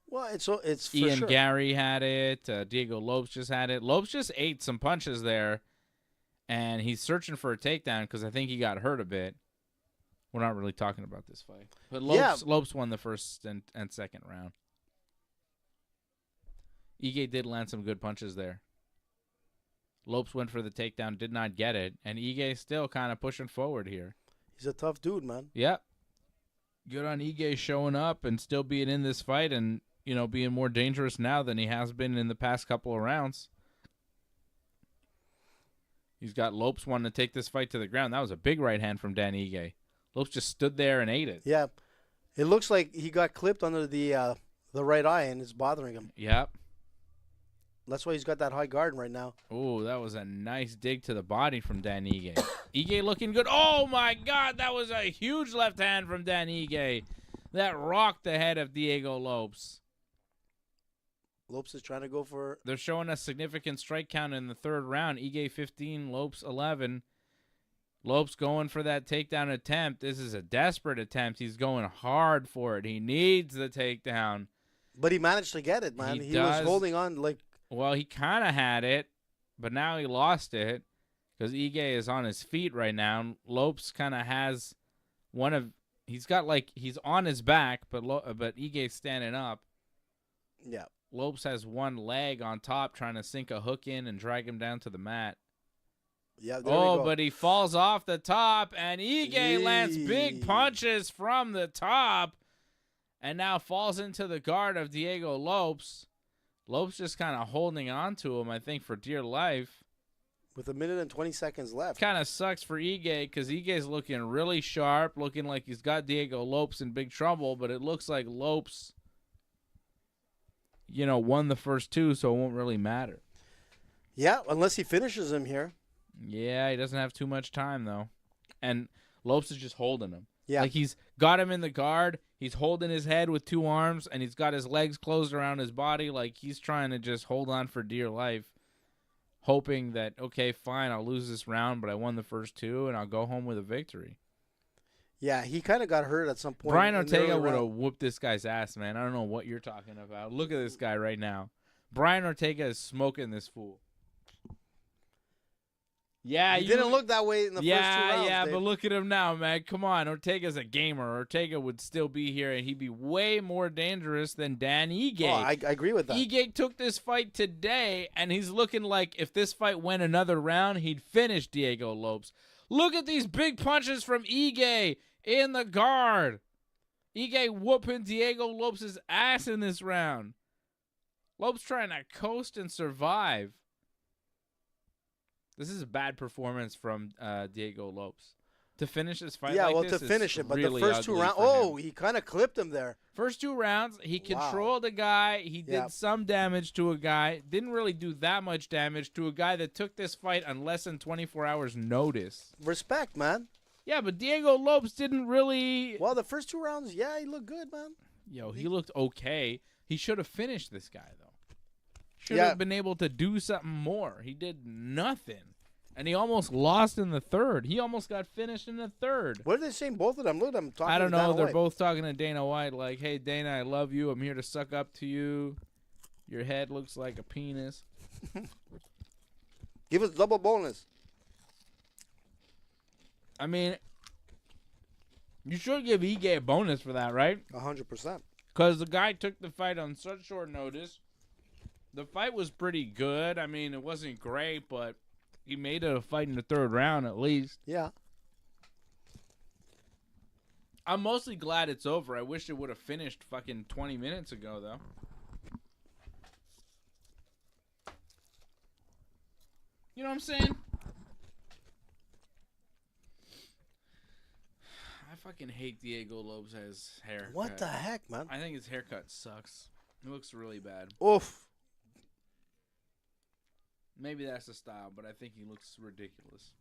Well, it's for Ian sure. Gary had it. Diego Lopes just had it. Lopes just ate some punches there. And he's searching for a takedown because I think he got hurt a bit. We're not really talking about this fight. But Lopes won the first and second round. Ige did land some good punches there. Lopes went for the takedown, did not get it, and Ige still kind of pushing forward here. He's a tough dude, man. Yep. Good on Ige showing up and still being in this fight and, being more dangerous now than he has been in the past couple of rounds. He's got Lopes wanting to take this fight to the ground. That was a big right hand from Dan Ige. Lopes just stood there and ate it. Yeah. It looks like he got clipped under the right eye and it's bothering him. Yep. That's why he's got that high guard right now. Oh, that was a nice dig to the body from Dan Ige. Ige looking good. Oh, my God. That was a huge left hand from Dan Ige. That rocked the head of Diego Lopes. Lopes is trying to go for... They're showing a significant strike count in the third round. Ige 15, Lopes 11. Lopes going for that takedown attempt. This is a desperate attempt. He's going hard for it. He needs the takedown. But he managed to get it, man. He was holding on like. Well, he kind of had it, but now he lost it because Ige is on his feet right now. Lopes kind of has he's on his back, but Ige's standing up. Yeah. Lopes has one leg on top trying to sink a hook in and drag him down to the mat. Yeah, there we go. But he falls off the top, and Ige lands big punches from the top and now falls into the guard of Diego Lopes. Lopes just kind of holding on to him, I think, for dear life. With 1 minute and 20 seconds left. Kind of sucks for Ige because Ige's looking really sharp, looking like he's got Diego Lopes in big trouble, but it looks like Lopes, won the first two, so it won't really matter. Yeah, unless he finishes him here. Yeah, he doesn't have too much time, though. And Lopes is just holding him. Yeah. Like he's got him in the guard. He's holding his head with two arms, and he's got his legs closed around his body. Like he's trying to just hold on for dear life, hoping that, okay, fine, I'll lose this round, but I won the first two, and I'll go home with a victory. Yeah, he kind of got hurt at some point. Brian Ortega would have whooped this guy's ass, man. I don't know what you're talking about. Look at this guy right now. Brian Ortega is smoking this fool. Yeah, he didn't look that way in the first 2 rounds. Yeah, Dave. but look at him now, man. Come on, Ortega's a gamer. Ortega would still be here, and he'd be way more dangerous than Dan Ige. Oh, I agree with that. Ige took this fight today, and he's looking like if this fight went another round, he'd finish Diego Lopes. Look at these big punches from Ige in the guard. Ige whooping Diego Lopes' ass in this round. Lopes trying to coast and survive. This is a bad performance from Diego Lopes. To finish this fight to finish it, but really the first 2 rounds, he kind of clipped him there. First 2 rounds, he controlled a guy. He did some damage to a guy. Didn't really do that much damage to a guy that took this fight on less than 24 hours notice. Respect, man. Yeah, but Diego Lopes didn't really... Well, the first 2 rounds, yeah, he looked good, man. He looked okay. He should have finished this guy, though. Should have been able to do something more. He did nothing. And he almost lost in the third. He almost got finished in the third. What are they saying, both of them? Look at them talking. I don't know. Dana They're White. both talking to Dana White like, hey, Dana, I love you. I'm here to suck up to you. Your head looks like a penis. Give us double bonus. I mean, you should give Ige a bonus for that, right? 100%. Because the guy took the fight on such short notice. The fight was pretty good. I mean, it wasn't great, but he made it a fight in the third round at least. Yeah. I'm mostly glad it's over. I wish it would have finished fucking 20 minutes ago, though. You know what I'm saying? I fucking hate Diego Lopes' haircut. What the heck, man? I think his haircut sucks. It looks really bad. Oof. Maybe that's the style, but I think he looks ridiculous.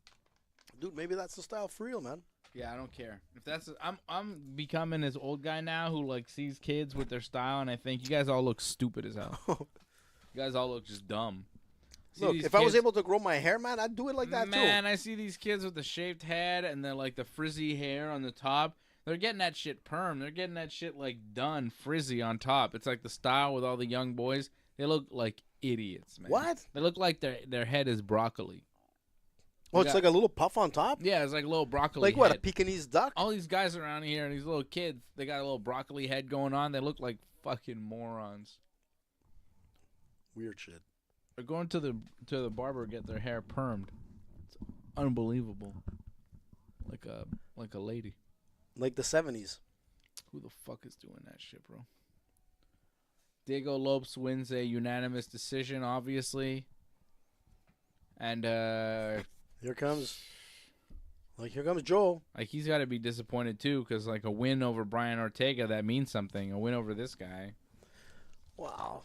Dude, maybe that's the style for real, man. Yeah, I don't care. If that's I'm becoming this old guy now who like sees kids with their style, and I think you guys all look stupid as hell. You guys all look just dumb. Look, if I was able to grow my hair, man, I'd do it like that too. Man, I see these kids with the shaved head and then like the frizzy hair on the top. They're getting that shit perm. They're getting that shit like done frizzy on top. It's like the style with all the young boys. They look like idiots, man. What? They look like their head is broccoli. Oh, it's like a little puff on top? Yeah, it's like a little broccoli Like what, head. a Pekingese duck? All these guys around here and these little kids, they got a little broccoli head going on. They look like fucking morons. Weird shit. They're going to the barber to get their hair permed. It's unbelievable. Like a lady. Like the 70s. Who the fuck is doing that shit, bro? Diego Lopes wins a unanimous decision, obviously. And here comes Joe. Like he's got to be disappointed too, because like a win over Brian Ortega, that means something. A win over this guy. Wow.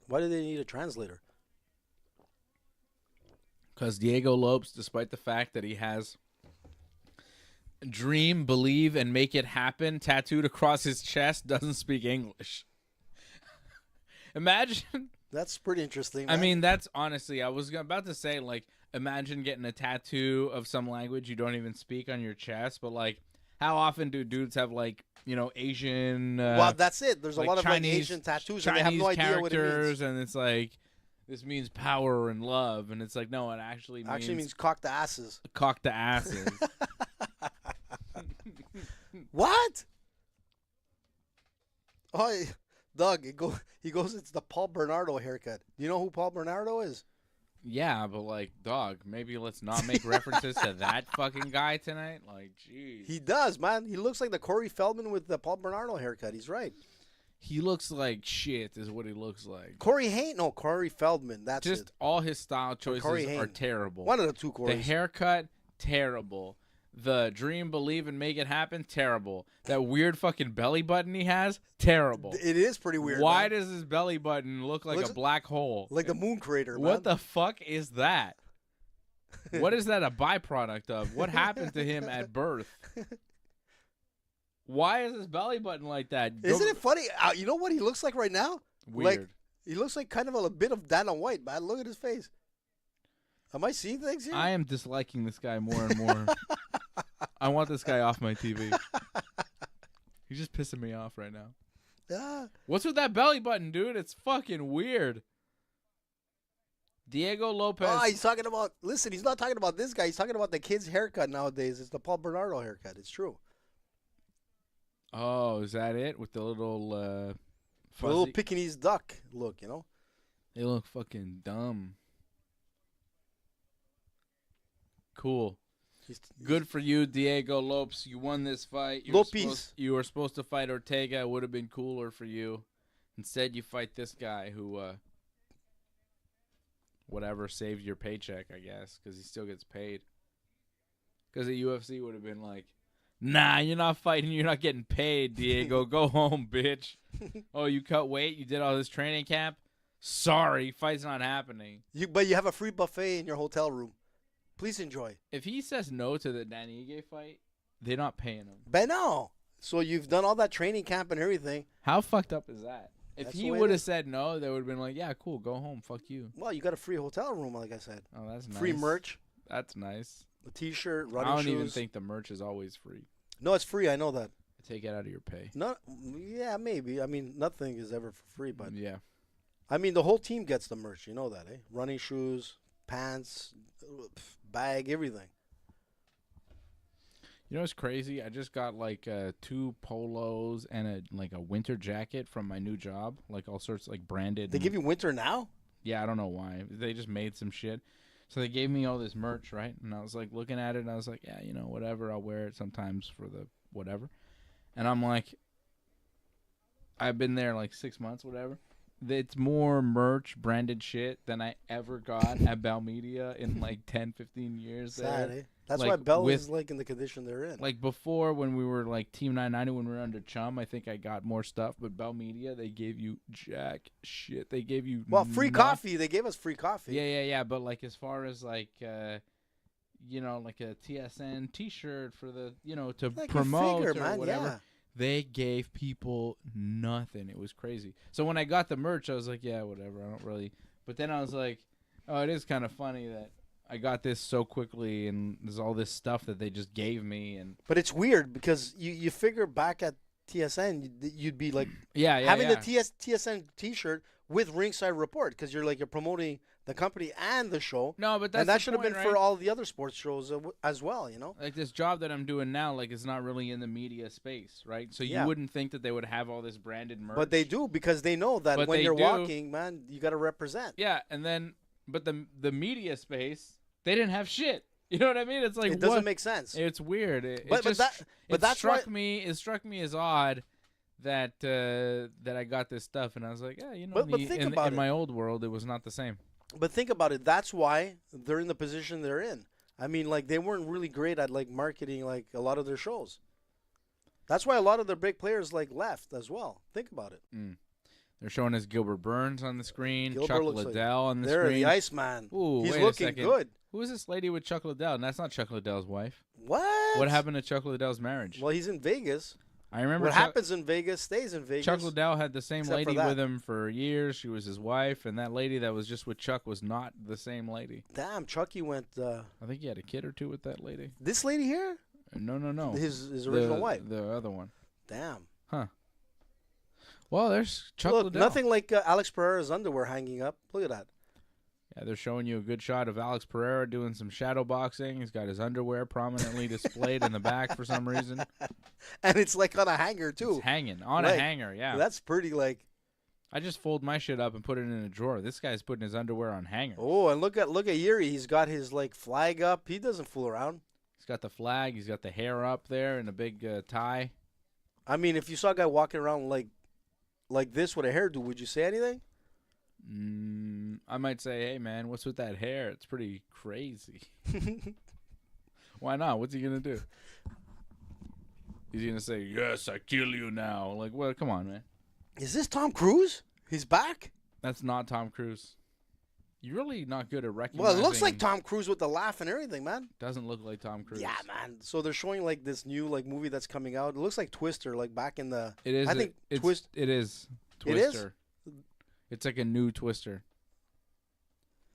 Why do they need a translator? Because Diego Lopes, despite the fact that he has dream, believe, and make it happen tattooed across his chest, doesn't speak English. Imagine That's pretty interesting. I Man. mean, that's honestly, I was about to say, like, imagine getting a tattoo of some language you don't even speak on your chest, but, like, how often do dudes have, like, you know, Asian well, that's it. There's like a lot of Chinese, like Asian tattoos, Chinese and they have no idea what it means. characters, and it's like, this means power and love, and it's like, no, it actually means cock the asses. Cock the asses. What? Oh, Doug, he goes, it's the Paul Bernardo haircut. You know who Paul Bernardo is? Yeah, but like, dog, maybe let's not make references to that fucking guy tonight. Like, jeez. He does, man. He looks like the Corey Feldman with the Paul Bernardo haircut. He's right. He looks like shit is what he looks like. Corey Feldman. That's just it. All his style choices are terrible. One of the two Corys. The haircut, terrible. The dream, believe, and make it happen, terrible. That weird fucking belly button he has, terrible. It is pretty weird. Why man. does his belly button look like a black hole? Like the moon crater, What man. the fuck is that? What is that a byproduct of? What happened to him at birth? Why is his belly button like that? Isn't it funny? You know what he looks like right now? Weird. Like, he looks like kind of a bit of Dana White, man. Look at his face. Am I seeing things here? I am disliking this guy more and more. I want this guy off my TV. He's just pissing me off right now. Yeah. What's with that belly button, dude? It's fucking weird. Diego Lopez. Oh, he's talking about. Listen, he's not talking about this guy. He's talking about the kid's haircut nowadays. It's the Paul Bernardo haircut. It's true. Oh, is that it? With the little fuzzy? Little Pekingese duck look, you know? They look fucking dumb. Cool. Good for you, Diego Lopes. You won this fight. You were supposed to fight Ortega. It would have been cooler for you. Instead, you fight this guy who, whatever, saved your paycheck, I guess, because he still gets paid. Because the UFC would have been like, nah, you're not fighting. You're not getting paid, Diego. Go home, bitch. Oh, you cut weight? You did all this training camp? Sorry, fight's not happening. But you have a free buffet in your hotel room. Please enjoy. If he says no to the Danny Ige fight, they're not paying him. But no. So you've done all that training camp and everything. How fucked up is that? If That's he would have said no, they would have been like, yeah, cool, go home. Fuck you. Well, you got a free hotel room, like I said. Oh, that's nice. Free merch. That's nice. A T-shirt, running shoes. I don't even think the merch is always free. No, it's free. I know that. Take it out of your pay. Yeah, maybe. I mean, nothing is ever for free, but yeah. I mean, the whole team gets the merch. You know that, eh? Running shoes, pants, bag, everything. You know what's crazy? I just got like 2 polos and a winter jacket from my new job, like all sorts like branded. They give you winter now? Yeah, I don't know why. They just made some shit. So they gave me all this merch, right? And I was like looking at it, and I was like, yeah, you know, whatever. I'll wear it sometimes for the whatever. And I'm like, I've been there like 6 months, whatever. It's more merch, branded shit than I ever got at Bell Media in like 10, 15 years. Sad, there. eh? That's like why Bell is like in the condition they're in. Like before, when we were like Team 990, when we were under Chum, I think I got more stuff. But Bell Media, they gave you jack shit. They gave you free coffee. They gave us free coffee. Yeah. But like as far as like, you know, like a TSN T-shirt for the, you know, to like promote or man, whatever. Yeah. They gave people nothing. It was crazy. So when I got the merch, I was like, yeah, whatever. I don't really. But then I was like, oh, it is kind of funny that I got this so quickly, and there's all this stuff that they just gave me. But it's weird because you figure back at TSN, you'd be like having the TSN T-shirt with Ringside Report because you're promoting the company and the show. No, but that should have been for all the other sports shows as well, you know? Like this job that I'm doing now, like it's not really in the media space, right? So you wouldn't think that they would have all this branded merch. But they do because they know that when you're walking, man, you got to represent. Yeah, and then, but the media space, they didn't have shit. You know what I mean? It's like it doesn't make sense. It struck me as odd that I got this stuff, and I was like, yeah, you know, in my old world, it was not the same. But think about it. That's why they're in the position they're in. I mean, like they weren't really great at like marketing like a lot of their shows. That's why a lot of their big players like left as well. Think about it. They're showing us Gilbert Burns on the screen, Chuck Liddell on the screen. They're the Iceman. Ooh, he's looking good. Who is this lady with Chuck Liddell? And that's not Chuck Liddell's wife. What? What happened to Chuck Liddell's marriage? Well, he's in Vegas. I remember What happens in Vegas stays in Vegas. Chuck Liddell had the same Except for lady that. with him for years. She was his wife, and that lady that was just with Chuck was not the same lady. Damn, Chucky went. I think he had a kid or two with that lady. This lady here? No. His original wife. The other one. Damn. Huh. Well, there's Chuck Look, Liddell. nothing like Alex Pereira's underwear hanging up. Look at that. Yeah, they're showing you a good shot of Alex Pereira doing some shadow boxing. He's got his underwear prominently displayed in the back for some reason. And it's like on a hanger too. It's hanging on a Like, hanger, yeah. That's pretty like. I just fold my shit up and put it in a drawer. This guy's putting his underwear on hangers. Oh, and look at Yuri. He's got his like flag up. He doesn't fool around. He's got the flag. He's got the hair up there and a big tie. I mean, if you saw a guy walking around like this with a hairdo, would you say anything? I might say, hey, man, what's with that hair? It's pretty crazy. Why not? What's he going to do? He's going to say, yes, I kill you now. Like, well, come on, man. Is this Tom Cruise? He's back? That's not Tom Cruise. You're really not good at Well, recognizing. it looks like Tom Cruise with the laugh and everything, man. Doesn't look like Tom Cruise. Yeah, man. So they're showing like this new like movie that's coming out. It looks like Twister, like back in the. It is. I think it is It is? Twister. It's like a new Twister.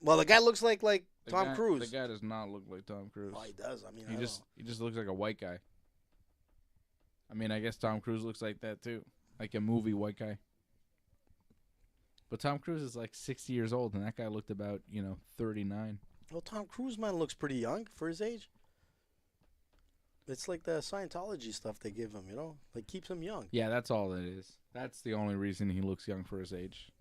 Well, the guy looks like The Tom Cruise. The guy does not look like Tom Cruise. Oh, he does. I mean, He just looks like a white guy. I mean, I guess Tom Cruise looks like that too, like a movie white guy. But Tom Cruise is like 60 years old, and that guy looked about 39. Well, Tom Cruise, man, looks pretty young for his age. It's like the Scientology stuff they give him, like keeps him young. Yeah, that's all it is. That's the only reason he looks young for his age.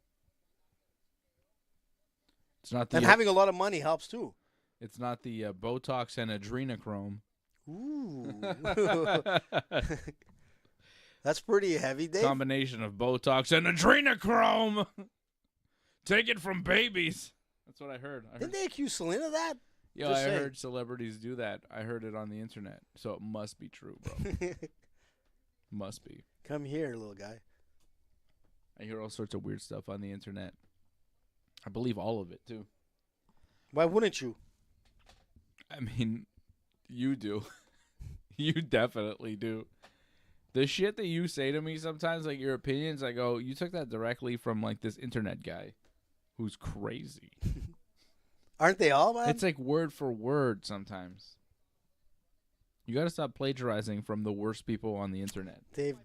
It's not the And having a lot of money helps too. It's not the Botox and adrenochrome. Ooh. That's pretty heavy, Dave. Combination of Botox and adrenochrome. Take it from babies. That's what I heard. Didn't they accuse Selena of that? Yeah, Just I saying. heard celebrities do that. I heard it on the internet. So it must be true, bro. Must be. Come here, little guy. I hear all sorts of weird stuff on the internet. I believe all of it, too. Why wouldn't you? I mean, you do. You definitely do. The shit that you say to me sometimes, like your opinions, I go, you took that directly from like this internet guy who's crazy. Aren't they all, man? It's like word for word sometimes. You got to stop plagiarizing from the worst people on the internet. Dave.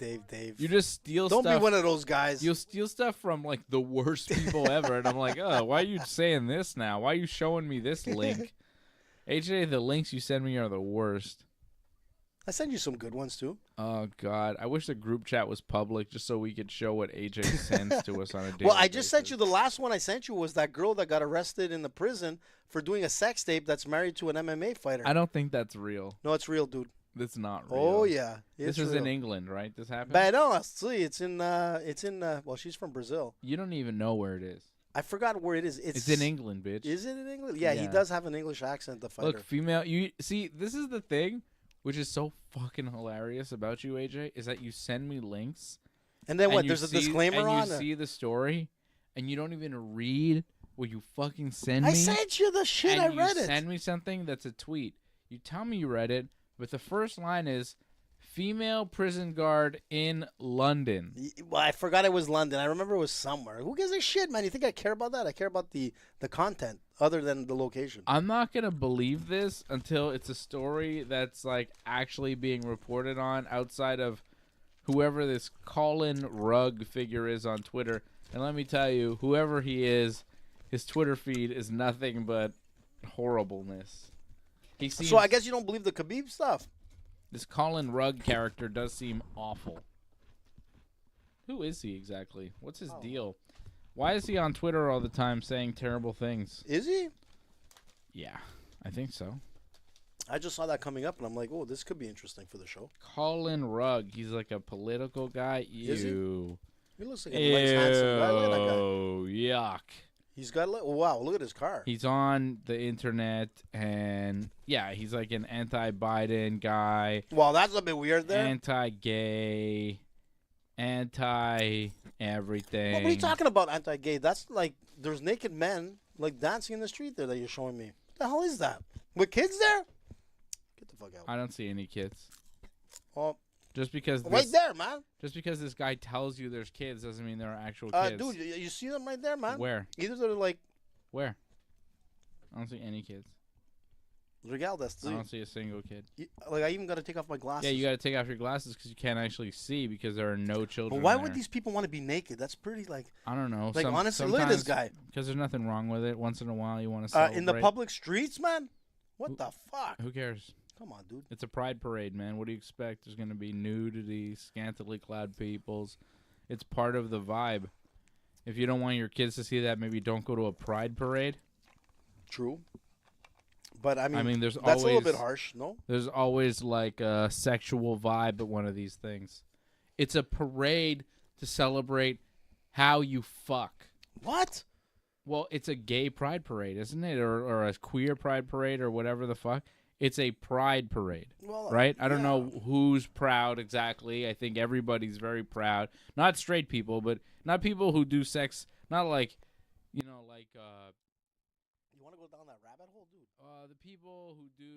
You just steal Don't stuff. be one of those guys. You'll steal stuff from like the worst people ever. And I'm like, oh, why are you saying this now? Why are you showing me this link? AJ, the links you send me are the worst. I send you some good ones, too. Oh, God. I wish the group chat was public just so we could show what AJ sends to us on a daily Well, I just sent basis. you the last one I sent you was that girl that got arrested in the prison for doing a sex tape that's married to an MMA fighter. I don't think that's real. No, it's real, dude. That's not real. Oh, yeah. This It's is in real. England, right? This happened? But no, see, it's in, well, she's from Brazil. You don't even know where it is. I forgot where it is. It's in England, bitch. Is it in England? Yeah, he Yeah. does have an English accent, the fighter. Look, female. You see, this is the thing, which is so fucking hilarious about you, AJ, is that you send me links. And then what? and There's a disclaimer and on you it. see the story, and you don't even read what you fucking send I me. sent you the shit. and I you read it. send me something that's a tweet. You tell me you read it, but the first line is female prison guard in London. Well, I forgot it was London. I remember it was somewhere. Who gives a shit, man? You think I care about that? I care about the content other than the location. I'm not going to believe this until it's a story that's like actually being reported on outside of whoever this Colin Rugg figure is on Twitter. And let me tell you, whoever he is, his Twitter feed is nothing but horribleness. He seems, So I guess you don't believe the Khabib stuff. this Colin Rugg character does seem awful. Who is he exactly? What's his deal? Why is he on Twitter all the time saying terrible things? Is he? Yeah, I think so. I just saw that coming up, and I'm like, oh, this could be interesting for the show. Colin Rugg. He's like a political guy. Is he? Ew. He looks like a nice, handsome guy. Look at that guy. Ew, yuck. He's got, wow, look at his car. He's on the internet, and yeah, he's like an anti-Biden guy, Well, that's a bit weird there. anti-gay, anti-everything. What are you talking about, anti-gay? That's like, there's naked men, like, dancing in the street there that you're showing me. What the hell is that? With kids there? Get the fuck out. I don't see any kids. Oh, Just because Right there, man. Just because this guy tells you there's kids doesn't mean there are actual kids. Dude, you see them right there, man? Where? Either they're like... Where? I don't see any kids. Regal, that's I don't see a single kid. Like, I even got to take off my glasses. Yeah, you got to take off your glasses because you can't actually see because there are no children But why there. would these people want to be naked? That's pretty, like... I don't know. Like, honestly, look at this guy. Because there's nothing wrong with it. Once in a while, you want to celebrate. In the public streets, man? What the fuck? Who cares? Come on, dude. It's a pride parade, man. What do you expect? There's going to be nudity, scantily clad peoples. It's part of the vibe. If you don't want your kids to see that, maybe don't go to a pride parade. True. But, I mean there's that's always, a little bit harsh, no? There's always, like, a sexual vibe at one of these things. It's a parade to celebrate how you fuck. What? Well, it's a gay pride parade, isn't it? Or a queer pride parade or whatever the fuck. It's a pride parade, right? I don't know who's proud exactly. I think everybody's very proud. Not straight people, but not people who do sex. Not like, you know, like... You want to go down that rabbit hole, dude? The people who do,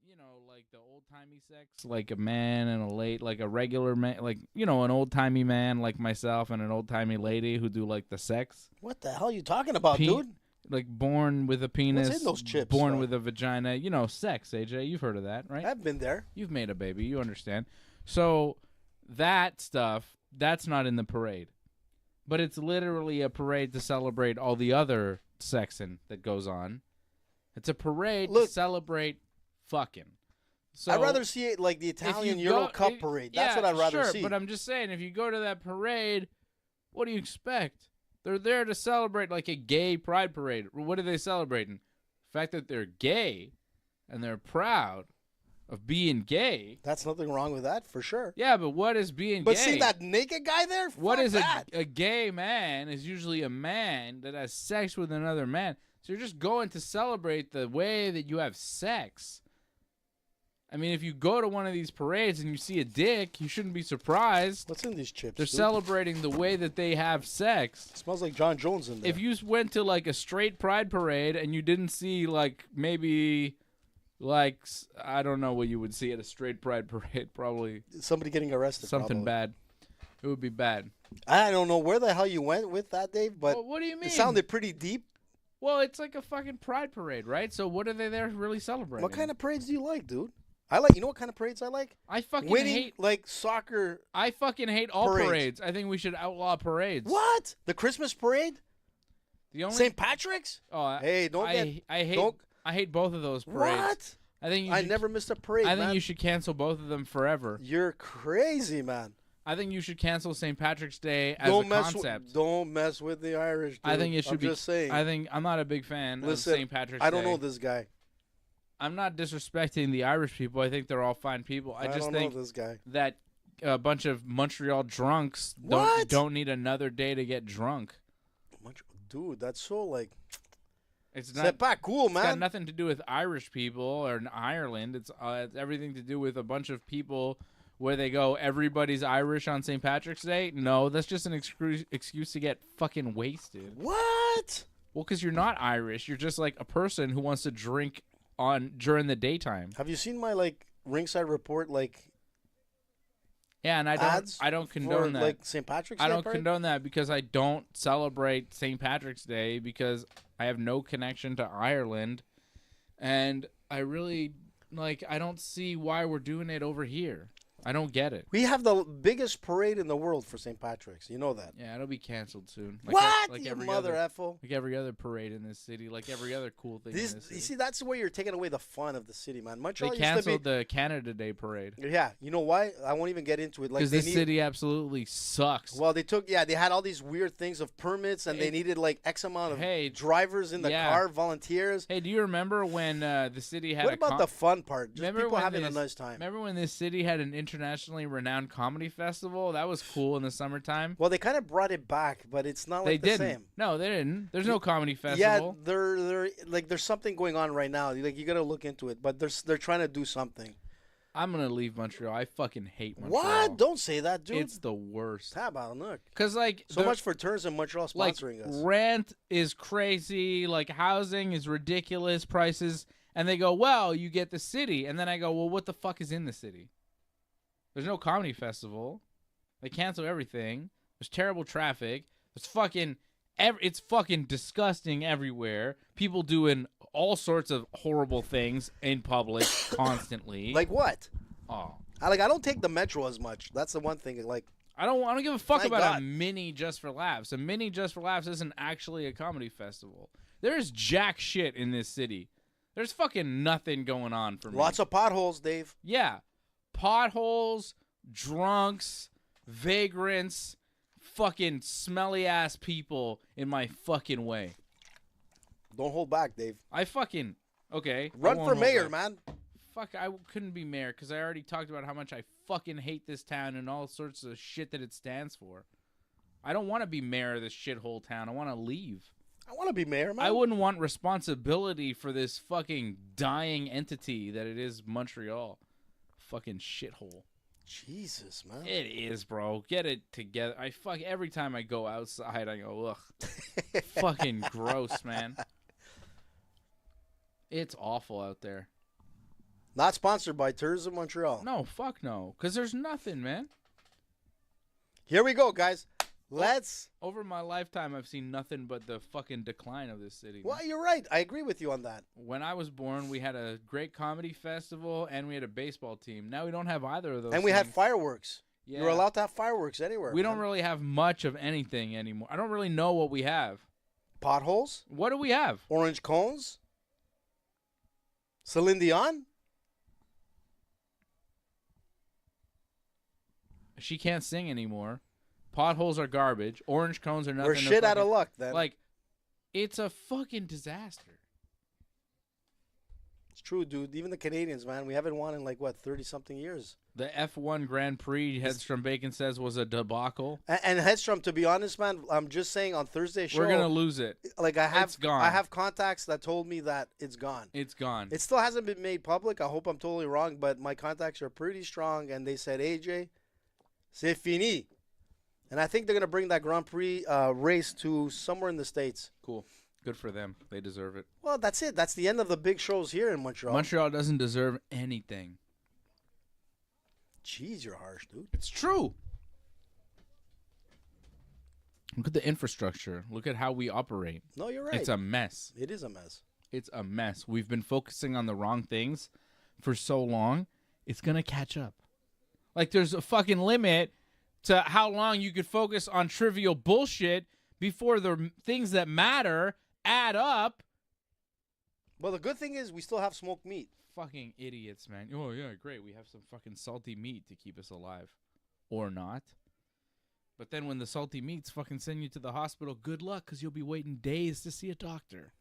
you know, like the old-timey sex. Like a man and like a regular man. Like, you know, an old-timey man like myself and an old-timey lady who do, like, the sex. What the hell are you talking about, dude? Like born with a penis, What's in those chips, born with a vagina, you know, sex, AJ. You've heard of that, right? I've been there. You've made a baby. You understand. So that stuff, that's not in the parade. But it's literally a parade to celebrate all the other sexing that goes on. It's a parade to celebrate fucking. So I'd rather see it like the Italian Euro Cup parade. That's what I'd rather see. But I'm just saying, if you go to that parade, what do you expect? They're there to celebrate like a gay pride parade. What are they celebrating? The fact that they're gay and they're proud of being gay. That's nothing wrong with that, for sure. Yeah, but what is being gay? But see that naked guy there? What is that? A gay man is usually a man that has sex with another man. So you're just going to celebrate the way that you have sex. I mean, if you go to one of these parades and you see a dick, you shouldn't be surprised. What's in these chips? They're celebrating the way that they have sex. It smells like John Jones in there. If you went to like a straight pride parade and you didn't see like maybe like I don't know what you would see at a straight pride parade, probably somebody getting arrested. Something bad. It would be bad. I don't know where the hell you went with that, Dave, but well, what do you mean? It sounded pretty deep. Well, it's like a fucking pride parade, right? So what are they there really celebrating? What kind of parades do you like, dude? I like, you know what kind of parades I like? I fucking hate like soccer. I fucking hate all parades. I think we should outlaw parades. What? The Christmas parade? The only St. Patrick's? Oh, hey, don't I hate both of those parades. What? I never missed a parade. I think you should cancel both of them forever. You're crazy, man. I think you should cancel St. Patrick's Day as a concept. Don't mess with the Irish, dude. I think it should be. Just saying. I'm not a big fan of St. Patrick's Day. I don't know this guy. I'm not disrespecting the Irish people. I think they're all fine people. I just think know this guy. That a bunch of Montreal drunks don't need another day to get drunk. Dude, that's so like. It's not cool, man. It's got nothing to do with Irish people or in Ireland. It's everything to do with a bunch of people where they go, everybody's Irish on St. Patrick's Day. No, that's just an excuse to get fucking wasted. What? Well, because you're not Irish. You're just like a person who wants to drink during the daytime. Have you seen my like Ringside Report Yeah, and I don't condone that. Like St. Patrick's Day. I don't condone that because I don't celebrate St. Patrick's Day because I have no connection to Ireland, and I really I don't see why we're doing it over here. I don't get it. We have the biggest parade in the world for St. Patrick's. You know that. Yeah, it'll be canceled soon. What? Like you every mother other, effle. Like every other parade in this city. Like every other cool thing in this city. You see, that's the way you're taking away the fun of the city, man. Montreal they canceled the Canada Day parade. Yeah. You know why? I won't even get into it. Because this city absolutely sucks. Well, they had all these weird things of permits, and they needed like X amount of drivers in the car, volunteers. Hey, do you remember when the city had What about the fun part? Just people having a nice time. Remember when this city had an internationally renowned comedy festival? That was cool in the summertime. Well, they kind of brought it back, but it's not like the same. No, they didn't. There's no comedy festival. Yeah, they're like there's something going on right now. Like you got to look into it, but they're trying to do something. I'm gonna leave Montreal. I fucking hate Montreal. What? Don't say that, dude. It's the worst. How about look? Because so much for Turns in Montreal sponsoring us. Rent is crazy. Like housing is ridiculous prices, and they go, well, you get the city, and then I go, well, what the fuck is in the city? There's no comedy festival. They cancel everything. There's terrible traffic. There's fucking it's fucking disgusting everywhere. People doing all sorts of horrible things in public constantly. Like what? Oh. I don't take the metro as much. That's the one thing. Like, I don't give a fuck Thank about God. a mini Just for Laughs. A mini Just for Laughs isn't actually a comedy festival. There's jack shit in this city. There's fucking nothing going on for me. lots of potholes, Dave. Yeah. Potholes, drunks, vagrants, fucking smelly ass people in my fucking way. Don't hold back, Dave. Okay. I Run won't for hold mayor, back. man. Fuck, I couldn't be mayor because I already talked about how much I fucking hate this town and all sorts of shit that it stands for. I don't want to be mayor of this shithole town. I want to leave. I want to be mayor, man. I wouldn't want responsibility for this fucking dying entity that it is Montreal. Fucking shithole. Jesus, man. It is, bro. Get it together. Every time I go outside, I go, ugh. Fucking gross, man. It's awful out there. Not sponsored by Tourism Montreal. No, fuck no. Because there's nothing, man. Here we go, guys. Let's. Over my lifetime, I've seen nothing but the fucking decline of this city. Well, you're right. I agree with you on that. When I was born, we had a great comedy festival and we had a baseball team. Now we don't have either of those. And we had things. fireworks. Yeah. You're allowed to have fireworks anywhere. We man. don't really have much of anything anymore. I don't really know what we have. Potholes, What do we have? orange cones, Celine Dion. She can't sing anymore. Potholes are garbage. Orange cones are nothing. We're to shit out of fucking- luck then. Like, it's a fucking disaster. It's true, dude. Even the Canadians, man, we haven't won in like what 30-something years. The F1 Grand Prix, Headstrom Bacon says, was a debacle. And Hedstrom, to be honest, man, I'm just saying on Thursday's show, We're gonna lose it. like It's gone. I have contacts that told me that it's gone. It's gone. It still hasn't been made public. I hope I'm totally wrong, but my contacts are pretty strong, and they said, AJ, c'est fini. And I think they're gonna bring that Grand Prix race to somewhere in the States. Cool. Good for them. They deserve it. Well, that's it. That's the end of the big shows here in Montreal. Montreal doesn't deserve anything. Jeez, you're harsh, dude. It's true. Look at the infrastructure. Look at how we operate. No, you're right. It's a mess. It is a mess. It's a mess. We've been focusing on the wrong things for so long. It's going to catch up. Like, there's a fucking limit to how long you could focus on trivial bullshit before the things that matter add up. Well, the good thing is we still have smoked meat. Fucking idiots, man. Oh, yeah, great. We have some fucking salty meat to keep us alive. Or not. But then when the salty meats fucking send you to the hospital, good luck, because you'll be waiting days to see a doctor.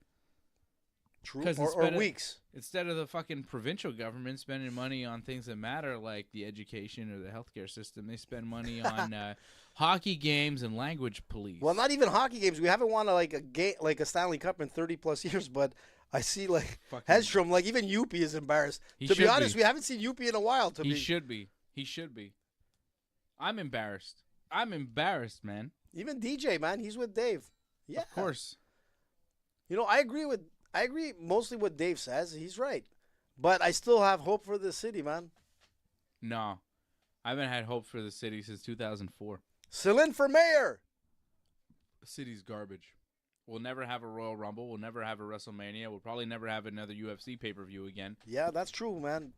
True. 'Cause Or weeks. Instead of the fucking provincial government spending money on things that matter, like the education or the healthcare system, they spend money on hockey games and language police. Well, not even hockey games. We haven't won like a Stanley Cup in 30+ years, but I see like Fucking- Hedstrom, like even Youppi is embarrassed. He To be should honest, be. we haven't seen Youppi in a while. He should be. He should be. I'm embarrassed. I'm embarrassed, man. Even DJ, man, he's with Dave. Yeah, Of course. You know, I agree mostly what Dave says. He's right, but I still have hope for the city, man. No. I haven't had hope for the city since 2004. Celine for mayor. The city's garbage. We'll never have a Royal Rumble. We'll never have a WrestleMania. We'll probably never have another UFC pay-per-view again. Yeah, that's true, man.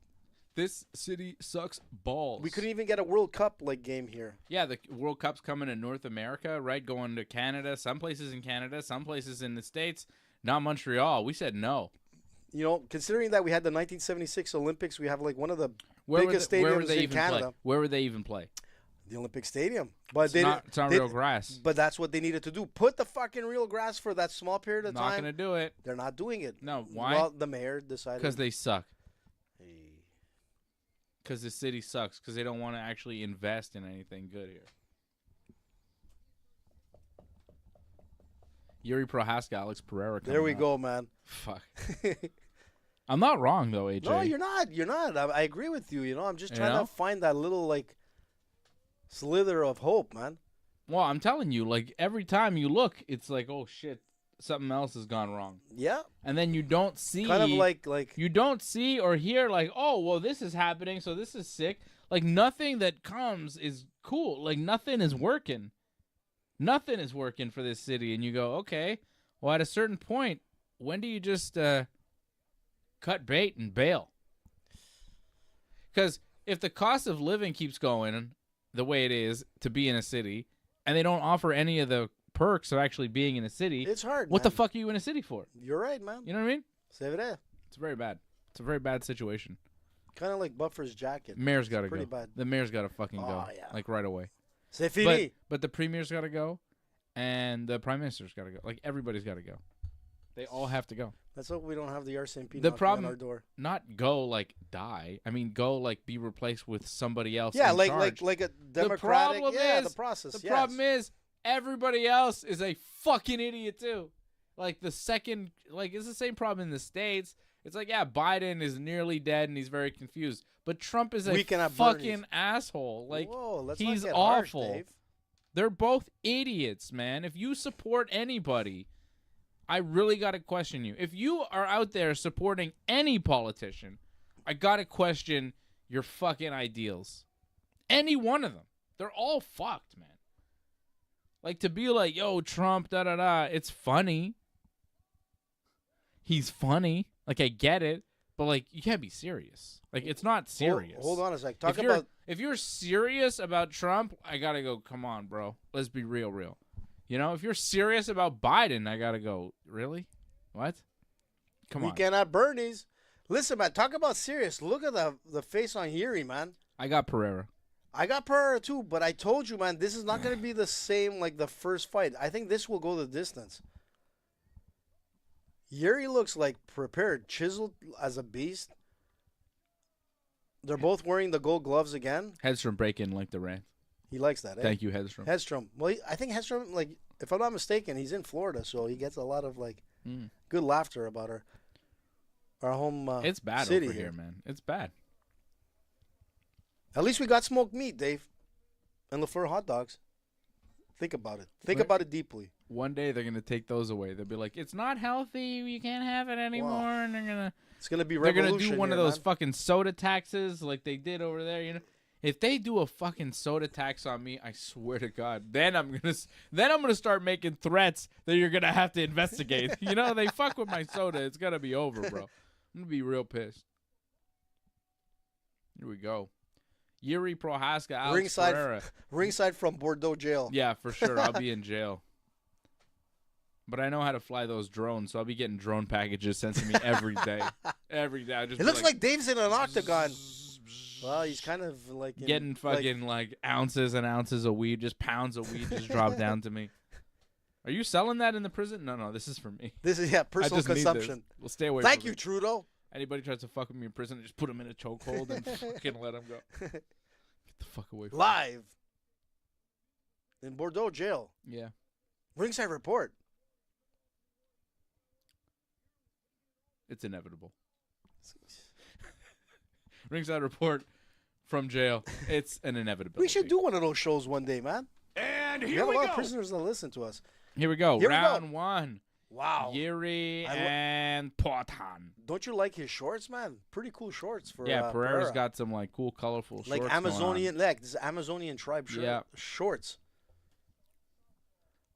This city sucks balls. We couldn't even get a World Cup like game here. Yeah, the World Cup's coming to North America, right? Going to Canada, some places in Canada, some places in the States. Not Montreal. We said no. You know, considering that we had the 1976 Olympics, we have like one of the Where biggest where stadiums would they in even Canada. play? Where would they even play? The Olympic Stadium. But It's not they- real grass. But that's what they needed to do. Put the fucking real grass for that small period of Not time. gonna do it They're not doing it. No, why? Well, the mayor decided. because they suck. Hey. Because the city sucks. Because they don't want to actually invest in anything good here. Yuri Prohaska, Alex Pereira. There we coming up. go, man. Fuck. I'm not wrong though, AJ. No, you're not. You're not. I agree with you. You know, I'm just You trying know? to find that little like slither of hope, man. Well, I'm telling you, like every time you look, it's like, oh shit, something else has gone wrong. Yeah. And then you don't see Kind of like you don't see or hear like, oh, well, this is happening, so this is sick. Like nothing that comes is cool. Like nothing is working. Nothing is working for this city, and you go, okay. Well, at a certain point, when do you just cut bait and bail? Because if the cost of living keeps going the way it is to be in a city, and they don't offer any of the perks of actually being in a city, it's hard. What man. the fuck are you in a city for? You're right, man. You know what I mean? C'est vrai. It's very bad. It's a very bad situation. Kind of like Buffer's jacket. Mayor's got to go. Pretty bad. The mayor's got to fucking go. Yeah. Like right away. C'est fini. But the premier's got to go, and the prime minister's got to go. Like everybody's got to go. They all have to go. Let's hope we don't have the RCMP The knocking problem, on our door. not go like die. I mean, go like be replaced with somebody else. Yeah, in like charge. a democratic. The process. The yes. problem is everybody else is a fucking idiot too. Like it's the same problem in the States. It's like, yeah, Biden is nearly dead and he's very confused, but Trump is a fucking asshole. Like whoa, let's he's not get awful. Harsh, Dave. They're both idiots, man. If you support anybody, I really got to question you. If you are out there supporting any politician, I got to question your fucking ideals. Any one of them. They're all fucked, man. Like, to be like, yo, Trump, da-da-da, it's funny. He's funny. Like, I get it. But, like, you can't be serious. Like, it's not serious. Hold on a sec. If you're serious about Trump, I got to go, come on, bro. Let's be real. You know, if you're serious about Biden, I got to go, really? What? Come on. Weekend at Bernie's. Listen, man, talk about serious. Look at the face on Yuri, man. I got Pereira. I got Pereira too, but I told you, man, this is not going to be the same like the first fight. I think this will go the distance. Yuri looks like prepared, chiseled as a beast. They're both wearing the gold gloves again. Hedstrom break in like the Wraith. He likes that, eh? Thank you, Hedstrom. Hedstrom. Well, I think Hedstrom, like, if I'm not mistaken, he's in Florida, so he gets a lot of, like, good laughter about our home it's bad city over here, man. It's bad. At least we got smoked meat, Dave. And LaFleur hot dogs. Think about it. Think about it deeply. One day they're going to take those away. They'll be like, it's not healthy. You can't have it anymore. Wow. And it's going to be they're revolution. going to do one here, of those man. fucking soda taxes like they did over there, you know? If they do a fucking soda tax on me, I swear to God, then I'm gonna start making threats that you're gonna have to investigate. You know, they fuck with my soda, it's gonna be over, bro. I'm gonna be real pissed. Here we go. Yuri Prohaska, Alex Pereira. Ringside from Bordeaux jail. Yeah, for sure. I'll be in jail. But I know how to fly those drones, so I'll be getting drone packages sent to me every day. Every day. It looks like Dave's in an octagon. Well, he's kind of like getting fucking like ounces and ounces of weed, just pounds of weed just drop down to me. Are you selling that in the prison? No, this is for me. This is personal consumption. We'll stay away. Thank you, Trudeau. Anybody tries to fuck with me in prison, just put him in a chokehold and fucking let him go. Get the fuck away from Live in Bordeaux jail. Yeah. Ringside Report. It's inevitable. Ringside Report from jail. It's an inevitability. We should do one of those shows one day, man. And We here have we a lot go. of prisoners that listen to us. Here we go. Here we Round go. one. Wow. Yuri and Potan. Don't you like his shorts, man? Pretty cool shorts for Yeah, Pereira's Pereira. got some like cool, colorful shorts. Like going on. Amazonian, like this Amazonian tribe shorts.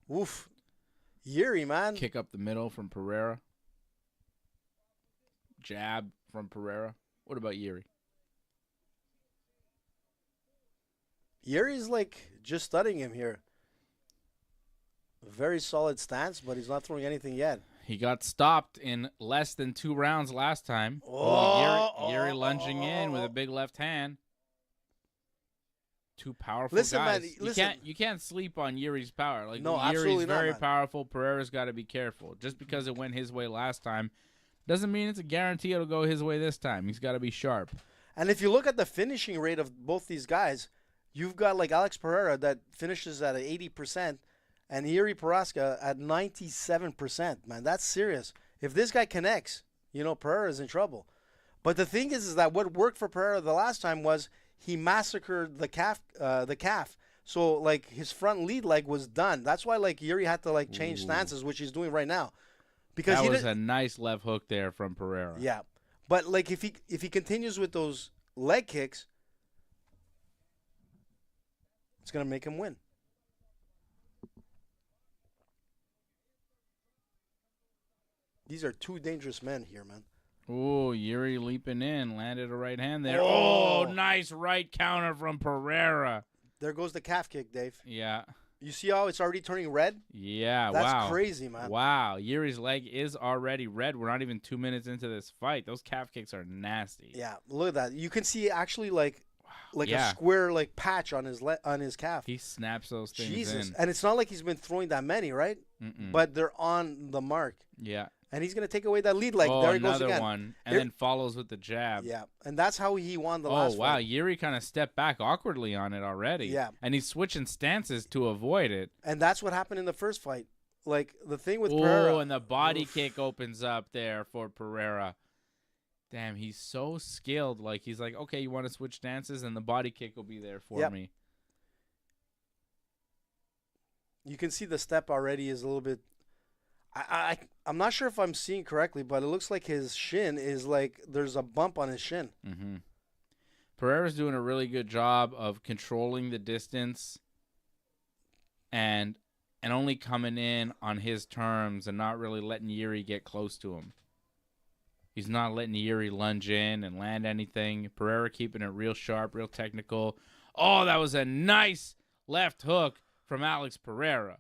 Woof. Yuri, man. Kick up the middle from Pereira. Jab from Pereira. What about Yuri? Yuri's like just studying him here. Very solid stance, but he's not throwing anything yet. He got stopped in less than 2 rounds last time. Yuri lunging in with a big left hand. Two powerful Listen, guys. man, listen. You can't sleep on Yuri's power. Like No, Yuri's absolutely not, very man. powerful. Pereira's got to be careful. Just because it went his way last time doesn't mean it's a guarantee it'll go his way this time. He's got to be sharp. And if you look at the finishing rate of both these guys, you've got like Alex Pereira that finishes at 80%, and Yuri Prohaska at 97%. Man, that's serious. If this guy connects, you know, Pereira's in trouble. But the thing is that what worked for Pereira the last time was he massacred the calf. So like his front lead leg was done. That's why like Yuri had to like change Ooh. stances, which he's doing right now. Because That was a nice left hook there from Pereira. Yeah. But like if he continues with those leg kicks, it's gonna make him win. These are two dangerous men here, man. Oh, Yuri leaping in, landed a right hand there. Oh. Oh, nice right counter from Pereira. There goes the calf kick, Dave. Yeah. You see how it's already turning red? Yeah, That's wow. crazy, man. Wow, Yuri's leg is already red. We're not even 2 minutes into this fight. Those calf kicks are nasty. Yeah, look at that. You can see actually like Yeah. a square like patch on his calf. He snaps those things Jesus. in. And it's not like he's been throwing that many, right? Mm-mm. But they're on the mark. Yeah. And he's going to take away that lead leg. Oh, There he goes another again. one. And Here- then follows with the jab. Yeah, and that's how he won the Oh, last wow. fight. Yuri kind of stepped back awkwardly on it already. Yeah. And he's switching stances to avoid it. And that's what happened in the first fight. Like, the thing with Oh, Pereira. and the body Oof. kick opens up there for Pereira. Damn, he's so skilled. Like, he's like, okay, you want to switch stances, and the body kick will be there for Yep. me. You can see the step already is a little bit. I'm not sure if I'm seeing correctly, but it looks like his shin is like there's a bump on his shin. Mm-hmm. Pereira's doing a really good job of controlling the distance and only coming in on his terms and not really letting Yuri get close to him. He's not letting Yuri lunge in and land anything. Pereira keeping it real sharp, real technical. Oh, that was a nice left hook from Alex Pereira.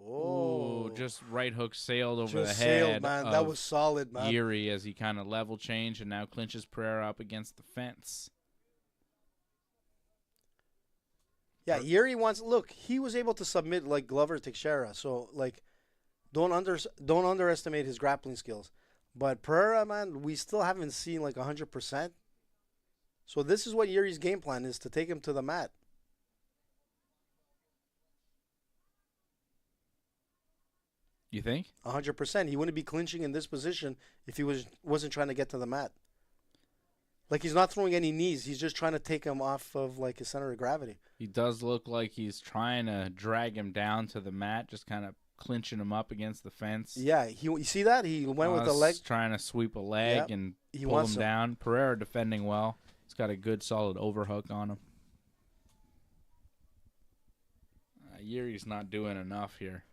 Oh, Ooh, just right hook sailed over just the head sailed, man. of That was solid, man. Yuri as he kind of level changed and now clinches Pereira up against the fence. Yeah, Yuri wants. Look, he was able to submit like Glover Teixeira, so like, don't underestimate his grappling skills. But Pereira, man, we still haven't seen like 100%. So this is what Yuri's game plan is, to take him to the mat. You think? 100%. He wouldn't be clinching in this position if he wasn't trying to get to the mat. Like, he's not throwing any knees. He's just trying to take him off of like his center of gravity. He does look like he's trying to drag him down to the mat, just kind of clinching him up against the fence. Yeah, you see that? He went with the leg. Trying to sweep a leg Yep. and He pull wants him to. down. Pereira defending well. He's got a good, solid overhook on him. Yuri's not doing enough here.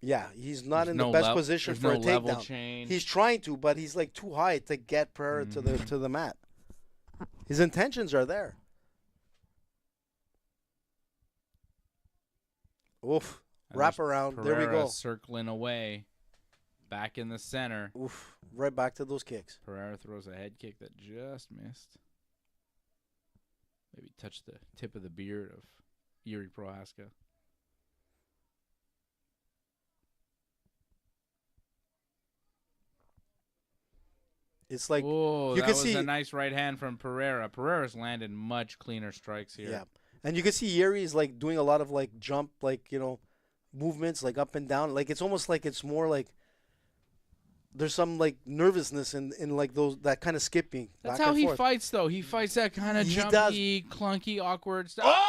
Yeah, he's not There's in the no best position there's for no a level takedown. change. He's trying to, but he's like too high to get Pereira to the mat. His intentions are there. Oof. And Wrap there's around. There we Pereira go. circling away. Back in the center. Oof. Right back to those kicks. Pereira throws a head kick that just missed. Maybe touched the tip of the beard of Yuri Prohaska. It's like Oh, you that can was see a nice right hand from Pereira. Pereira's landed much cleaner strikes here. Yeah. And you can see Yuri's like doing a lot of like jump, like, movements like up and down. Like it's almost like it's more like there's some like nervousness in like that kind of skipping. That's back how and he forth. fights, though. He fights that kind of He jumpy, clunky, awkward stuff. Oh!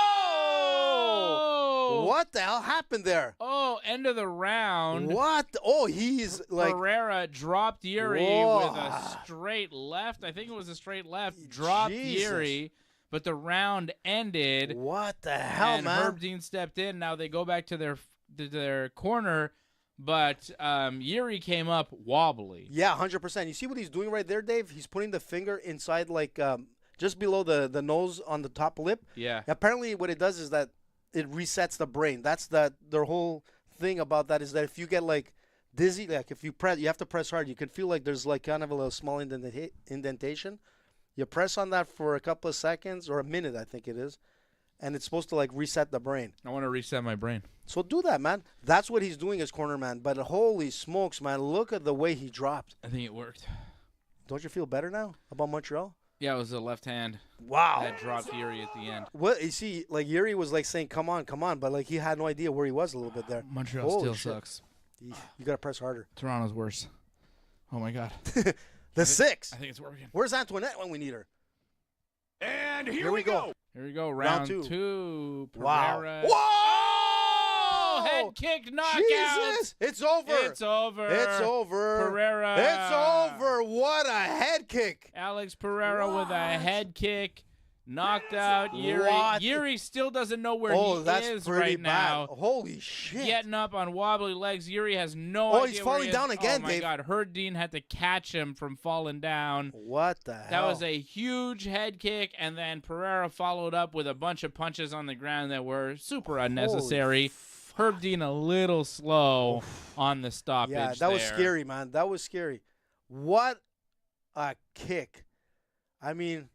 What the hell happened there? Oh, end of the round. What? Oh, he's like Pereira dropped Yuri Whoa. with a straight left. I think it was a straight left. Dropped Jesus. Yuri, but the round ended. what the hell, and man? Herb Dean stepped in. Now they go back to their corner, but Yuri came up wobbly. Yeah, 100%. You see what he's doing right there, Dave? He's putting the finger inside like just below the nose on the top lip. Yeah. Apparently, what it does is that it resets the brain. That's their whole thing about that is that if you get like dizzy, like if you have to press hard, you can feel like there's like kind of a little small indentation. You press on that for a couple of seconds or a minute, I think it is, and it's supposed to like reset the brain. I want to reset my brain. So do that, man. That's what he's doing as corner man. But holy smokes, man, look at the way he dropped. I think it worked. Don't you feel better now about Montreal? Yeah, it was a left hand Wow. that dropped Yuri at the end. Well, you see, like Yuri was like saying, "Come on, come on," but like he had no idea where he was a little bit there. Montreal Holy still shit. sucks. You gotta press harder. Toronto's worse. Oh my God. The 6. I think it's working. Where's Antoinette when we need her? And Here we go. Here we go. Round Round two. two. Wow. Pereira. Whoa! Oh, head kick knockout. Jesus! It's over. It's over. It's over. Pereira. It's over. What a head kick. Alex Pereira with a What? head kick. Knocked out Yuri. What? Yuri still doesn't know where Oh, he that's is pretty right bad. now. Holy shit. Getting up on wobbly legs. Yuri has no Oh, idea he's where falling he is. down again, Oh, my Dave. God. Herdine had to catch him from falling down. What the hell? That was a huge head kick, and then Pereira followed up with a bunch of punches on the ground that were super unnecessary. Herb Dean a little slow on the stoppage. Yeah, that was there. scary, man. That was scary. What a kick. I mean,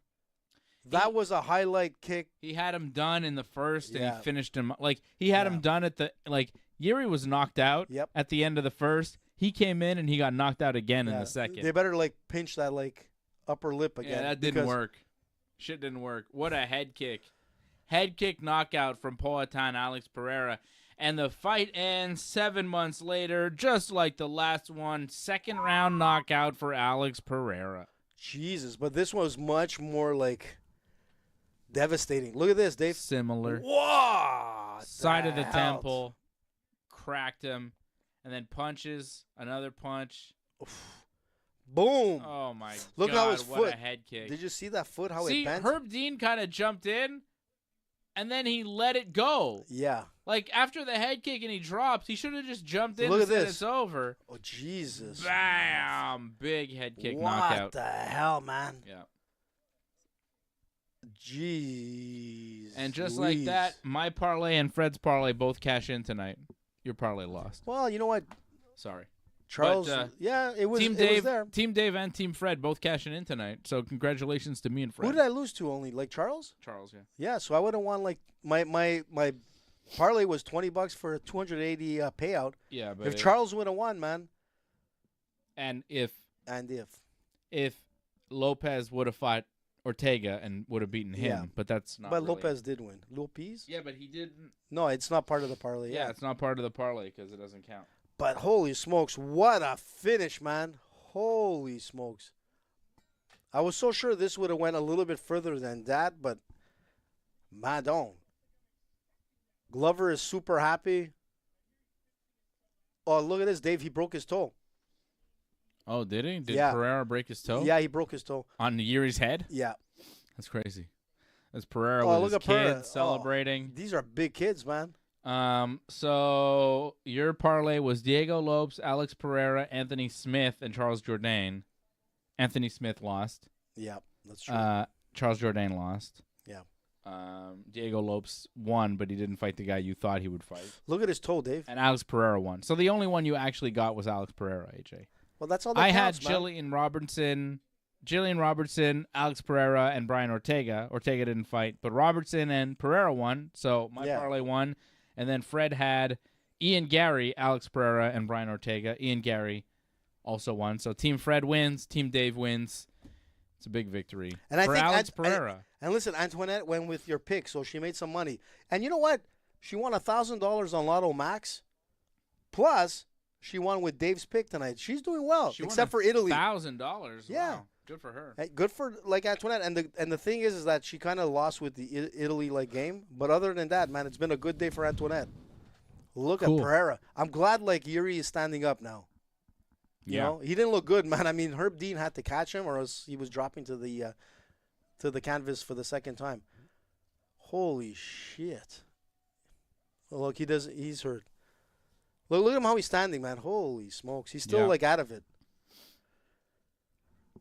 that was a highlight kick. He had him done in the first, and Yeah. he finished him. Like, he had him done at the, like, Yuri was knocked out Yep. at the end of the first. He came in, and he got knocked out again in Yeah, the second. They better, like, pinch that, like, upper lip again. Yeah, that didn't work. Shit didn't work. What a head kick. Head kick knockout from Poatan Alex Pereira. And the fight ends 7 months later, just like the last one. Second round knockout for Alex Pereira. Jesus, but this one was much more, like, devastating. Look at this, Dave. Similar. Whoa! Side of the temple. Cracked him. And then punches. Another punch. Boom. Oh, my God. Look how his what foot. a head kick. Did you see that foot, how See, it bent? Herb Dean kind of jumped in, and then he let it go. Yeah. Like, after the head kick and he dropped, he should have just jumped in Look and at said this. it's over. Oh, Jesus. Bam! Big head kick what knockout. the hell, man? Yeah. Jeez. And just Louise. like that, my parlay and Fred's parlay both cash in tonight. Your parlay lost. Well, you know what? Sorry. Charles, But, yeah, it was, Team it Dave, was there. Team Dave and Team Fred both cashing in tonight. So congratulations to me and Fred. Who did I lose to only? Like Charles? Charles, yeah. Yeah, so I would have won like my parlay was $20 for a 280 payout. Yeah, but If Charles would have won, man. and if If Lopez would have fought Ortega and would have beaten him, Yeah. but that's not. but really- Lopez did win. Lopez? Yeah, but he didn't. No, it's not part of the parlay. Yeah, it's not part of the parlay because it doesn't count. But holy smokes, what a finish, man. Holy smokes. I was so sure this would have went a little bit further than that, but madon. Glover is super happy. Oh, look at this, Dave. He broke his toe. Oh, did he? Did Yeah. Pereira break his toe? Yeah, he broke his toe. On Yuri's head? Yeah. That's crazy. That's Pereira Oh, with look his at Pereira. kids celebrating. These are big kids, man. So your parlay was Diego Lopes, Alex Pereira, Anthony Smith, and Charles Jourdain. Anthony Smith lost. Yeah, that's true. Charles Jourdain lost. Yeah. Diego Lopes won, but he didn't fight the guy you thought he would fight. Look at his toe, Dave. And Alex Pereira won. So the only one you actually got was Alex Pereira, AJ. Well, that's all that I counts, had man. Jillian Robertson, Alex Pereira, and Brian Ortega. Ortega didn't fight, but Robertson and Pereira won, so my parlay won. And then Fred had Ian Gary, Alex Pereira, and Brian Ortega. Ian Gary also won. So Team Fred wins, Team Dave wins. It's a big victory And I for think Alex Pereira. And listen, Antoinette went with your pick, so she made some money. And you know what? She won $1,000 on Lotto Max. Plus, she won with Dave's pick tonight. She's doing well, She except won for Italy. $1,000. Yeah. Wow. Good for her. Hey, good for like Antoinette. And the thing is that she kind of lost with the Italy like game. But other than that, man, it's been a good day for Antoinette. Look Cool. at Pereira. I'm glad like Yuri is standing up now. You know, he didn't look good, man. I mean, Herb Dean had to catch him, or else he was dropping to the canvas for the second time. Holy shit! Well, look, he's hurt. Look at him how he's standing, man. Holy smokes, he's still like out of it.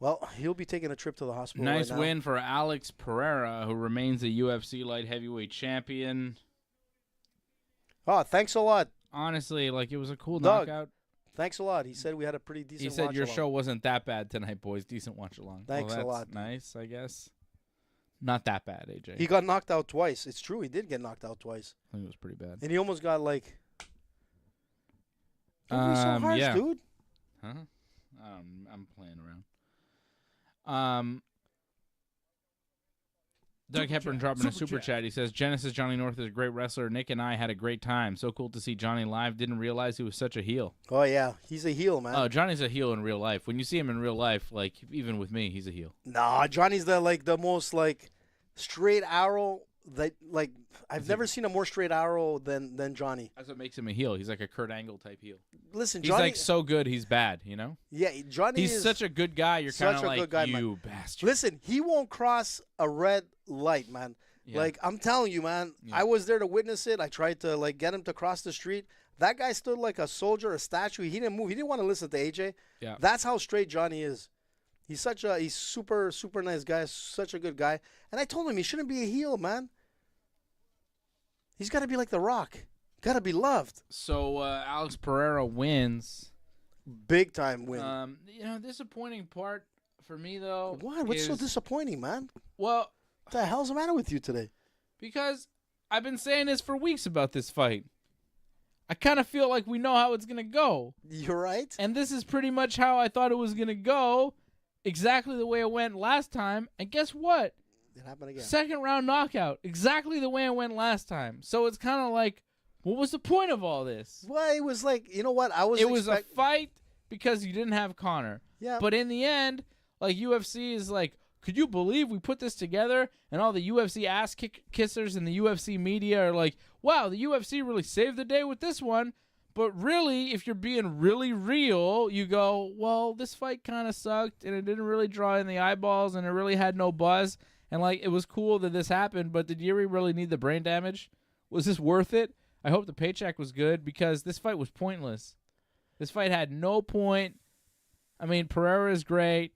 Well, he'll be taking a trip to the hospital. Nice right now. win for Alex Pereira, who remains a UFC light heavyweight champion. Oh, thanks a lot. Honestly, like, it was a cool Doug, knockout. Thanks a lot. He said we had a pretty decent. He said your watch-along. show wasn't that bad tonight, boys. Decent watch along. Thanks a that's lot. Nice, I guess. Not that bad, AJ. He got knocked out twice. It's true. He did get knocked out twice, I think it was pretty bad. and he almost got like. Don't be so harsh, yeah. dude. Huh? I'm playing around. Doug Hepburn dropping a super chat. He says, Genesis Johnny North is a great wrestler. Nick and I had a great time. So cool to see Johnny live. Didn't realize he was such a heel. Oh yeah, he's a heel, man. Oh, Johnny's a heel in real life. When you see him in real life, like, even with me, he's a heel. Nah, Johnny's the most like straight arrow that like I've never seen a more straight arrow than Johnny. That's what makes him a heel. He's like a Kurt Angle type heel. Listen, He's Johnny, like so good, he's bad. You know. yeah, Johnny He's is such a good guy. You're kind such of a good like guy, you man. bastard. Listen, he won't cross a red light, man. Yeah. Like I'm telling you, man. Yeah. I was there to witness it. I tried to like get him to cross the street. That guy stood like a soldier, a statue. He didn't move. He didn't want to listen to AJ. Yeah. That's how straight Johnny is. He's super nice guy, such a good guy. And I told him he shouldn't be a heel, man. He's got to be like The Rock. Got to be loved. So Alex Pereira wins. Big time win. You know, disappointing part for me though. What? What's so is- disappointing, man? Well, What the hell's the matter with you today? because I've been saying this for weeks about this fight. I kind of feel like we know how it's gonna go, You're right. and this is pretty much how I thought it was gonna go. Exactly the way it went last time. And guess what? It happened again. Second round knockout. Exactly the way it went last time. So it's kind of like, what was the point of all this? Well, it was like, you know what? It was a fight because you didn't have Conor. Yeah. But in the end, like UFC is like, could you believe we put this together? And all the UFC ass kissers and the UFC media are like, wow, the UFC really saved the day with this one. But really, if you're being really real, you go, well, this fight kind of sucked and it didn't really draw in the eyeballs and it really had no buzz. And like, it was cool that this happened, but did Yuri really need the brain damage? Was this worth it? I hope the paycheck was good because this fight was pointless. This fight had no point. I mean, Pereira is great.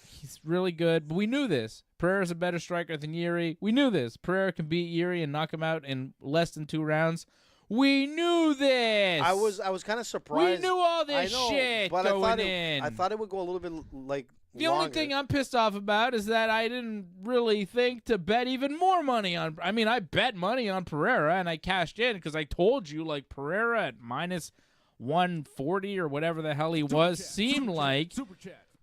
He's really good, but we knew this. Pereira's a better striker than Yuri. We knew this. Pereira can beat Yuri and knock him out in less than 2 rounds. We knew this. I was kind of surprised. We knew all I this know, shit but going in. I thought it would go a little bit like The longer. only thing I'm pissed off about is that I didn't really think to bet even more money on. I mean, I bet money on Pereira and I cashed in because I told you, like, Pereira at minus 140 or whatever the hell he was seemed like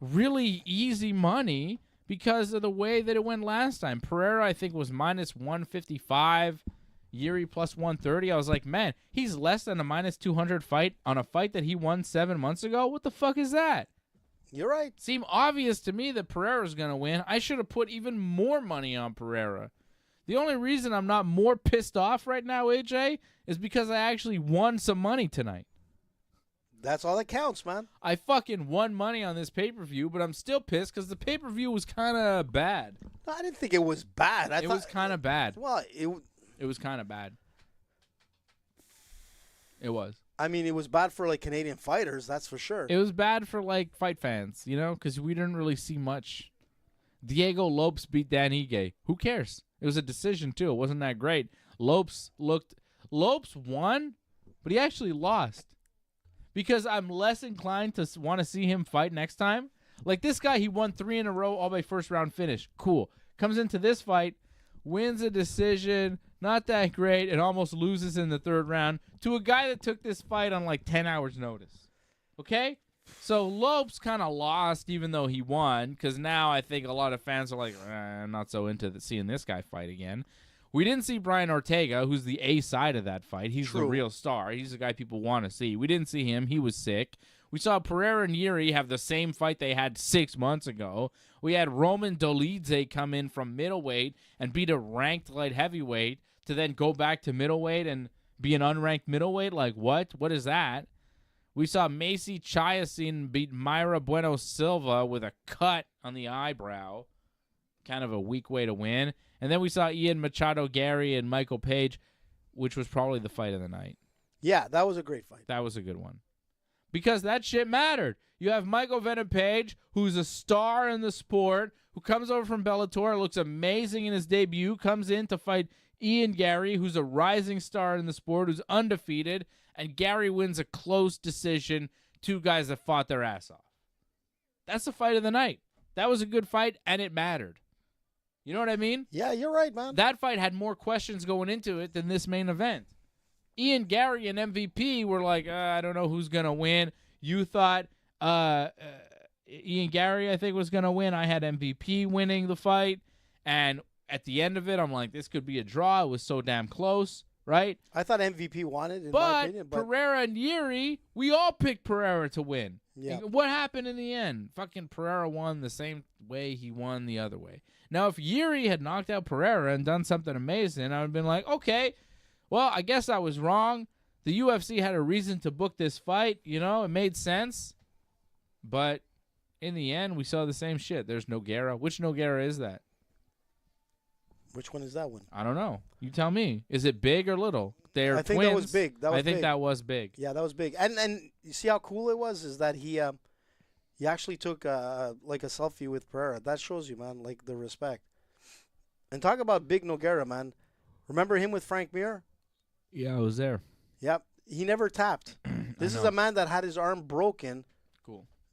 really easy money because of the way that it went last time. Pereira, I think, was minus 155. Yuri plus 130. I was like, man, he's less than a minus 200 fight on a fight that he won 7 months ago. What the fuck is that? You're right. Seemed obvious to me that Pereira's going to win. I should have put even more money on Pereira. The only reason I'm not more pissed off right now, AJ, is because I actually won some money tonight. That's all that counts, man. I fucking won money on this pay-per-view, but I'm still pissed because the pay-per-view was kind of bad. No, I didn't think it was bad. It was kind of bad. Well, It was kind of bad. It was. I mean, it was bad for like Canadian fighters, that's for sure. It was bad for like fight fans, you know, because we didn't really see much. Diego Lopes beat Dan Ige. Who cares? It was a decision too. It wasn't that great. Lopes won, but he actually lost because I'm less inclined to want to see him fight next time. Like this guy, he won 3 in a row, all by first round finish. Cool. Comes into this fight, wins a decision. Not that great, and almost loses in the 3rd round to a guy that took this fight on like 10 hours notice. Okay? So Lopes kind of lost even though he won because now I think a lot of fans are like, I'm not so into seeing this guy fight again. We didn't see Brian Ortega, who's the A side of that fight. He's the real star. He's the guy people want to see. We didn't see him. He was sick. We saw Pereira and Yuri have the same fight they had 6 months ago. We had Roman Dolidze come in from middleweight and beat a ranked light heavyweight to then go back to middleweight and be an unranked middleweight? Like, what? What is that? We saw Macy Chiasson beat Mayra Bueno Silva with a cut on the eyebrow. Kind of a weak way to win. And then we saw Ian Machado Gary and Michael Page, which was probably the fight of the night. Yeah, that was a great fight. That was a good one. Because that shit mattered. You have Michael Venom Page, who's a star in the sport, who comes over from Bellator, looks amazing in his debut, comes in to fight Ian Gary, who's a rising star in the sport, who's undefeated, and Gary wins a close decision. 2 guys that fought their ass off. That's the fight of the night. That was a good fight, and it mattered. You know what I mean? Yeah, you're right, man. That fight had more questions going into it than this main event. Ian Gary and MVP were like, I don't know who's going to win. You thought Ian Gary, I think, was going to win. I had MVP winning the fight. And at the end of it, I'm like, this could be a draw. It was so damn close, right? I thought MVP won it, in my opinion. But Pereira and Yuri, we all picked Pereira to win. Yeah. What happened in the end? Fucking Pereira won the same way he won the other way. Now, if Yuri had knocked out Pereira and done something amazing, I would have been like, okay, well, I guess I was wrong. The UFC had a reason to book this fight. You know, it made sense. But in the end, we saw the same shit. There's Nogueira. Which Nogueira is that? Which one is that one? I don't know. You tell me. Is it big or little? They're I think twins. that was big. I think that was big. Yeah, that was big. And you see how cool it was? Is that he actually took like a selfie with Pereira. That shows you, man, like the respect. And talk about big Nogueira, man. Remember him with Frank Mir? Yeah, I was there. Yep. He never tapped. This is a man that had his arm broken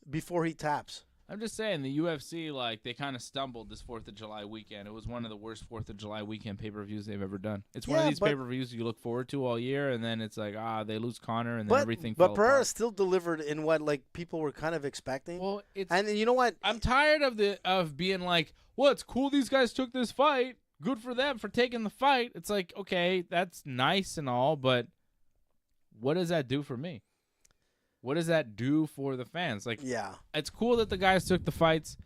before he taps. I'm just saying, the UFC, like, they kind of stumbled this 4th of July weekend. It was one of the worst 4th of July weekend pay-per-views they've ever done. It's one of these pay-per-views you look forward to all year, and then it's like, they lose Conor, and then everything fell apart. But Pereira still delivered in what, like, people were kind of expecting. Well, and you know what? I'm tired of being like, well, it's cool these guys took this fight. Good for them for taking the fight. It's like, okay, that's nice and all, but what does that do for me? What does that do for the fans? Like, yeah, it's cool that the guys took the fights.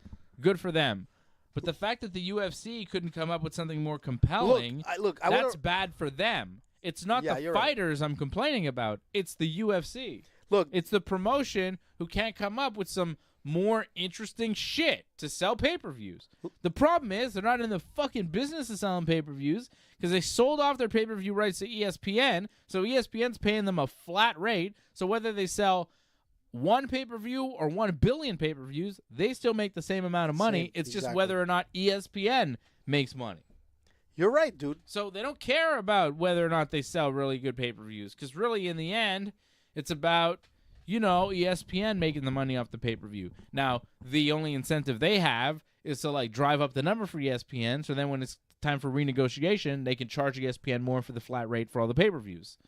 Good for them. But the fact that the UFC couldn't come up with something more compelling, that's bad for them. It's not the fighters I'm complaining about. It's the UFC. Look, it's the promotion who can't come up with some more interesting shit to sell pay-per-views. The problem is they're not in the fucking business of selling pay-per-views because they sold off their pay-per-view rights to ESPN, so ESPN's paying them a flat rate. So whether they sell one pay-per-view or 1 billion pay-per-views, they still make the same amount of money. It's just whether or not ESPN makes money. You're right, dude. So they don't care about whether or not they sell really good pay-per-views because really in the end, it's about ESPN making the money off the pay-per-view. Now, the only incentive they have is to, like, drive up the number for ESPN, so then when it's time for renegotiation, they can charge ESPN more for the flat rate for all the pay-per-views.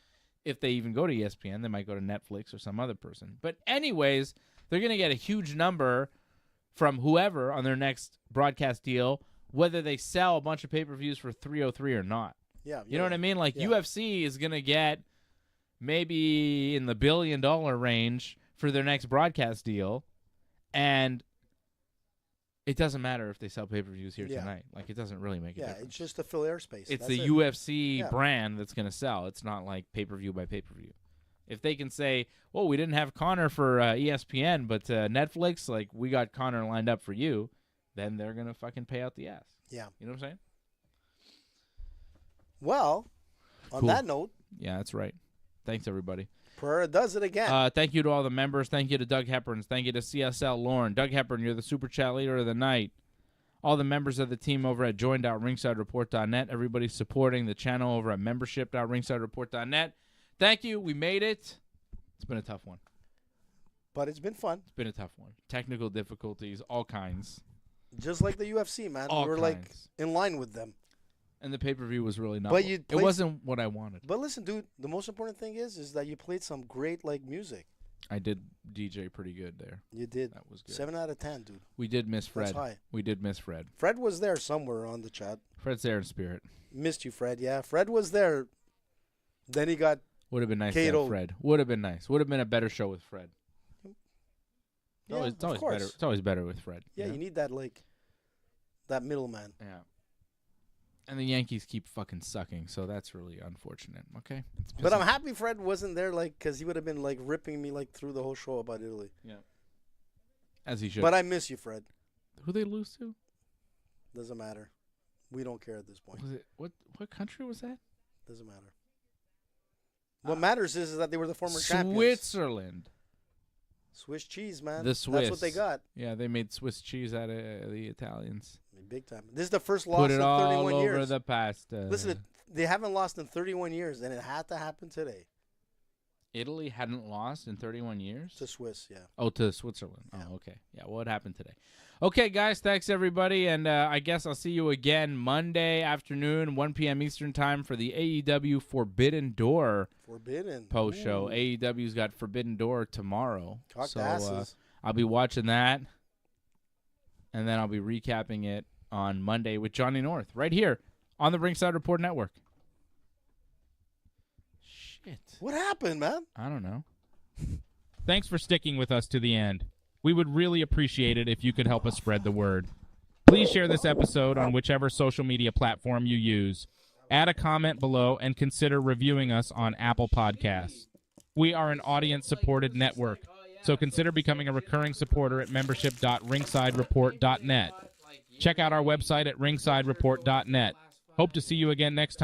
If they even go to ESPN, they might go to Netflix or some other person. But anyways, they're going to get a huge number from whoever on their next broadcast deal, whether they sell a bunch of pay-per-views for $303 or not. Yeah, you know what I mean? Like, UFC is going to get maybe in the $1 billion range for their next broadcast deal, and it doesn't matter if they sell pay-per-views here tonight. Like, it doesn't really make a difference. It's just to fill airspace. It's the UFC brand that's going to sell. It's not like pay-per-view by pay-per-view. If they can say, well, we didn't have Conor for ESPN, but Netflix, like, we got Conor lined up for you, then they're going to fucking pay out the ass. Yeah. You know what I'm saying? Well, on that note. Yeah, that's right. Thanks, everybody. Pereira does it again. Thank you to all the members. Thank you to Doug Hepburns. Thank you to CSL Lauren. Doug Hepburn, you're the Super Chat leader of the night. All the members of the team over at join.ringsidereport.net. Everybody supporting the channel over at membership.ringsidereport.net. Thank you. We made it. It's been a tough one. But it's been fun. It's been a tough one. Technical difficulties, all kinds. Just like the UFC, man. We were like in line with them. And the pay-per-view was really not. It wasn't what I wanted. But listen, dude, the most important thing is that you played some great music. I did DJ pretty good there. You did. That was good. 7 out of 10, dude. We did miss Fred. That's high. We did miss Fred. Fred was there somewhere on the chat. Fred's there in spirit. Missed you, Fred. Yeah, Fred was there. Then he got Would have been nice to have Fred. Would have been nice. Would have been a better show with Fred. Yeah, it's always better. It's always better with Fred. Yeah, you need that that middleman. Yeah. And the Yankees keep fucking sucking, so that's really unfortunate. Okay, but I'm happy Fred wasn't there, because he would have been ripping me through the whole show about Italy. Yeah, as he should. But I miss you, Fred. Who they lose to? Doesn't matter. We don't care at this point. Was it what country was that? Doesn't matter. What matters is that they were the former champions. Switzerland. Swiss cheese, man. The Swiss. That's what they got. Yeah, they made Swiss cheese out of the Italians. Big time. This is the first loss in 31 years. Put it all over the pasta. Listen, they haven't lost in 31 years, and it had to happen today. Italy hadn't lost in 31 years? To Swiss, yeah. Oh, to Switzerland. Yeah. Oh, okay. Yeah, well, it happened today. Okay, guys, thanks, everybody, and I guess I'll see you again Monday afternoon, 1 p.m. Eastern Time for the AEW Forbidden Door post show. AEW's got Forbidden Door tomorrow. I'll be watching that, and then I'll be recapping it on Monday with Johnny North right here on the Ringside Report Network. Shit. What happened, man? I don't know. Thanks for sticking with us to the end. We would really appreciate it if you could help us spread the word. Please share this episode on whichever social media platform you use. Add a comment below and consider reviewing us on Apple Podcasts. We are an audience-supported network, so consider becoming a recurring supporter at membership.ringsidereport.net. Check out our website at ringsidereport.net. Hope to see you again next time.